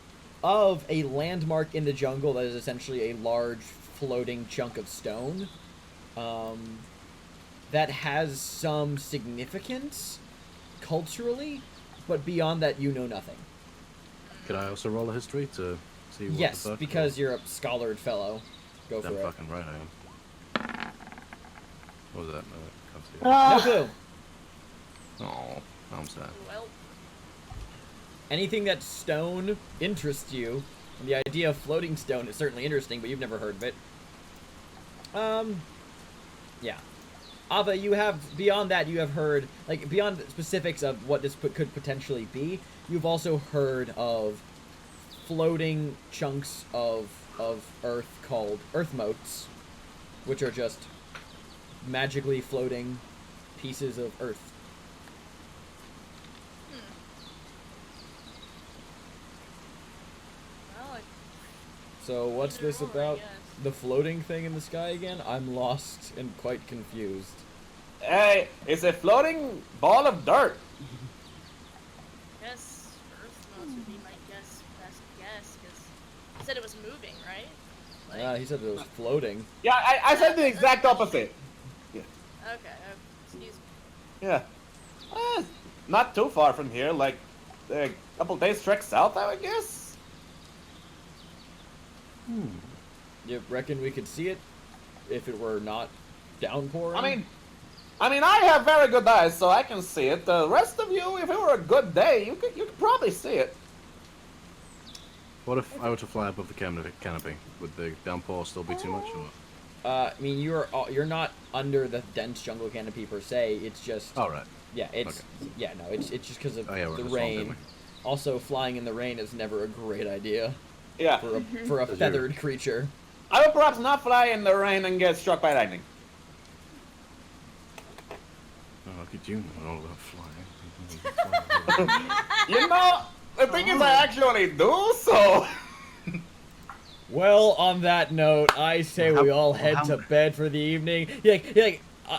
A: a landmark in the jungle that is essentially a large floating chunk of stone that has some significance culturally, but beyond that, you know nothing.
H: Could I also roll a history to see what
A: Yes,
H: the fuck?
A: because you're a scholared fellow. Go
H: Damn
A: for it.
H: fucking right I am. What was that? No, I can't see it.
A: No clue.
H: Oh, I'm sad.
F: Well,
A: Anything that stone interests you, and the idea of floating stone is certainly interesting, but you've never heard of it. Yeah. Ava, you have, beyond that, you have heard, like, beyond the specifics of what this could potentially be, you've also heard of floating chunks of earth called earth motes, which are just magically floating pieces of earth.
F: well,
A: So what's this
F: Sure, I
A: about?
F: guess.
A: The floating thing in the sky again? I'm lost and quite confused.
I: Hey, it's a floating ball of dirt.
F: I guess Earth motes would be my best guess, because you said it was moving, right? Like,
A: He said it was floating.
I: Yeah, I said the exact opposite.
F: okay, excuse me.
I: Yeah. Not too far from here, like a couple days trek south, I would guess.
A: You reckon we could see it if it were not downpouring?
I: I mean, I mean, I have very good eyes, so I can see it. The rest of you, if it were a good day, you could probably see it.
H: What if I were to fly above the canopy? Would the downpour still be too much, or what?
A: I mean, you're not under the dense jungle canopy per se. It's just.
H: Oh, right.
A: Yeah, it's it's just because of the
H: we're
A: rain. Also, flying in the rain is never a great idea.
I: Yeah.
A: For a feathered creature.
I: I would perhaps not fly in the rain and get struck by lightning.
H: Oh, look at you know all about flying.
I: You know, the thing is, I actually do so.
A: Well, on that note, I say we all head to bed for the evening.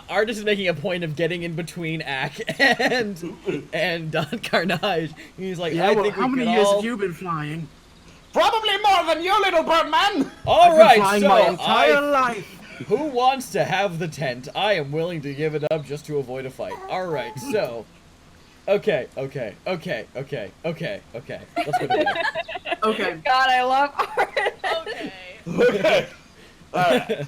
A: Artist is making a point of getting in between Ak and Don Carnage. He's like, I think
H: how many years have you been flying?
I: Probably more than you, little birdman.
A: All right,
H: flying
A: so
H: my entire life.
A: Who wants to have the tent? I am willing to give it up just to avoid a fight. All right, so. Okay. Let's go to bed.
G: Okay.
J: God, I love art.
I: Okay. Alright.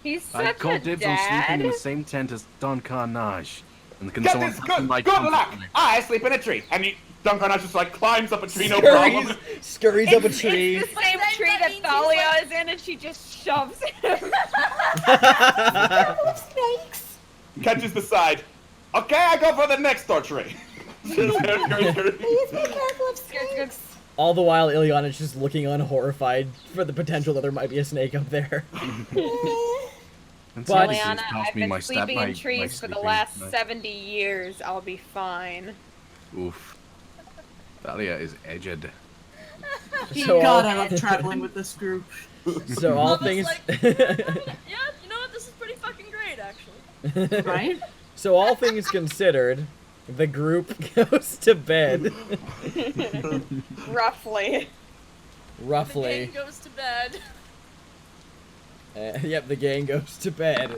J: He's such
H: I call
J: a
H: dibs on sleeping
J: dad.
H: in the same tent as Don Carnage. And can
I: Get
H: someone
I: this,
H: have my
I: good luck.
H: comfort?
I: I sleep in a tree. And Don Carnage just like climbs up a tree, no problem.
A: Scurries up a tree.
J: It's the same tree that Thalia is in, and she just shoves him.
D: Snakes.
I: Catches the side. Okay, I go for the next door tree.
D: Please be careful of snakes.
A: All the while, Ileana is just looking on horrified for the potential that there might be a snake up there.
H: And
A: But-
H: somebody
J: Liana,
H: just passed
J: I've
H: me
J: been
H: my
J: sleeping in
H: my
J: trees for the
H: sleeping
J: last
H: knife.
J: 70 years. I'll be fine.
H: Oof. Thalia is edged.
A: So
G: God,
A: all,
G: I love traveling with this group.
A: so all
F: Mama's
A: things,
F: like, yeah, you know what? This is pretty fucking great, actually.
G: Right?
A: so all things considered, the group goes to bed.
J: Roughly.
A: Roughly.
F: The gang goes to bed.
A: Yep, the gang goes to bed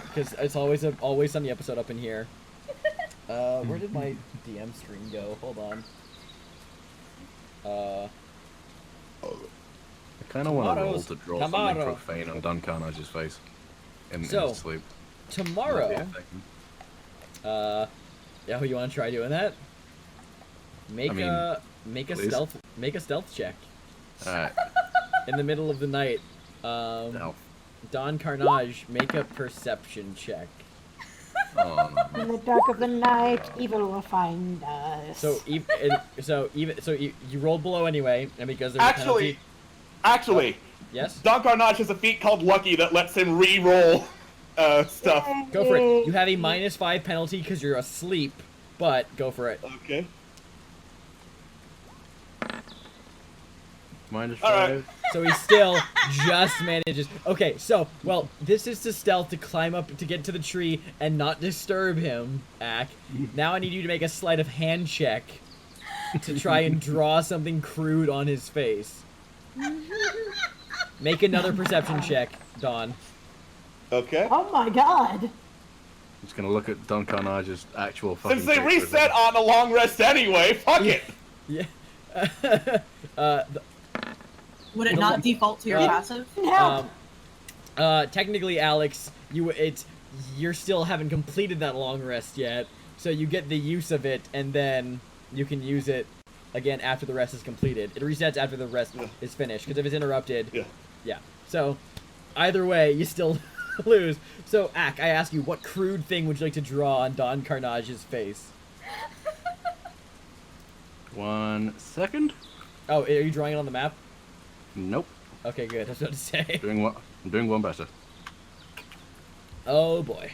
A: because it's always Sunday episode up in here. Where did my DM screen go? Hold on.
H: I kind of want to roll to draw something
A: Tomorrow.
H: profane on Don Carnage's face in
A: So,
H: his sleep.
A: Tomorrow. Yeah, you want to try doing that? Make a
H: please.
A: stealth check
H: Alright.
A: in the middle of the night.
H: No.
A: Don Carnage, make a perception check.
H: Oh, no.
D: In the dark of the night, evil will find us.
A: So you rolled below anyway, and because there's a penalty.
I: Actually,
A: Yes.
I: Don Carnage has a feat called Lucky that lets him re-roll stuff.
A: Go for it. You have a -5 penalty because you're asleep, but go for it.
I: Okay.
H: -5.
I: Alright.
A: So he still just manages. Okay, so, well, this is to stealth to climb up to get to the tree and not disturb him, Ak. Now I need you to make a sleight of hand check to try and draw something crude on his face. Make another perception check, Don.
I: Okay.
D: Oh my god.
H: I'm just gonna look at Don Carnage's actual fucking
I: Since they
H: picture.
I: reset on a long rest anyway, fuck it!
A: Yeah.
G: Would it not default to your passive?
D: Help.
A: Technically, Alex, you're still haven't completed that long rest yet, so you get the use of it, and then you can use it again after the rest is completed. It resets after the rest is finished, because if it's interrupted, yeah. So, either way, you still lose. So, Ak, I ask you, what crude thing would you like to draw on Don Carnage's face?
H: 1 second.
A: Oh, are you drawing it on the map?
H: Nope.
A: Okay, good. I was about to say.
H: I'm doing one better.
A: Oh boy.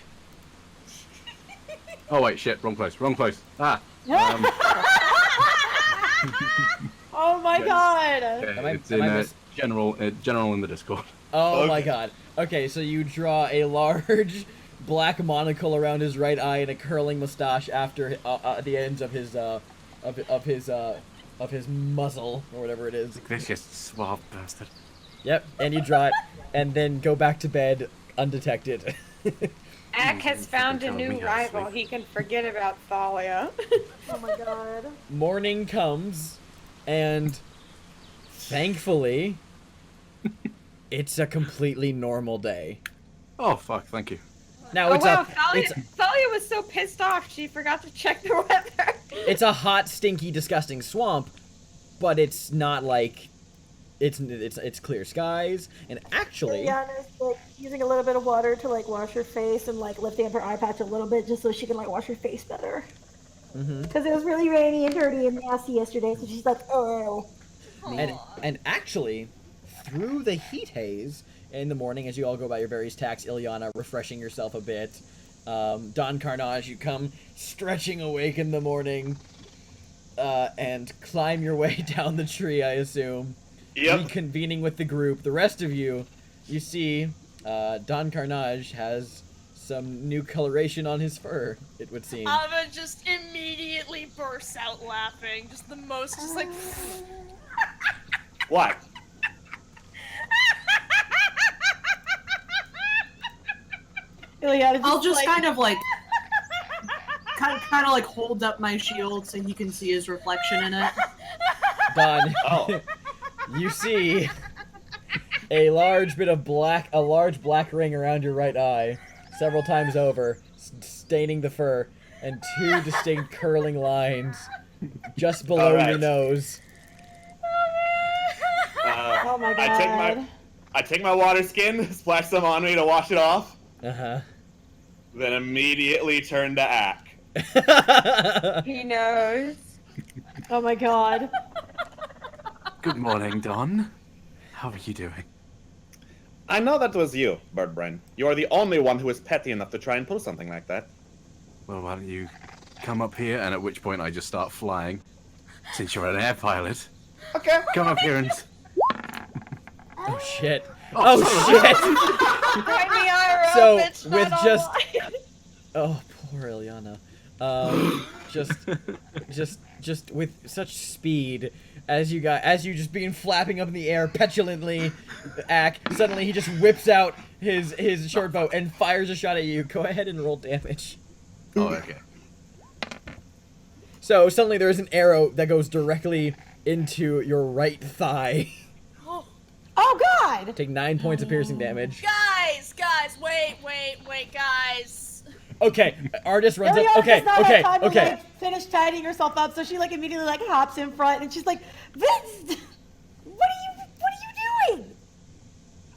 H: Oh wait, shit, wrong place. Ah.
D: Oh my god.
H: It's in general in the Discord.
A: Oh my god. Okay, so you draw a large black monocle around his right eye and a curling mustache after at the ends of his of his muzzle or whatever it is.
H: Vicious suave bastard.
A: Yep, and you draw it and then go back to bed undetected.
J: Ak has found a
H: telling me
J: new
H: how to
J: rival.
H: sleep.
J: He can forget about Thalia.
D: Oh my god.
A: Morning comes and thankfully it's a completely normal day.
H: Oh fuck, thank you.
A: Now
J: Oh
A: it's
J: wow,
A: it's
J: Thalia was so pissed off she forgot to check the weather.
A: it's a hot, stinky, disgusting swamp, but it's not like it's clear skies, and actually
D: Ileana's like using a little bit of water to like wash her face and like lifting up her eye patch a little bit just so she can like wash her face better. Because it was really rainy and dirty and nasty yesterday, so she's like, oh.
A: and actually, through the heat haze in the morning, as you all go by your various tasks, Ileana refreshing yourself a bit. Don Carnage, you come stretching awake in the morning, and climb your way down the tree, I assume.
I: Yep.
A: Reconvening with the group. The rest of you, you see, Don Carnage has some new coloration on his fur, it would seem.
F: Ava just immediately bursts out laughing. Just the most, just like...
I: What?
D: Ileana
G: I'll just kind of like hold up my shield so he can see his reflection in it.
A: Don,
I: Oh.
A: you see a large black ring around your right eye, several times over, staining the fur, and two distinct curling lines just below your
I: Alright.
A: nose.
D: Oh my god.
I: I take my water skin, splash some on me to wash it off,
A: Uh-huh.
I: then immediately turn to Ack.
J: He knows.
D: Oh my god.
H: Good morning, Don. How are you doing?
I: I know that was you, Birdbrain. You are the only one who is petty enough to try and pull something like that.
H: Well, why don't you come up here, and at which point I just start flying. Since you're an air pilot,
I: Okay.
H: come up here and...
A: Oh shit. Oh shit!
J: Right me IRL,
A: So,
J: bitch,
A: with
J: not
A: just-
J: online.
A: Oh, poor Ileana. Just with such speed as you just begin flapping up in the air petulantly, suddenly he just whips out his short bow and fires a shot at you. Go ahead and roll damage.
H: Oh, okay.
A: So suddenly there is an arrow that goes directly into your right thigh.
D: Oh god!
A: Take 9 points of piercing damage.
F: Guys, wait, guys.
A: Okay, artist runs up.
D: Ileana
A: Okay,
D: does not have
A: okay,
D: time to,
A: okay.
D: like, finish tidying herself up, so she like immediately like hops in front and she's like, Vince! What are you doing?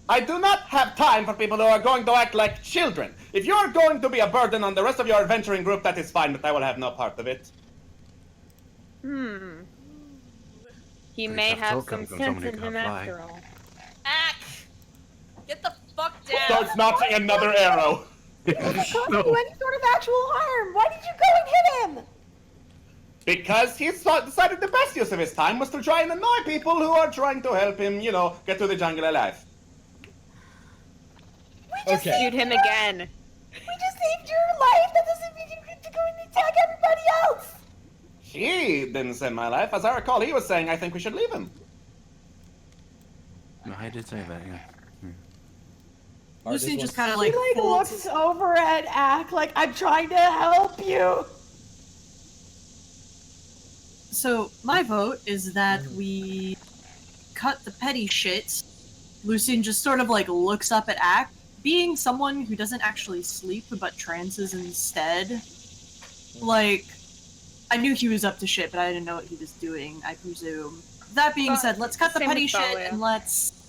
I: I do not have time for people who are going to act like children. If you are going to be a burden on the rest of your adventuring group, that is fine, but I will have no part of it.
J: He
H: Pretty
J: may
H: tough
J: have
H: talk
J: some
H: coming from
J: sense
H: someone who
J: in him
H: can't fly.
J: after all.
F: Ack! Get the fuck down!
I: Starts notching another arrow.
D: It doesn't cause you any sort of actual harm. Why did you go and hit him?
I: Because he decided the best use of his time was to try and annoy people who are trying to help him, you know, get through the jungle alive.
A: Okay.
J: Shoot him again.
D: We just saved your life. That doesn't mean you get to go and attack everybody else.
I: He didn't save my life. As I recall, he was saying, I think we should leave him.
H: No, I did say that, yeah.
G: Lucy just
A: wants-
G: kind of
D: He
G: like
D: like
G: folds.
D: looks over at Ack like, I'm trying to help you.
G: So my vote is that we cut the petty shit. Lucian just sort of like looks up at Ack, being someone who doesn't actually sleep but trances instead. Like, I knew he was up to shit, but I didn't know what he was doing, I presume. That being said, let's cut the
J: Same
G: petty
J: with
G: shit
J: Thalia.
G: and let's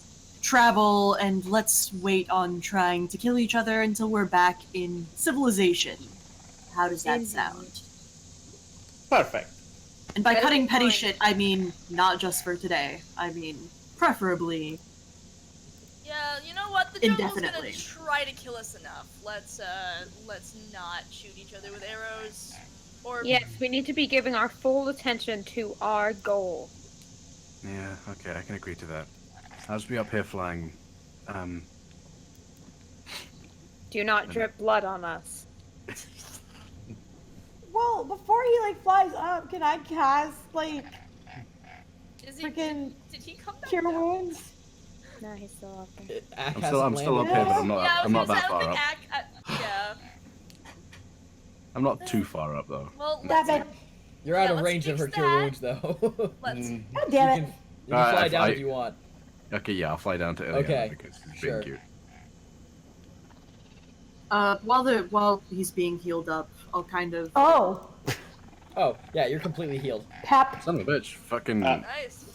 G: travel and let's wait on trying to kill each other until we're back in civilization. How does that sound?
I: Perfect.
G: And by
J: That'd
G: cutting
J: be
G: petty
J: fine.
G: shit, I mean not just for today. I mean preferably.
F: Yeah, you know what? The jungle's gonna
G: Indefinitely.
F: try to kill us enough. Let's not shoot each other with arrows. Or
J: Yes, we need to be giving our full attention to our goal.
H: Yeah, okay, I can agree to that. I'll just be up here flying.
J: Do not drip blood on us.
D: Well, before he like flies up, can I cast like
F: is he,
D: freaking
F: did he come back
D: cure
F: down?
D: wounds?
J: No, he's still up there.
A: Ack
H: I'm
A: hasn't
H: still up
A: landed.
H: here, but I'm not.
F: Yeah, I was
H: I'm not
F: gonna
H: that
F: say, I
H: far
F: don't
H: up.
F: think yeah.
H: I'm not too far up though.
F: Well,
D: Damn
F: let's,
D: it.
A: You're out
F: Yeah,
A: of
F: let's
A: range of her
F: fix
A: cure
F: that.
A: wounds, though.
F: let's
D: God damn it.
A: You can fly down
H: I-
A: if you want.
H: Okay, yeah, I'll fly down to Ileana
A: Okay,
H: because she's
A: sure.
H: being cute.
G: While he's being healed up, I'll kind of.
D: Oh,
A: Oh, yeah, you're completely healed.
D: Pep.
H: Son of a bitch. Fucking.
F: Nice.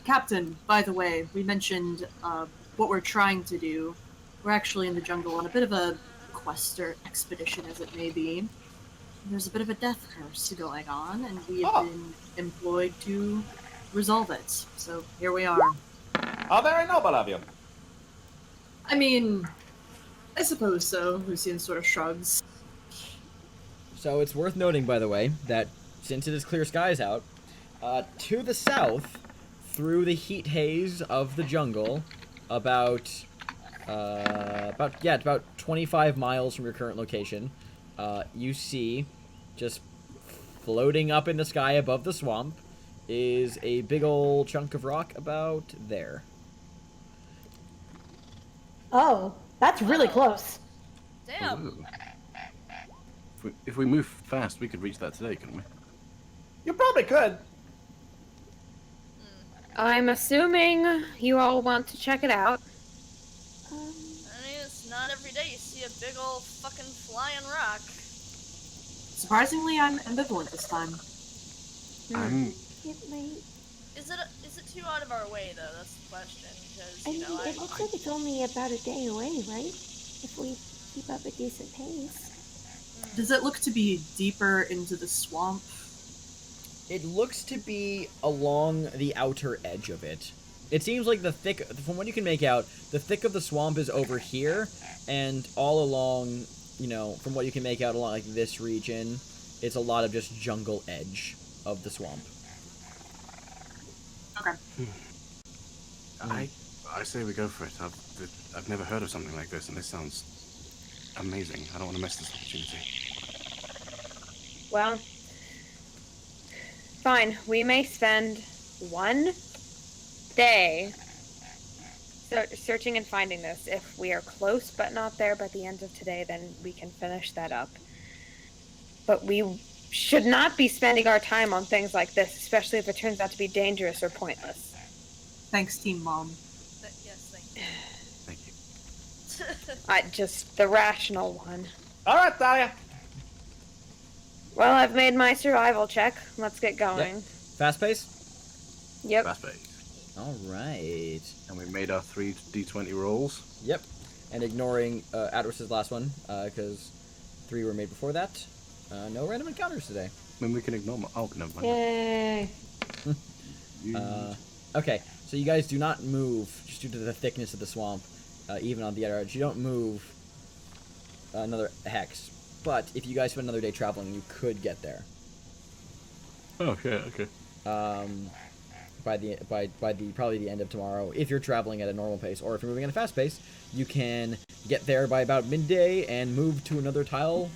G: Captain, by the way, we mentioned what we're trying to do. We're actually in the jungle on a bit of a quest or expedition, as it may be. There's a bit of a death curse going on, and we have been employed to resolve it. So here we are.
I: How very noble of you.
G: I mean, I suppose so. Lucian sort of shrugs.
A: So it's worth noting, by the way, that since it is clear skies out, to the south, through the heat haze of the jungle, about 25 miles from your current location, you see, just floating up in the sky above the swamp, is a big old chunk of rock about there.
D: Oh, that's really close.
F: Damn.
H: Ooh. If we move fast, we could reach that today, couldn't we?
I: You probably could.
E: I'm assuming you all want to check it out.
F: I mean, it's not every day you see a big old fucking flying rock.
G: Surprisingly, I'm ambivalent this time.
H: I'm.
D: It might.
F: Is it too out of our way though? That's the question. Because
D: I mean, it looks like it's only about a day away, right? If we keep up a decent pace.
G: Does it look to be deeper into the swamp?
A: It looks to be along the outer edge of it. It seems like from what you can make out, the thick of the swamp is over here, and all along, from what you can make out along like this region, it's a lot of just jungle edge of the swamp.
G: Okay.
H: I say we go for it. I've never heard of something like this, and this sounds amazing. I don't want to miss this opportunity.
E: Well, fine. We may spend one day searching and finding this. If we are close but not there by the end of today, then we can finish that up. But we should not be spending our time on things like this, especially if it turns out to be dangerous or pointless.
G: Thanks, Team Mom.
F: Yes, thank you.
H: Thank you.
E: Just the rational one.
I: All right, Talia.
E: Well, I've made my survival check. Let's get going.
A: Yep. Fast pace?
E: Yep.
H: Fast pace.
A: All right.
H: And we made our 3 d20 rolls.
A: Yep. And ignoring Atris's last one, because 3 were made before that. No random encounters today.
H: I mean, we can ignore my... Oh, never mind.
D: Yay.
A: Okay, so you guys do not move, just due to the thickness of the swamp, even on the other edge. You don't move another hex. But if you guys spend another day traveling, you could get there.
H: Okay.
A: By probably the end of tomorrow, if you're traveling at a normal pace, or if you're moving at a fast pace, you can get there by about midday and move to another tile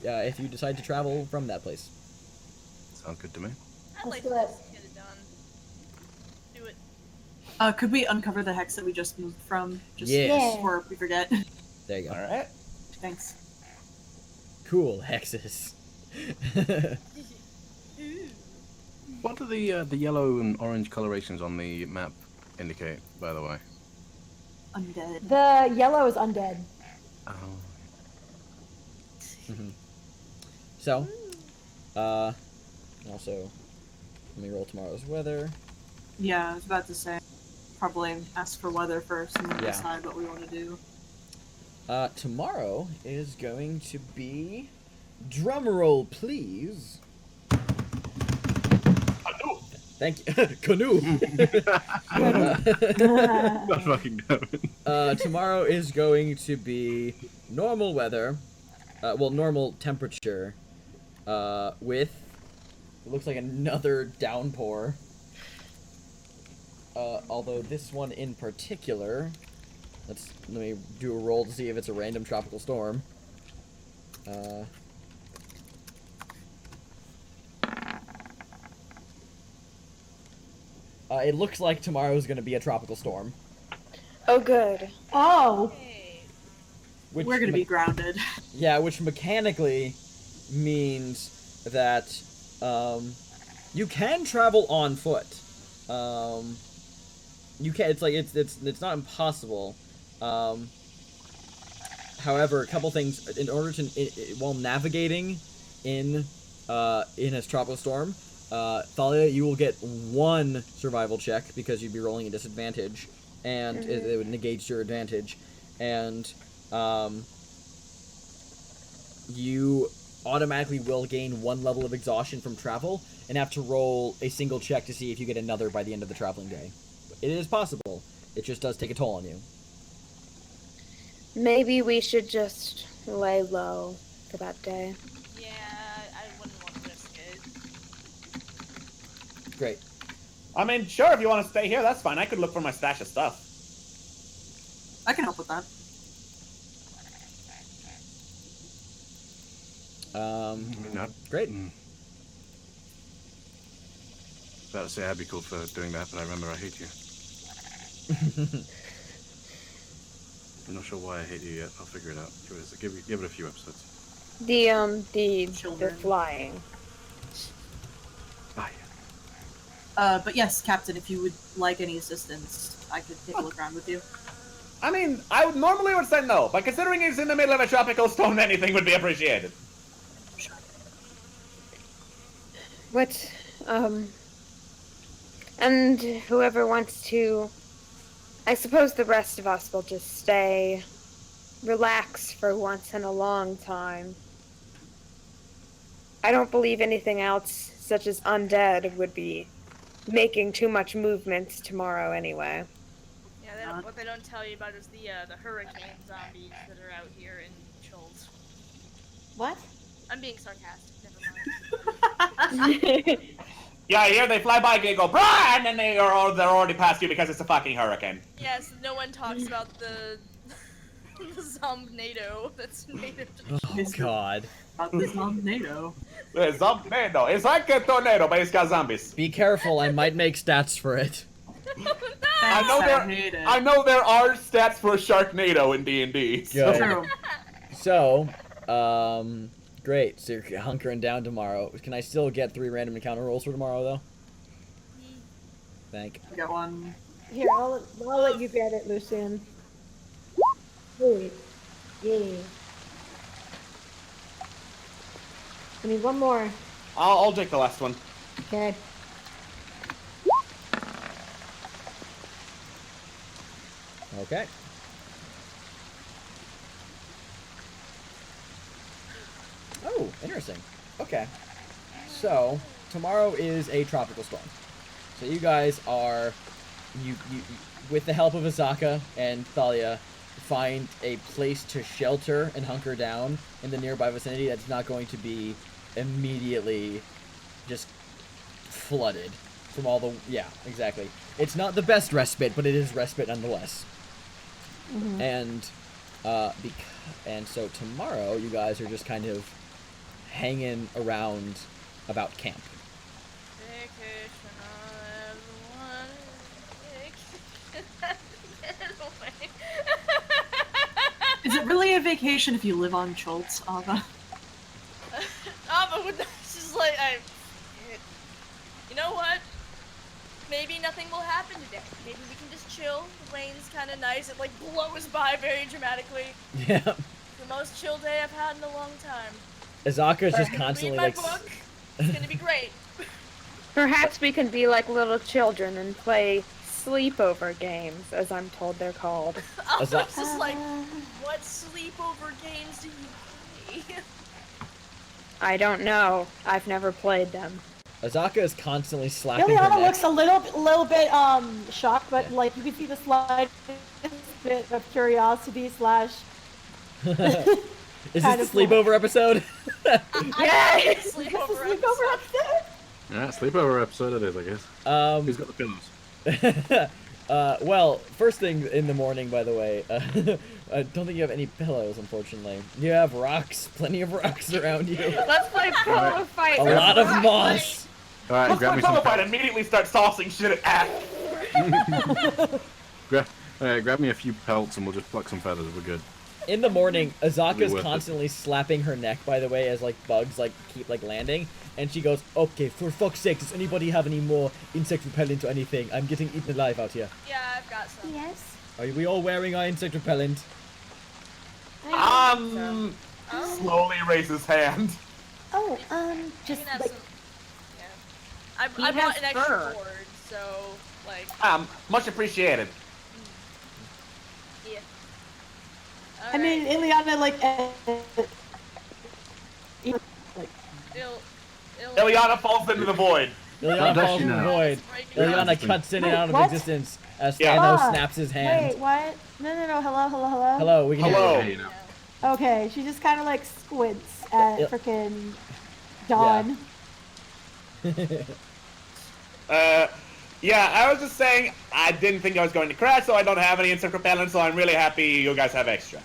A: if you decide to travel from that place.
H: Sounds good to me.
F: I'd like
D: do
F: to
D: it.
F: just get it done. Do it.
G: Could we uncover the hex that we just moved from? Just
A: Yes.
G: before we forget.
A: There you go.
I: All right.
G: Thanks.
A: Cool hexes.
H: What do the yellow and orange colorations on the map indicate, by the way?
G: Undead.
D: The yellow is undead.
H: Oh.
A: So, also, let me roll tomorrow's weather.
G: Yeah, I was about to say. Probably ask for weather first and then
A: Yeah.
G: decide what we want to do.
A: Tomorrow is going to be... Drumroll, please. Thank you. Canoe.
H: God fucking damn it.
A: Tomorrow is going to be normal weather. Normal temperature. With... It looks like another downpour. Although this one in particular... Let me do a roll to see if it's a random tropical storm. It looks like tomorrow's gonna be a tropical storm.
E: Oh, good.
D: Oh.
F: Hey.
A: Which
G: We're gonna be grounded.
A: Yeah, which mechanically means that you can travel on foot. You can. It's not impossible. However, a couple things. In order to, while navigating in a tropical storm, Thalia, you will get 1 survival check because you'd be rolling a disadvantage, and it would negate your advantage, and you automatically will gain 1 level of exhaustion from travel and have to roll a single check to see if you get another by the end of the traveling day. It is possible. It just does take a toll on you.
E: Maybe we should just lay low for that day.
F: Yeah, I wouldn't want to risk it.
A: Great.
I: I mean, sure, if you want to stay here, that's fine. I could look for my stash of stuff.
G: I can help with that.
A: Great.
H: About to say I'd be cool for doing that, but I remember I hate you. I'm not sure why I hate you yet. I'll figure it out. Give it a few episodes.
E: The
G: Children.
E: flying.
H: Bye.
G: But yes, Captain, if you would like any assistance, I could take a look around with you.
I: I mean, I would normally say no, but considering he's in the middle of a tropical storm, anything would be appreciated.
G: Sure.
E: What, and whoever wants to, I suppose the rest of us will just stay, relax for once in a long time. I don't believe anything else, such as undead, would be making too much movement tomorrow anyway.
F: Yeah, what they don't tell you about is the hurricane zombies that are out here in Shoals.
D: What?
F: I'm being sarcastic, never mind.
I: Yeah, here they fly by and they go, brah, and then they're already past you because it's a fucking hurricane.
F: Yes, no one talks about the zombnado that's native to
A: Oh, God.
G: About this tornado.
I: The zombnado. It's like a tornado, but it's got zombies.
A: Be careful, I might make stats for it.
I: I know there are stats for Sharknado in D&D.
A: Good.
G: True.
A: So, great. So you're hunkering down tomorrow. Can I still get 3 random encounter rolls for tomorrow, though? Thank.
G: I got one.
D: Here, I'll let you get it, Lucian. Wait. Yeah. I need 1 more.
I: I'll take the last one.
D: Okay.
A: Okay. Oh, interesting. Okay. So, tomorrow is a tropical storm. So you guys are, you with the help of Azaka and Thalia, find a place to shelter and hunker down in the nearby vicinity that's not going to be immediately just flooded from all the, yeah, exactly. It's not the best respite, but it is respite nonetheless.
D: Mm-hmm.
A: And so tomorrow you guys are just kind of hanging around about camp.
F: Vacation, everyone. Vacation. Get away.
G: Is it really a vacation if you live on Schultz, Ava?
F: But with it's just like you know what? Maybe nothing will happen today. Maybe we can just chill. The rain's kind of nice. It like blows by very dramatically.
A: Yeah.
F: The most chill day I've had in a long time.
A: Azaka's just
F: Read
A: constantly
F: my
A: like.
F: book. It's gonna be great.
E: Perhaps we can be like little children and play sleepover games, as I'm told they're called.
F: I was just like, what sleepover games do you play?
E: I don't know. I've never played them.
A: Azaka is constantly slapping her
D: Liliana
A: neck.
D: looks a little bit shocked, but like you can see the slightest bit of curiosity slash.
A: Is this the sleepover episode?
F: Yeah,
D: It's a
F: sleepover
D: sleepover episode.
H: Yeah, sleepover episode it is, I guess. Who's got the pillows?
A: Well, first thing in the morning, by the way, I don't think you have any pillows, unfortunately. You have rocks, plenty of rocks around you.
E: Let's play pillow fight.
A: A lot of moss.
H: Alright,
I: Let's
H: grab me
I: go
H: some
I: fight and immediately start tossing shit at
H: grab me a few pelts and we'll just pluck some feathers, we're good.
A: In the morning, Azaka's
H: worth it.
A: constantly slapping her neck, by the way, as like bugs like keep like landing, and she goes, "Okay, for fuck's sake, does anybody have any more insect repellent or anything? I'm getting eaten alive out here."
F: Yeah, I've got some.
D: Yes.
A: Are we all wearing our insect repellent?
I: Slowly raise his hand.
D: Oh,
F: You
D: just
F: can have
D: like
F: some. Yeah. I brought an extra board, so like.
I: Much appreciated.
F: Yeah.
D: I mean, Ileana like
I: Ileana falls into the void.
A: Ileana falls in the void. Ileana cuts in and out of
D: What?
A: existence as Thanos
D: Fuck.
A: snaps his hand.
D: Wait, what? No. Hello.
A: Hello, we can
I: Hello.
A: hear you.
D: Okay, she just kind of like squints at frickin' Dawn.
I: Yeah, I was just saying I didn't think I was going to crash, so I don't have any insect repellent, so I'm really happy you guys have extra.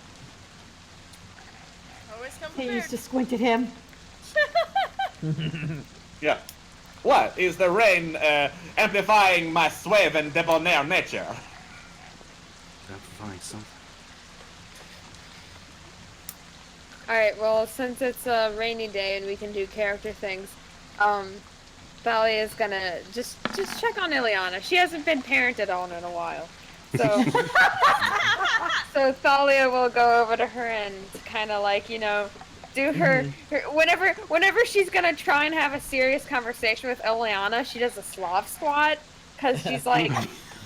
F: Always come
D: He
F: prepared.
D: used to squint at him.
I: Yeah. What? Is the rain amplifying my suave and debonair nature?
H: Amplifying something.
E: Alright, well, since it's a rainy day and we can do character things, Thalia is gonna just check on Ileana. She hasn't been parented on in a while. So, so Thalia will go over to her and kind of like, you know, do her whenever she's gonna try and have a serious conversation with Ileana, she does a Slav squat, because she's like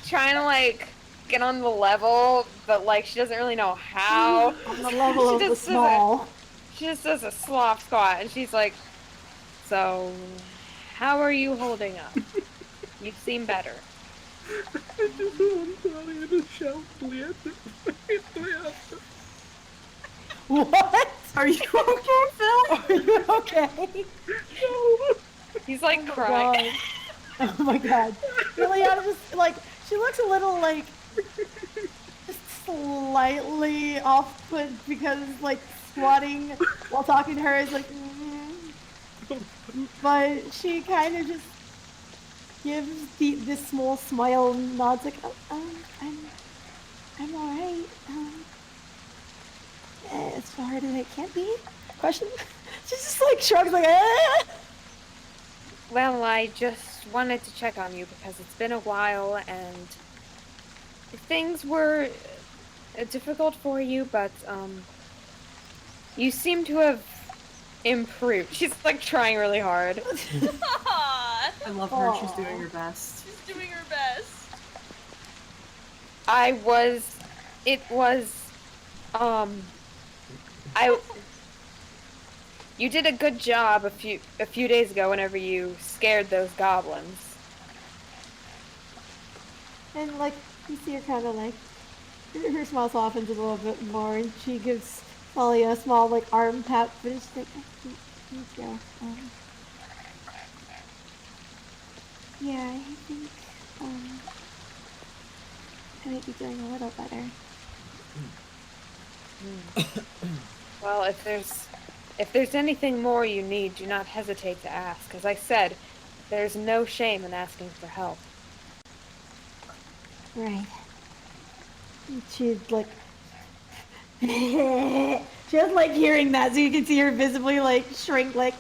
E: trying to like get on the level, but like she doesn't really know how.
D: On the level of the small.
E: She just does a Slav squat, and she's like, so, how are you holding up? You seem better.
H: I just want Thalia to shout,
D: What?
G: Are you okay, Phil?
D: Are you okay?
E: He's like
D: Oh my
E: crying.
D: God. Oh my God. Ileana just like she looks a little like just slightly off-put because like squatting while talking to her is like but she kind of just gives this small smile and nods like I'm alright. As far as it can't be? Question? She just like shrugs like
E: Well, I just wanted to check on you because it's been a while and things were difficult for you, but you seem to have improved. She's like trying really hard.
F: Aw,
G: I love her. She's doing her best.
F: she's doing her best.
E: You did a good job a few days ago whenever you scared those goblins.
D: and like you see her kind of like her smile softens a little bit more, and she gives Thalia a small like arm pat, but it's like thank you. Yeah, I think I might be doing a little better.
E: Well, if there's anything more you need, do not hesitate to ask. As I said, there's no shame in asking for help.
D: Right. She's like just like hearing that, so you can see her visibly like shrink like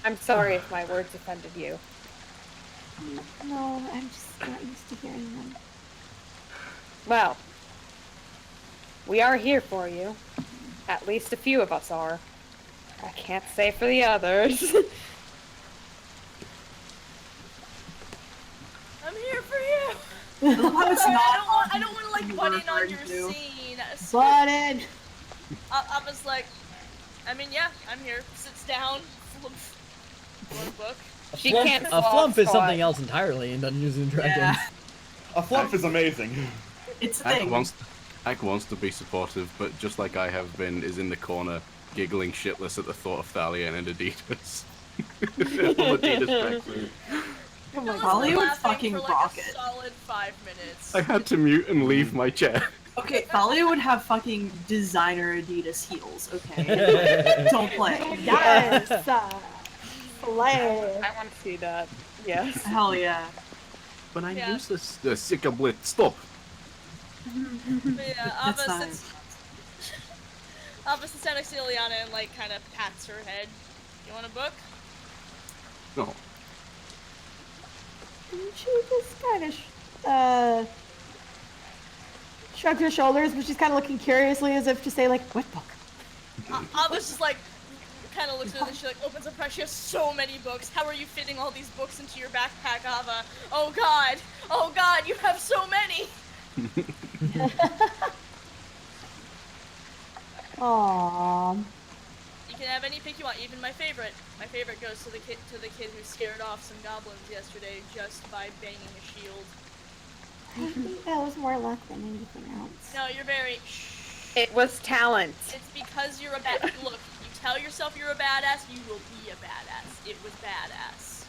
E: I'm sorry if my words offended you.
D: No, I'm just not used to hearing them.
E: Well, we are here for you. At least a few of us are. I can't say for the others.
F: I'm here for you. I don't want to like butt in on your scene.
D: Butt in.
F: I was like, I mean, yeah, I'm here. Sits down. Want a book?
A: A flump is something else entirely in Dungeons and Dragons.
G: Yeah.
I: A flump is amazing.
G: It's a
H: Ak
G: thing.
H: wants to be supportive, but just like I have been, is in the corner, giggling shitless at the thought of Thalia and Adidas. Adidas tracksuit.
D: Come on,
G: Thalia would
F: Laughing
G: fucking
F: for like
G: rock
F: a
G: it.
F: solid 5 minutes.
H: I had to mute and leave my chair.
G: Okay, Thalia would have fucking designer Adidas heels, okay? Don't play.
D: Yes. Play.
E: I want to see that. Yes.
G: Hell yeah.
H: But I'm
F: Yeah.
H: useless. The Sika Blitz, stop!
F: But yeah,
G: That's
F: Abba
G: fine.
F: sits down next to Ileana and like kind of pats her head. You want a book?
H: No.
D: And she just kind of shrugs her shoulders, but she's kind of looking curiously as if to say, like, what book?
F: Ava's just like, kind of looks at it and she like opens up her. She has so many books. How are you fitting all these books into your backpack, Ava? Oh God, you have so many.
D: Aww.
F: You can have any pick you want, even my favorite. My favorite goes to the kid who scared off some goblins yesterday just by banging a shield.
D: I think that was more luck than anything else.
F: No, you're very.
J: It was talent.
F: It's because you're a bad. Look, you tell yourself you're a badass, you will be a badass. It was badass.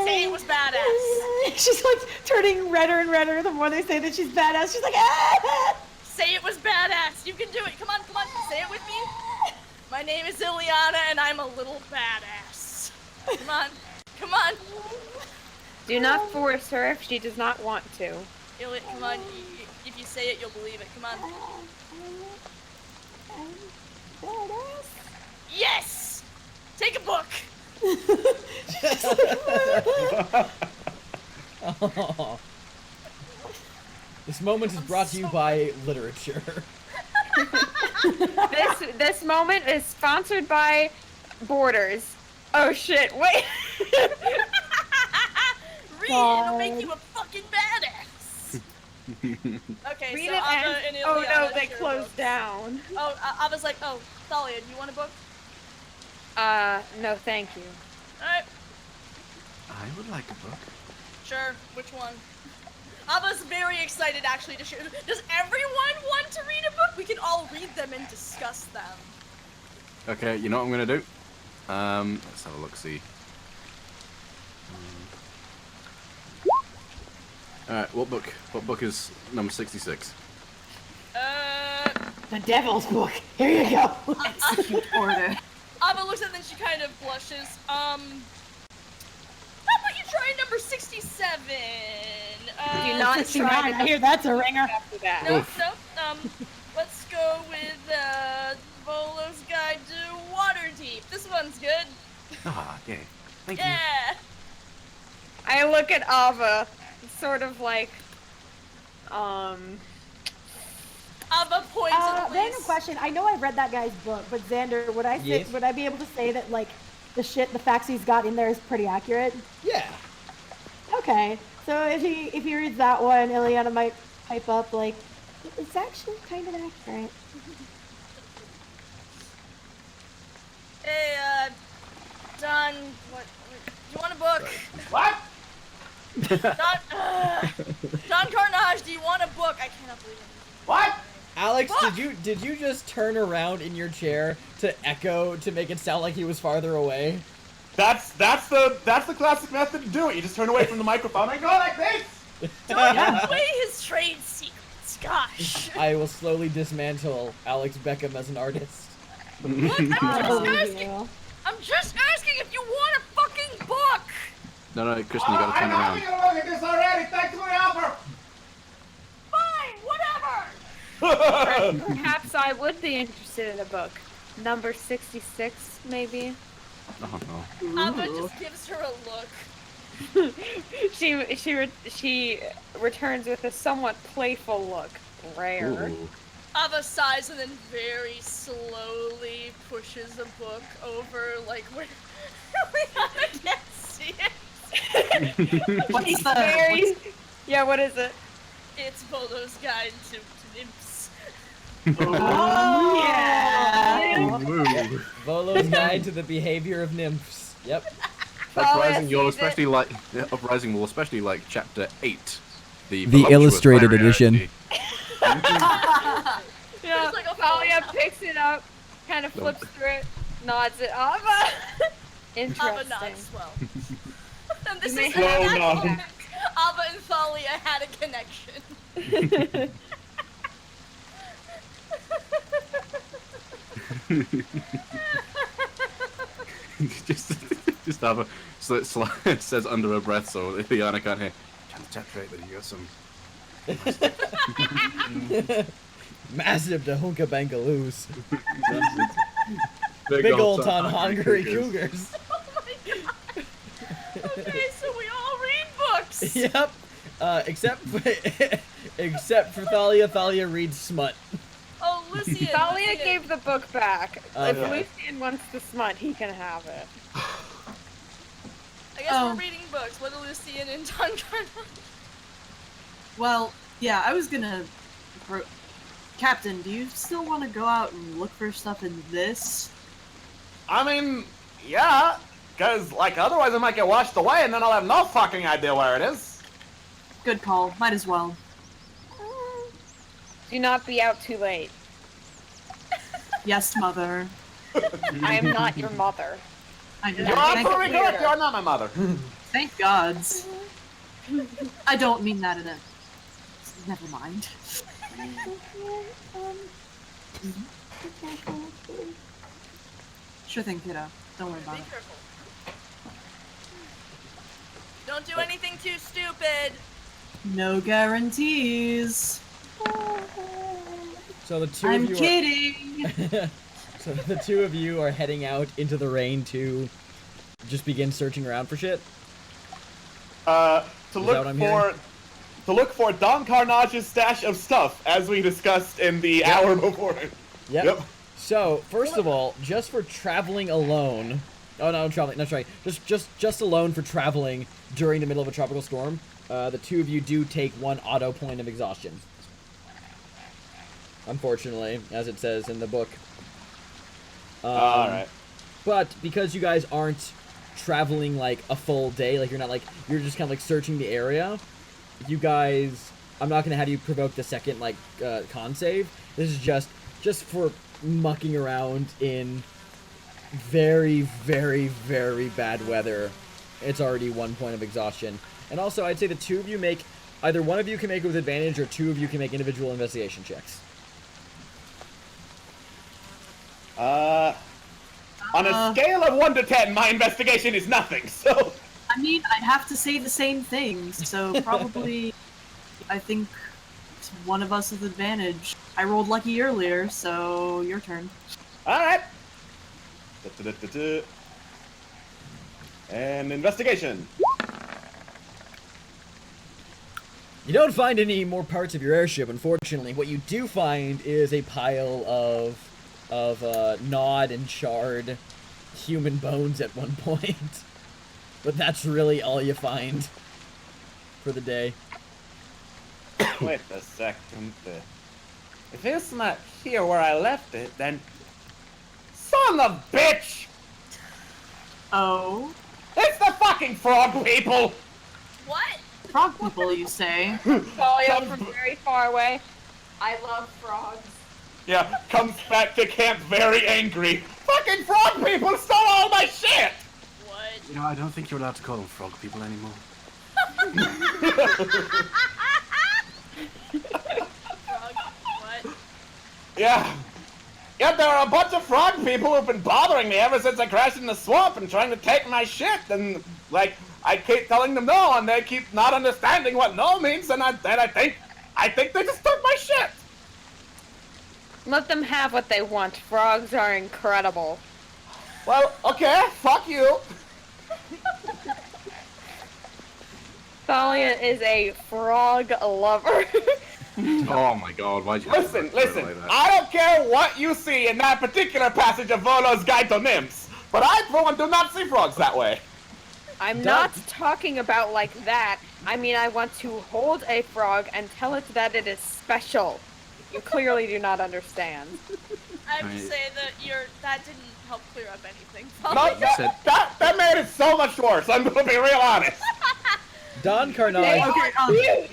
F: Say it was badass.
D: She's like turning redder and redder the more they say that she's badass. She's like, ah!
F: Say it was badass. You can do it. Come on, say it with me. My name is Ileana, and I'm a little badass. Come on.
J: Do not force her if she does not want to.
F: Come on. If you say it, you'll believe it. Come on.
D: Badass?
F: Yes! Take a book!
A: Oh. This moment is brought to you by literature.
J: This moment is sponsored by Borders. Oh shit, wait!
F: Read it, it'll make you a fucking badass! Okay,
J: Read
F: so
J: it
F: Ava
J: and...
F: and
J: Oh
F: Ileana
J: no, they
F: share
J: closed
F: books.
J: down.
F: Oh, Ava's like, oh, Thalia, do you want a book?
J: No thank you.
F: Alright,
H: I would like a book.
F: sure, which one? Ava's very excited actually to share. Does everyone want to read a book? We can all read them and discuss them.
H: Okay, you know what I'm gonna do? Let's have a look. See. All right, what book? What book is number 66?
D: The Devil's Book. Here you go.
G: Execute order.
F: Ava looks at it and she kind of blushes. How about you try number 67?
J: Do not
D: 69,
J: try to
D: I hear that's a ringer.
J: after that.
F: No, let's go with Volo's Guide to Waterdeep. This one's good.
H: Ah, yeah. Thank you.
F: Yeah.
J: I look at Ava, sort of like,
F: Ava points at the
D: Random
F: place.
D: question. I know I read that guy's book, but Xander, would I say,
A: Yes?
D: would I be able to say that like the facts he's got in there is pretty accurate?
A: Yeah.
D: Okay. So if he reads that one, Ileana might pipe up like, it's actually kind of accurate.
F: Hey, Don, you want a book?
I: What?
F: Don Carnage, do you want a book? I cannot believe it.
I: What?
A: Alex,
F: Fuck!
A: did you just turn around in your chair to echo to make it sound like he was farther away?
I: That's the classic method to do it. You just turn away from the microphone and go like this.
F: Don't give away his trade secrets, gosh.
A: I will slowly dismantle Alex Beckham as an artist.
F: Look, I'm just asking if you want a fucking book.
H: No, Kristen, you gotta turn
I: I'm
H: around.
I: having a look at this already. Thanks for the offer.
F: Fine, whatever.
J: perhaps I would be interested in a book. Number 66, maybe?
H: Oh no.
F: Ava just gives her a look.
J: She returns with a somewhat playful look. Rare.
H: Ooh.
F: Ava sighs and then very slowly pushes a book over, like, where Rihanna can't see it.
G: What's the...
J: Very... Yeah, what is it?
F: It's Volo's Guide to Nymphs.
G: Oh, yeah.
H: Ooh.
A: Volo's Guide to the Behavior of Nymphs. Yep.
H: Uprising, you'll
J: yes,
H: especially like. Uprising will especially like chapter 8, the
A: illustrated
H: voluptuous
A: edition.
J: Yeah,
F: There's like a
J: Thalia
F: phone.
J: picks it up, kind of flips through it, nods it. Ava!
F: Ava
J: Interesting.
F: nods well. And this
J: may
F: is
I: have-
F: that
I: No, no.
F: moment Ava and Thalia had a connection.
H: just have a says under her breath so Ileana can't hear. Chapter 8, but you got some.
A: Massive to Hunka Bangaloos.
H: Big
A: Big old
H: ton
A: ton hungry cougars.
F: Oh my god. Okay, so we all read books.
A: Yep. Except Except for Thalia. Thalia reads smut.
F: Oh, Lucian.
J: Thalia
F: Lucian.
J: gave the book back. If
A: Okay.
J: Lucian wants the smut, he can have it.
F: I guess we're reading books. What do Lucian and Dunkar know?
G: Well, yeah, I was gonna... Captain, do you still want to go out and look for stuff in this?
I: I mean, yeah, because, like, otherwise I might get washed away and then I'll have no fucking idea where it is.
G: Good call. Might as well.
J: Do not be out too late.
G: Yes, mother.
J: I am not your mother.
G: I know.
I: You're
G: Thank,
I: absolutely correct, you're not my mother.
G: thank gods. I don't mean that in a... Never mind. Sure thing, kiddo. Don't worry about
F: Be
G: it.
F: careful. Don't do anything too stupid.
G: No guarantees.
A: So the two
G: I'm
A: of you
G: kidding.
A: So the two of you are heading out into the rain to just begin searching around for shit.
I: To
A: that
I: look
A: what I'm hearing?
I: for Don Carnage's stash of stuff, as we discussed in the hour before.
A: Yep. So first of all, just for traveling alone. Oh no, traveling. That's right. Just alone for traveling during the middle of a tropical storm. The two of you do take 1 auto point of exhaustion. Unfortunately, as it says in the book.
I: Alright.
A: But because you guys aren't traveling like a full day, like you're just kind of like searching the area, you guys, I'm not gonna have you provoke the second like con save. This is just for mucking around in very, very, very bad weather. It's already 1 point of exhaustion. And also, I'd say the two of you make, either one of you can make it with advantage, or two of you can make individual investigation checks.
I: On a scale of 1 to 10, my investigation is nothing, so...
G: I mean, I'd have to say the same things, so probably... I think it's one of us with advantage. I rolled lucky earlier, so your turn.
I: Alright. And investigation.
A: You don't find any more parts of your airship, unfortunately. What you do find is a pile of gnawed and charred human bones at one point. But that's really all you find for the day.
I: Wait a second. If it's not here where I left it, then... Son of a bitch!
G: Oh?
I: It's the fucking frog people!
F: What?
G: Frog people, you say?
J: Thalia from very far away. I love frogs.
I: Yeah, comes back to camp very angry. Fucking frog people stole all my shit!
F: What?
H: You know, I don't think you're allowed to call them frog people anymore.
F: Frog? What?
I: Yeah. Yeah, there are a bunch of frog people who've been bothering me ever since I crashed in the swamp and trying to take my shit, and, like, I keep telling them no, and they keep not understanding what no means, and I think they just took my shit!
J: Let them have what they want. Frogs are incredible.
I: Well, okay, fuck you.
J: Thalia is a frog lover.
H: Oh my god, why'd you
I: Listen,
H: like that?
I: I don't care what you see in that particular passage of Volo's Guide to Nymphs, but I, for one, do not see frogs that way.
J: I'm not talking about like that. I mean, I want to hold a frog and tell it that it is special. You clearly do not understand.
F: I have to say that that didn't help clear up anything.
I: No, that made it so much worse, I'm gonna be real honest.
A: Don Carnage.
G: Okay,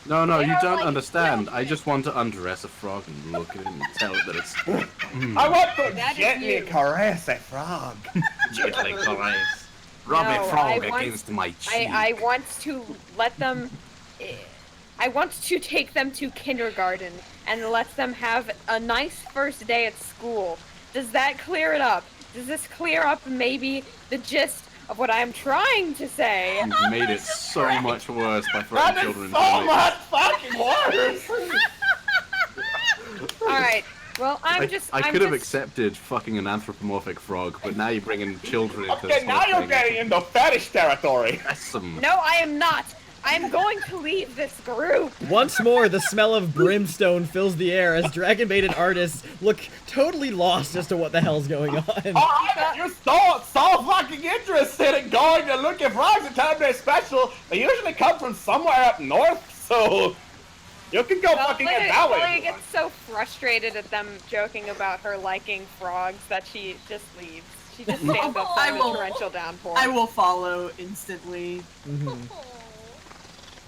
H: No,
J: They
H: you
J: are
H: don't
J: like
H: understand.
J: children.
H: I just want to undress a frog and look at it and tell it that it's
I: I want to
J: That is
I: gently
J: you.
I: caress a frog.
H: gently caressed. Rub
J: No,
H: a frog
J: I want-
H: against my cheek.
J: I want to let them... I want to take them to kindergarten and let them have a nice first day at school. Does that clear it up? Does this clear up maybe the gist of what I'm trying to say?
H: You've made it so much worse by throwing
I: That is
H: children
I: so
H: into
I: much fucking worse!
J: Alright, well,
H: I could have
J: just-
H: accepted fucking an anthropomorphic frog, but now you're bringing children into
I: Okay,
H: this
I: now
H: whole
I: you're
H: thing.
I: getting into fetish territory.
H: That's some...
J: No, I am not! I'm going to leave this group.
A: Once more, the smell of brimstone fills the air as Dragonbait and artists look totally lost as to what the hell's going on.
I: Oh, you're so fucking interested in going and looking for frogs and telling they're special. They usually come from somewhere up north, so you can go fucking get that way.
J: Lily gets so frustrated at them joking about her liking frogs that she just leaves. She just stands outside in a torrential downpour.
G: I will follow instantly.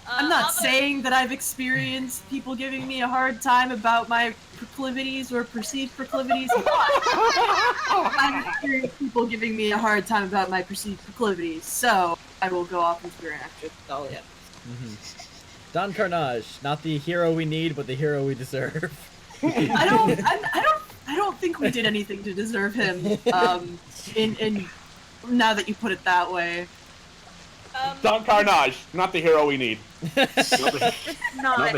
G: I'm not saying that I've experienced people giving me a hard time about my proclivities or perceived proclivities, but I've experienced people giving me a hard time about my perceived proclivities, so I will go off and interact with all of it.
A: Don Carnage, not the hero we need, but the hero we deserve.
G: I don't think we did anything to deserve him. In now that you put it that way.
I: Don Carnage, not the hero we need.
H: Not the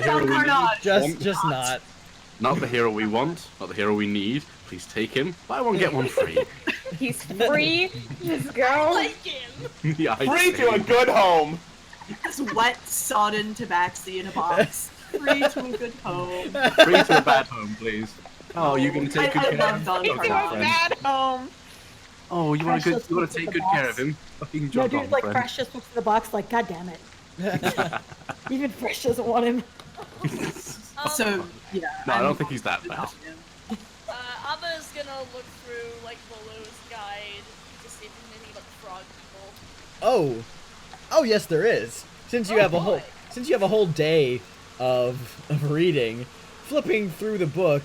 H: hero we need.
A: Just not.
H: Not the hero we want. Not the hero we need. Please take him. Buy one, get one free.
J: He's free. Just go.
F: I like him.
H: Yeah,
I: Free to a good home.
G: It's wet, sodden Tabaxi in a box. Free to a good home.
H: Free to a bad home, please. Oh, you're gonna take good care
G: love
H: of
G: Don
H: him.
J: Into a bad home.
H: Oh, you wanna
D: Precious
H: take
D: looks at
H: good
D: the
H: care
D: box.
H: of him. Fucking
D: No,
H: job
D: dude,
H: done,
D: like
H: friend.
D: Precious looks in the box like, God damn it. Even Fresh doesn't want him.
G: So, yeah.
H: No, I don't think he's that bad.
F: Abba's gonna look through, like, Volo's guide to see if there's any, like, frog people.
A: Oh, yes, there is. Since you have a whole day of reading, flipping through the book,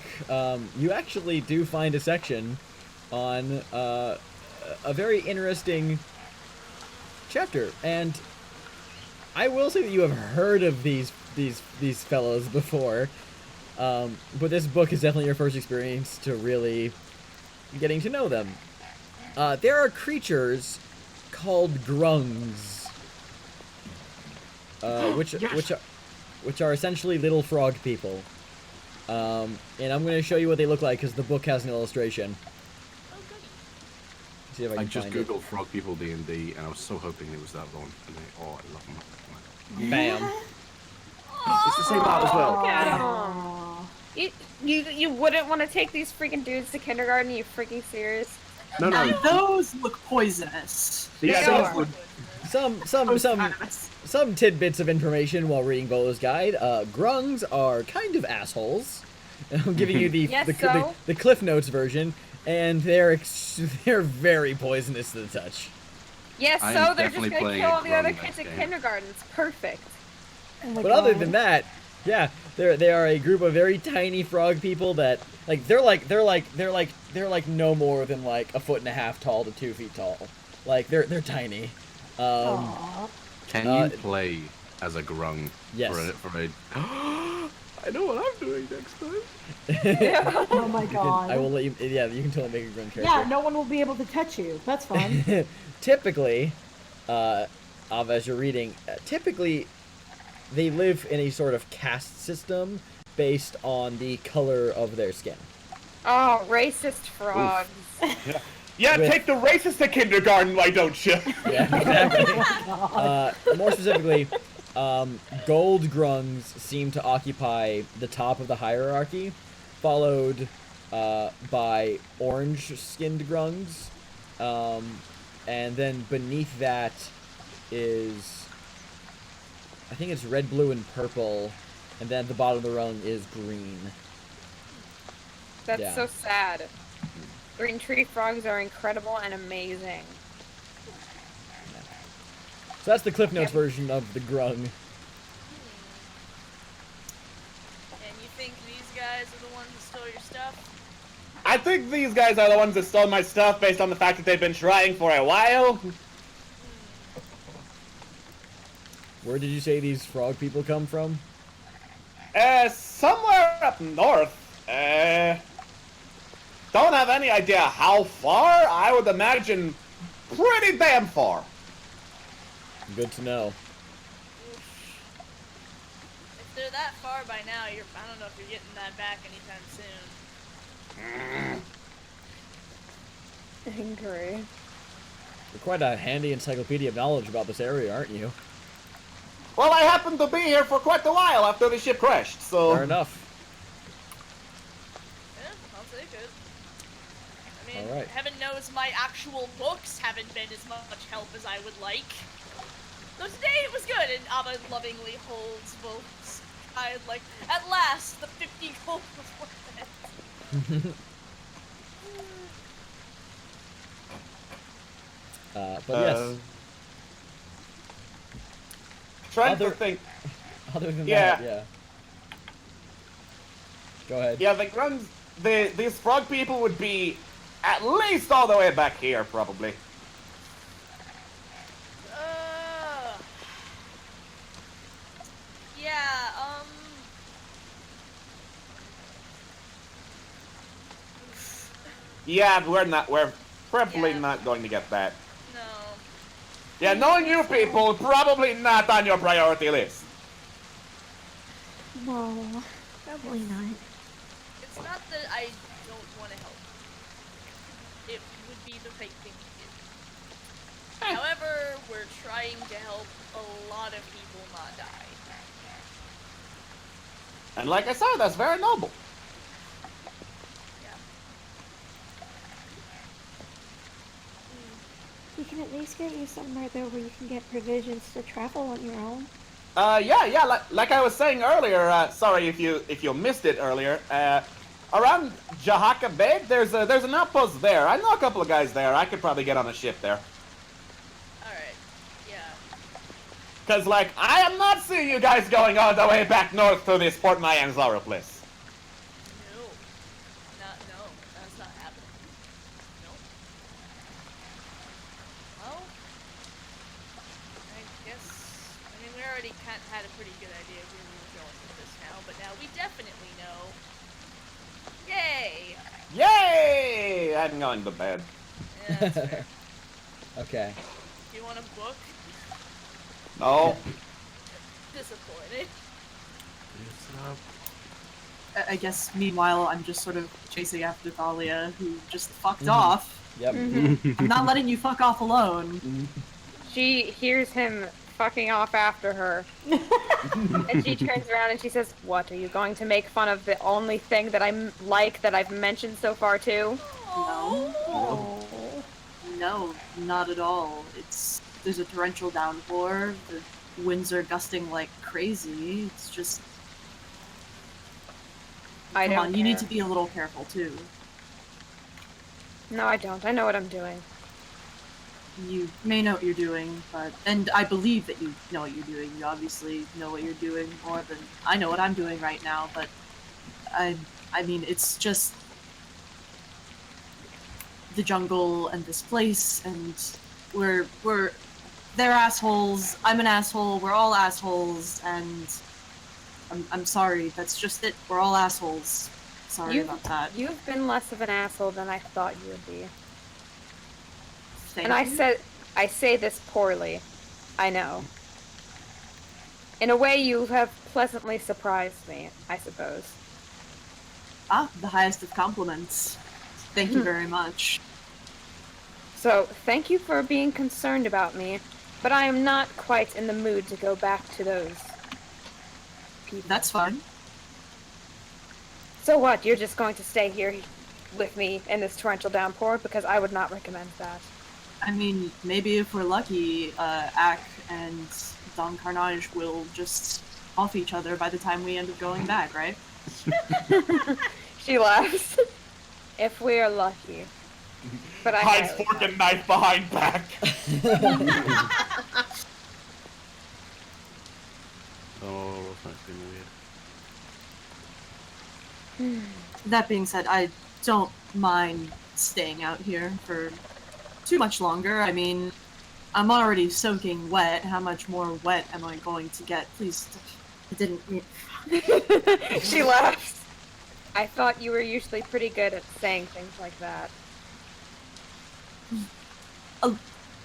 A: you actually do find a section on a very interesting chapter, and I will say that you have heard of these fellows before, but this book is definitely your first experience to really getting to know them. There are creatures called grungs, which are essentially little frog people. And I'm going to show you what they look like because the book has an illustration. See if I can
H: just
A: find it.
H: googled frog people D&D, and I was so hoping it was that one. And I love them.
A: Bam.
H: It's the same art as well.
J: Look at him. You wouldn't want to take these freaking dudes to kindergarten? Are you freaking serious?
H: No.
G: Those look poisonous.
I: Yeah,
A: Some tidbits of information while reading Volo's guide. Grungs are kind of assholes. I'm giving you the Cliff Notes version, and they're very poisonous to the touch.
J: Yes,
H: I'm
J: so they're just
H: definitely
J: gonna
H: playing
J: kill
H: a
J: all the other
H: grung
J: kids
H: next
J: at
H: game.
J: kindergarten. It's perfect.
D: Oh my
A: But other
D: God.
A: than that, yeah, they are a group of very tiny frog people that they're like no more than like 1.5 feet tall to 2 feet tall. Like they're tiny.
D: Aw.
H: Can you play as a grung?
A: Yes.
H: For a... I know what I'm doing next time.
D: Oh my God.
A: I will let you. Yeah, you can totally make a grung character.
D: Yeah, no one will be able to touch you. That's fun.
A: Typically, as you're reading, typically they live in a sort of caste system based on the color of their skin.
J: Oh, racist frogs.
I: Yeah, take the racist to kindergarten, why don't you?
A: Yeah, exactly. More specifically, gold grungs seem to occupy the top of the hierarchy, followed by orange-skinned grungs, and then beneath that is, I think it's red, blue, and purple, and then at the bottom of the rung is green.
J: That's
A: Yeah.
J: so sad. Green tree frogs are incredible and amazing.
A: So that's the Cliff Notes version of the grung.
F: And you think these guys are the ones that stole your stuff?
I: I think these guys are the ones that stole my stuff based on the fact that they've been trying for a while.
A: Where did you say these frog people come from?
I: Somewhere up north. Don't have any idea how far. I would imagine pretty damn far.
A: Good to know.
F: If they're that far by now, I don't know if you're getting that back anytime soon.
J: Angry.
A: You're quite a handy encyclopedia of knowledge about this area, aren't you?
I: Well, I happened to be here for quite a while after the ship crashed, so...
A: Fair enough.
F: Yeah, I'll take it. I mean,
A: Alright.
F: heaven knows my actual books haven't been as much help as I would like. Though today it was good, and Abba lovingly holds both. I like, at last, the 50 gold was worth it.
A: But yes.
I: Trying to think.
A: Other than
I: Yeah.
A: that, yeah. Go ahead.
I: Yeah, these frog people would be at least all the way back here, probably.
F: Yeah,
I: Yeah, we're probably
F: Yeah.
I: not going to get that.
F: no.
I: Yeah, knowing you people, probably not on your priority list.
D: No, probably not.
F: It's not that I don't want to help. It would be the right thing to do. However, we're trying to help a lot of people not die.
I: And like I said, that's very noble.
F: Yeah.
D: We can at least get you somewhere though where you can get provisions to travel on your own.
I: Yeah, like I was saying earlier, sorry if you missed it earlier, around Jahaka Bay, there's an outpost there. I know a couple of guys there. I could probably get on a ship there.
F: Alright. Yeah.
I: Cause like, I am not seeing you guys going all the way back north to this Port Nyanzaru place.
F: No. No, that's not happening. No. Well, I guess, I mean, we already had a pretty good idea of where we were going with this now, but now we definitely know. Yay!
I: Yay! I'm going to bed.
F: Yeah, that's fair.
A: Okay.
F: Do you want a book?
I: No.
F: Disappointed.
G: I guess, meanwhile, I'm just sort of chasing after Thalia, who just fucked off.
A: Yep.
G: I'm not letting you fuck off alone.
J: She hears him fucking off after her. And she turns around and she says, "What, are you going to make fun of the only thing that I'm like that I've mentioned so far too?"
G: No.
D: Oh.
G: No, not at all. There's a torrential downpour, the winds are gusting like crazy, it's just...
J: I
G: Come
J: don't
G: on, you need
J: care.
G: to be a little careful too.
J: No, I don't. I know what I'm doing.
G: You may know what you're doing, and I believe that you know what you're doing. You obviously know what you're doing more than I know what I'm doing right now, but I mean, it's just the jungle and this place, and they're assholes, I'm an asshole, we're all assholes, and I'm sorry, that's just it, we're all assholes. Sorry about that.
J: You've been less of an asshole than I thought you would be.
G: Thank
J: And
G: you.
J: I say this poorly. I know. In a way, you have pleasantly surprised me, I suppose.
G: The highest of compliments. Thank you very much.
J: So, thank you for being concerned about me, but I am not quite in the mood to go back to those people.
G: That's fine.
J: So what, you're just going to stay here with me in this torrential downpour? Because I would not recommend that.
G: I mean, maybe if we're lucky, Ak and Don Carnage will just off each other by the time we end up going back, right?
J: She laughs. If we are lucky. But I
I: Hides
J: highly
I: fork
J: doubt
I: and knife behind back.
H: Oh, that's been weird.
G: That being said, I don't mind staying out here for too much longer. I mean, I'm already soaking wet. How much more wet am I going to get? Please, I didn't...
J: She laughs. I thought you were usually pretty good at saying things like that.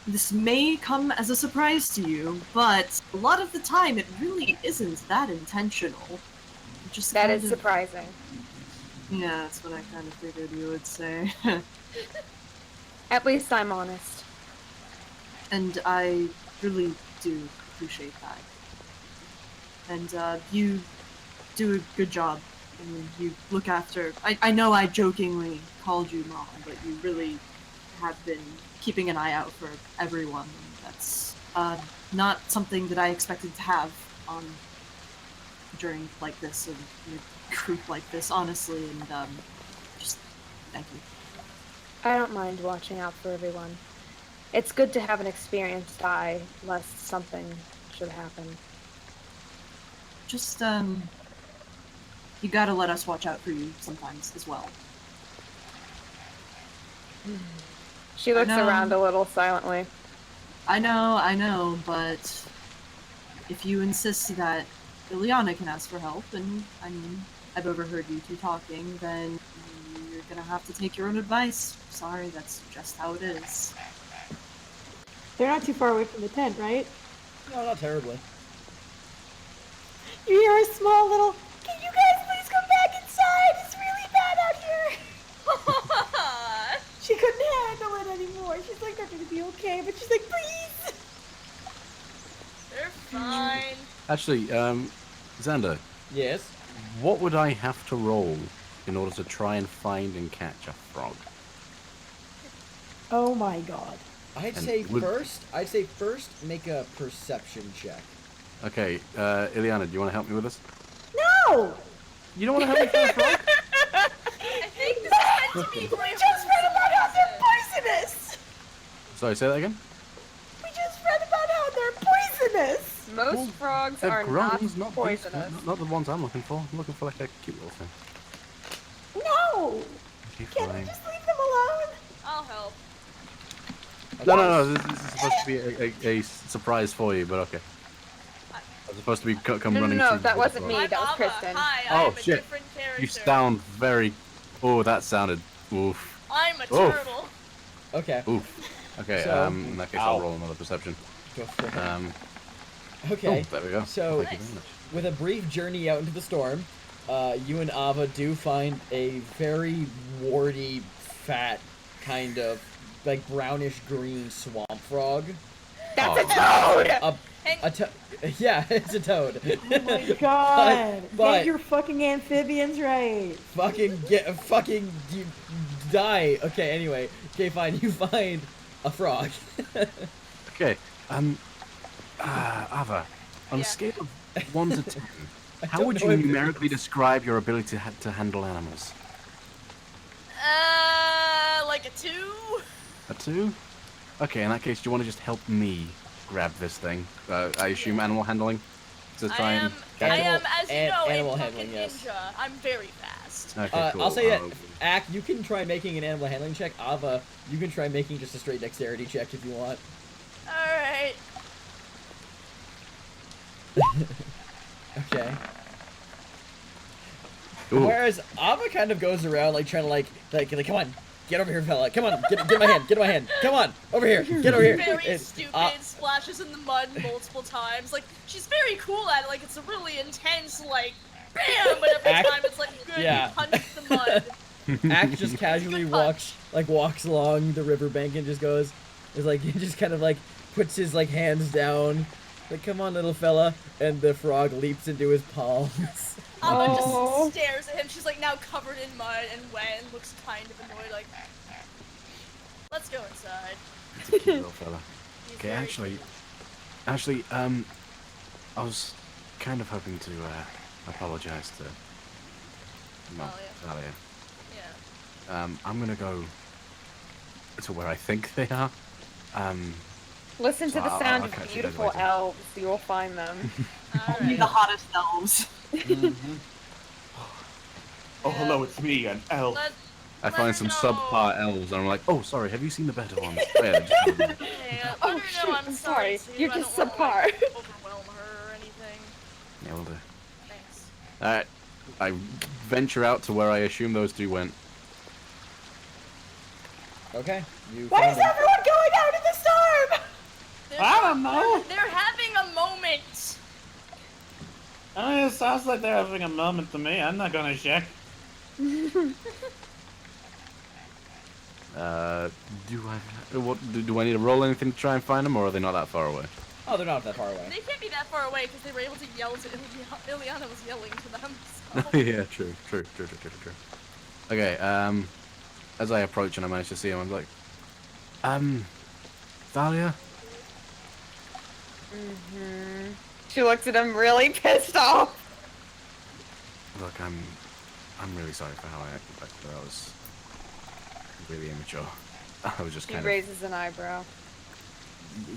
G: This may come as a surprise to you, but a lot of the time it really isn't that intentional. It just
J: That
G: kind
J: is
G: of-
J: surprising.
G: Yeah, that's what I kind of figured you would say.
J: At least I'm honest.
G: And I really do appreciate that. and you do a good job. I mean, you look after. I know I jokingly called you mom, but you really have been keeping an eye out for everyone. And that's not something that I expected to have on during like this and in a group like this, honestly. And just thank you.
E: I don't mind watching out for everyone. It's good to have an experienced eye, lest something should happen.
G: Just you gotta let us watch out for you sometimes as well.
E: She looks
G: know.
E: around a little silently.
G: I know, but if you insist that Ileana can ask for help, and I mean, I've overheard you two talking, then you're gonna have to take your own advice. Sorry, that's just how it is.
D: They're not too far away from the tent, right?
A: No, not terribly.
D: You hear a small little, "Can you guys please come back inside? It's really bad out here." She couldn't handle it anymore. She's like, "They're gonna be okay," but she's like, "Please."
F: They're fine.
H: Actually, Xander,
A: Yes.
H: what would I have to roll in order to try and find and catch a frog?
D: Oh my god.
A: I'd
H: And
A: say
H: would-
A: first make a perception check.
H: Okay, Ileana, do you want to help me with this?
D: No!
H: You don't want to help me find a frog?
F: I think this is meant to be
D: We just read about how they're poisonous!
H: Sorry, say that again?
D: We just read about how they're poisonous!
E: Most frogs
H: They're
E: are
H: grunts,
E: not
H: big-
E: poisonous.
H: not the ones I'm looking for. I'm looking for like a cute little thing.
D: No!
H: Okay,
D: Can't we
H: fine.
D: just leave them alone?
F: I'll help.
H: No, this is supposed to be a surprise for you, but okay. I was supposed to be come
E: No,
H: running
E: no,
H: through
E: that
H: the
E: wasn't
H: frog.
E: me. That was
F: Ava.
E: Kristen.
F: Hi,
H: Oh,
F: I'm a
H: shit.
F: different character.
H: You sound very... Oh, that sounded... Oof.
F: I'm a
H: Oof.
F: turtle.
A: Okay.
H: Oof. Okay,
A: So-
H: in that case I'll roll another perception.
A: Go for it.
H: Okay.
A: Okay.
H: Oh, there we go.
A: So-
H: Thank you very much.
A: With a brief journey out into the storm, you and Ava do find a very warty, fat, kind of like brownish green swamp frog.
E: That's a toad!
A: Yeah, it's a toad.
D: Oh my god.
A: But-
D: Get your fucking amphibians right.
A: fucking you die. Okay, anyway. Okay, fine. You find a frog.
H: Okay, Ava, on
F: Yeah.
H: a scale of 1 to 10, how
A: don't
H: would
A: know
H: you
A: if it
H: numerically describe your ability to handle animals?
F: Like a 2?
H: A 2? Okay, in that case, do you want to just help me grab this thing? I assume animal handling? To try and catch
F: I
H: it?
F: am, as you know,
A: animal
F: a
A: handling,
F: fucking
A: yes.
F: ninja. I'm very fast.
H: Okay, cool.
A: I'll say that, Ak, you can try making an animal handling check. Ava, you can try making just a straight dexterity check if you want.
F: Alright.
A: Okay.
H: Ooh.
A: Whereas Ava kind of goes around like trying to like come on, get over here, fella. Come on, get my hand, get my hand. Come on, over here, get over here.
F: Very
A: And,
F: stupid, splashes in the mud multiple times. Like, she's very cool at it. Like, it's a really intense, like, bam! But every time it's like, good,
A: Yeah.
F: you punch the mud.
A: Ak just casually
F: Good punch.
A: walks along the riverbank and just goes, he just kind of like puts his like hands down, like come on little fella, and the frog leaps into his palms.
F: Ava
E: Oh.
F: just stares at him. She's like now covered in mud and wet and looks kind of annoyed. Like, let's go inside.
H: It's a cute little fella.
F: He's
H: Okay,
F: very
H: actually, I was kind of hoping to apologize to Talia.
F: Yeah.
H: I'm gonna go to where I think they are.
E: Listen to
H: So
E: the
H: I'll
E: sound
H: catch
E: of
H: you guys
E: beautiful
H: later.
E: elves. You'll find them.
G: Only
F: Alright.
G: the hottest elves.
I: Oh, hello, it's me, an elf.
F: Let-
H: I
F: let
H: find
F: her
H: some
F: know.
H: subpar elves, and I'm like, oh, sorry, have you seen the better ones? Oh, yeah, just-
F: Hey, let
E: Oh,
F: her know
E: shoot,
F: I'm
E: I'm
F: sorry.
E: sorry.
F: Too.
E: You're
F: I
E: just
F: don't wanna, like,
E: subpar.
F: overwhelm her or anything.
H: yeah, we'll do.
F: Thanks.
H: Alright, I venture out to where I assume those two went.
A: Okay, you
D: Why
A: found
D: is
A: him.
D: everyone going out in the storm?
I: I don't know.
F: They're having a moment.
I: It sounds like they're having a moment to me. I'm not gonna check.
H: Do I need to roll anything to try and find them, or are they not that far away?
A: Oh, they're not that far away.
F: They can't be that far away because they were able to yell to Ileana was yelling to them. So.
H: Yeah, true. Okay, as I approach and I manage to see him, I'm like, Thalia?
J: She looks at him really pissed off.
H: Look, I'm really sorry for how I acted back there. I was really immature. I was just
J: He
H: kind of...
J: raises an eyebrow.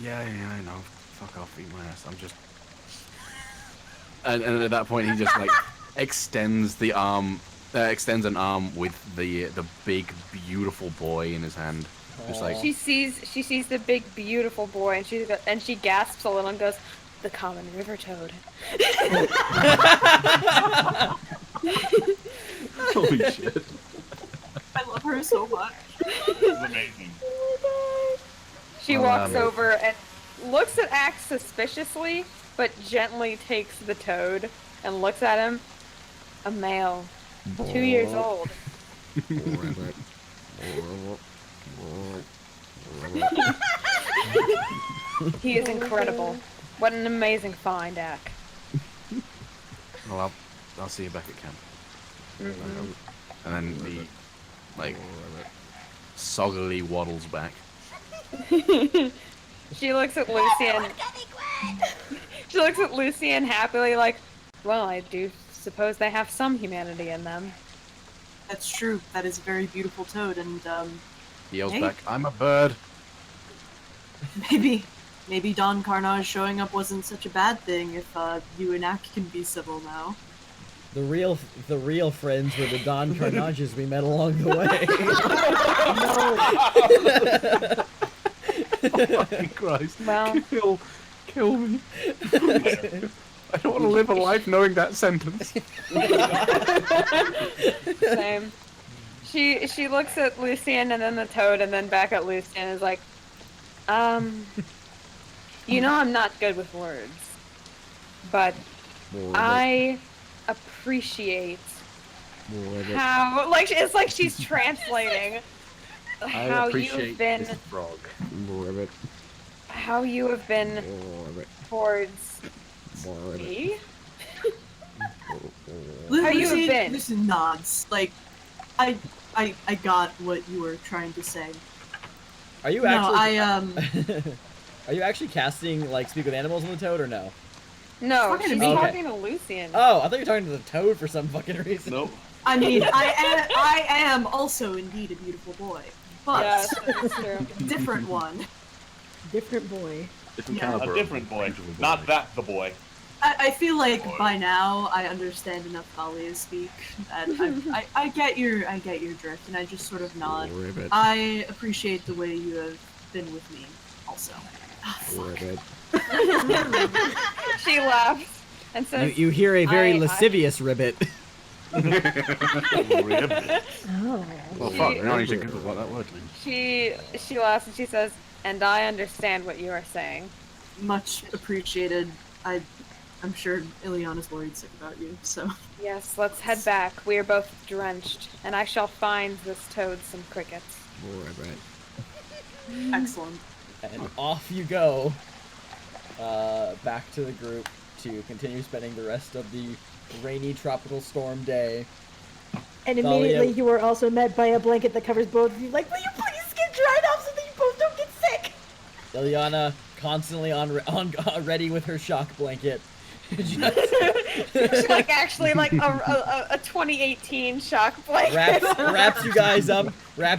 H: Yeah, I know. Fuck off, eat my ass. I'm just... And at that point, he just, like, extends the arm... extends an arm with the big, beautiful boy in his hand. Just like...
J: She sees the big, beautiful boy, and she gasps a little and goes, "The common river toad."
H: Holy shit.
G: I love her so much.
I: This is amazing.
J: She walks over and looks at Axe suspiciously, but gently takes the toad and looks at him. A male, 2 years old. He is incredible. What an amazing find, Ack.
H: Well, I'll see you back at camp. And then he, like, soggily waddles back.
J: She looks at Lucian. She looks at Lucian happily, like, well, I do suppose they have some humanity in them.
G: That's true. That is a very beautiful toad, and
H: He yells
G: Hey.
H: back, "I'm a bird."
G: maybe Don Carnage showing up wasn't such a bad thing if you and Ack can be civil now.
A: The real friends were the Don Carnages we met along the way.
H: Oh my Christ.
J: Well,
H: Kill me. I don't want to live a life knowing that sentence.
J: same. She looks at Lucian and then the toad and then back at Lucian and is like, you know I'm not good with words, but I appreciate how, like, it's like she's translating how you've been,
H: frog.
J: how you have been towards me. How you have been.
G: Lucian nods. Like, I got what you were trying to say.
A: Are you
G: No,
A: actually? Are you actually casting like speak with animals on the toad or no?
J: No,
G: Talking to
J: she's
G: me.
J: talking to Lucian.
A: Oh, I thought you were talking to the toad for some fucking reason.
I: Nope.
G: I mean, I am also indeed a beautiful boy, but
J: Yes, that's true.
G: different one.
D: Different boy.
H: Different
G: Yeah.
H: caliber.
I: A different boy. Not that the boy.
G: I feel like by now I understand enough Thalia speak that I get your drift, and I just sort of nod. I appreciate the way you have been with me, also.
J: She laughs and says,
A: You hear a very
J: I-
A: lascivious ribbit.
I: Ribbit.
D: Oh.
H: Well, fuck, we don't need to Google what that word means.
J: she laughs and she says, "And I understand what you are saying."
G: Much appreciated. I'm sure Ileana's worried sick about you, so.
J: Yes, let's head back. We are both drenched, and I shall find this toad some crickets.
G: Excellent.
A: And off you go. Back to the group to continue spending the rest of the rainy tropical storm day.
D: And
A: Thalia-
D: immediately you are also met by a blanket that covers both of you. Like, will you please get dried off so that you both don't get sick?
A: Ileana constantly on ready with her shock blanket.
J: It's like actually like a 2018 shock blanket.
A: wraps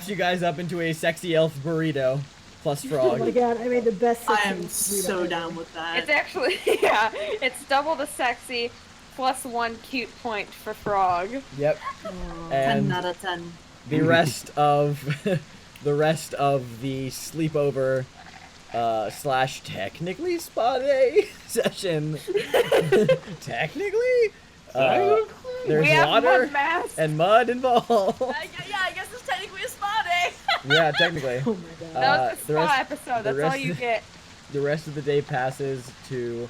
A: you guys up into a sexy elf burrito plus
D: Oh my
A: frog.
D: god, I made the best
G: I
D: sexy
G: am
D: burrito
G: so
D: ever.
G: down with that.
J: It's actually, yeah, it's double the sexy plus 1 cute point for frog.
A: Yep.
G: 10
A: And
G: out of 10.
A: the rest of the sleepover / technically spa day session. Technically, there's
J: We have
A: water
J: mud masks.
A: and mud involved.
F: Yeah, I guess it's technically a spa day.
A: Yeah, technically.
D: Oh my god.
J: That was the
A: the
J: spa
A: rest-
J: episode.
A: the
J: That's all
A: rest-
J: you get.
A: The rest of the day passes to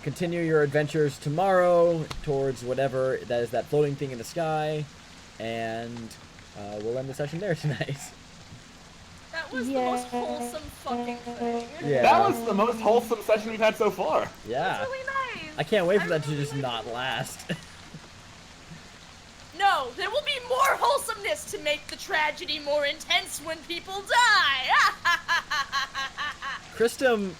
A: continue your adventures tomorrow towards whatever that is, that floating thing in the sky, and we'll end the session there tonight.
F: That That was the most wholesome fucking thing.
A: Yeah.
I: That was the most wholesome session we've had so far.
A: Yeah.
F: That's really nice.
A: I can't wait for that to
F: really
A: just
F: like
A: not
F: it.
A: last.
F: No, there will be more wholesomeness to make the tragedy more intense when people die.
A: Christum,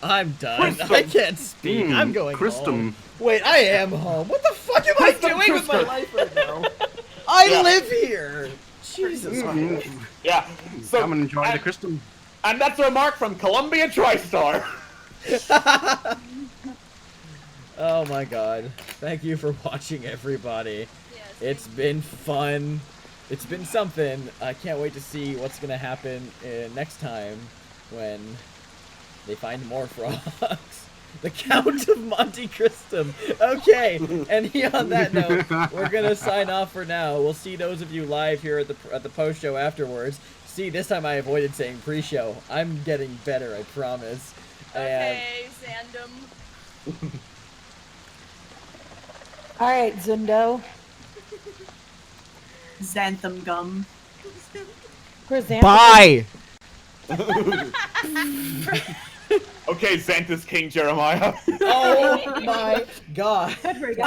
A: I'm done.
I: Christum.
A: I can't speak. I'm going
H: Christum.
A: home. Wait, I am home. What the fuck am I doing with my
I: Christum.
A: life right now? I
I: Yeah.
A: live here. Jesus Christ.
I: Yeah. So,
H: Come and enjoy the
I: and,
H: Kristen.
I: and that's a remark from Columbia TriStar.
A: Oh my god. Thank you for watching, everybody.
F: Yes,
A: It's been fun. It's been something. I can't wait to see what's gonna happen next time when they find more frogs. The Count of Monte Cristo. Okay, and on that note, we're gonna sign off for now. We'll see those of you live here at the post show afterwards. See, this time I avoided saying pre-show. I'm getting better, I promise.
F: okay, Zandom.
D: All right, Zundo.
G: Xanthan gum.
D: Chrysanthemum.
A: Bye.
I: Okay, Xanthus King Jeremiah.
A: Oh my god.
D: Federico.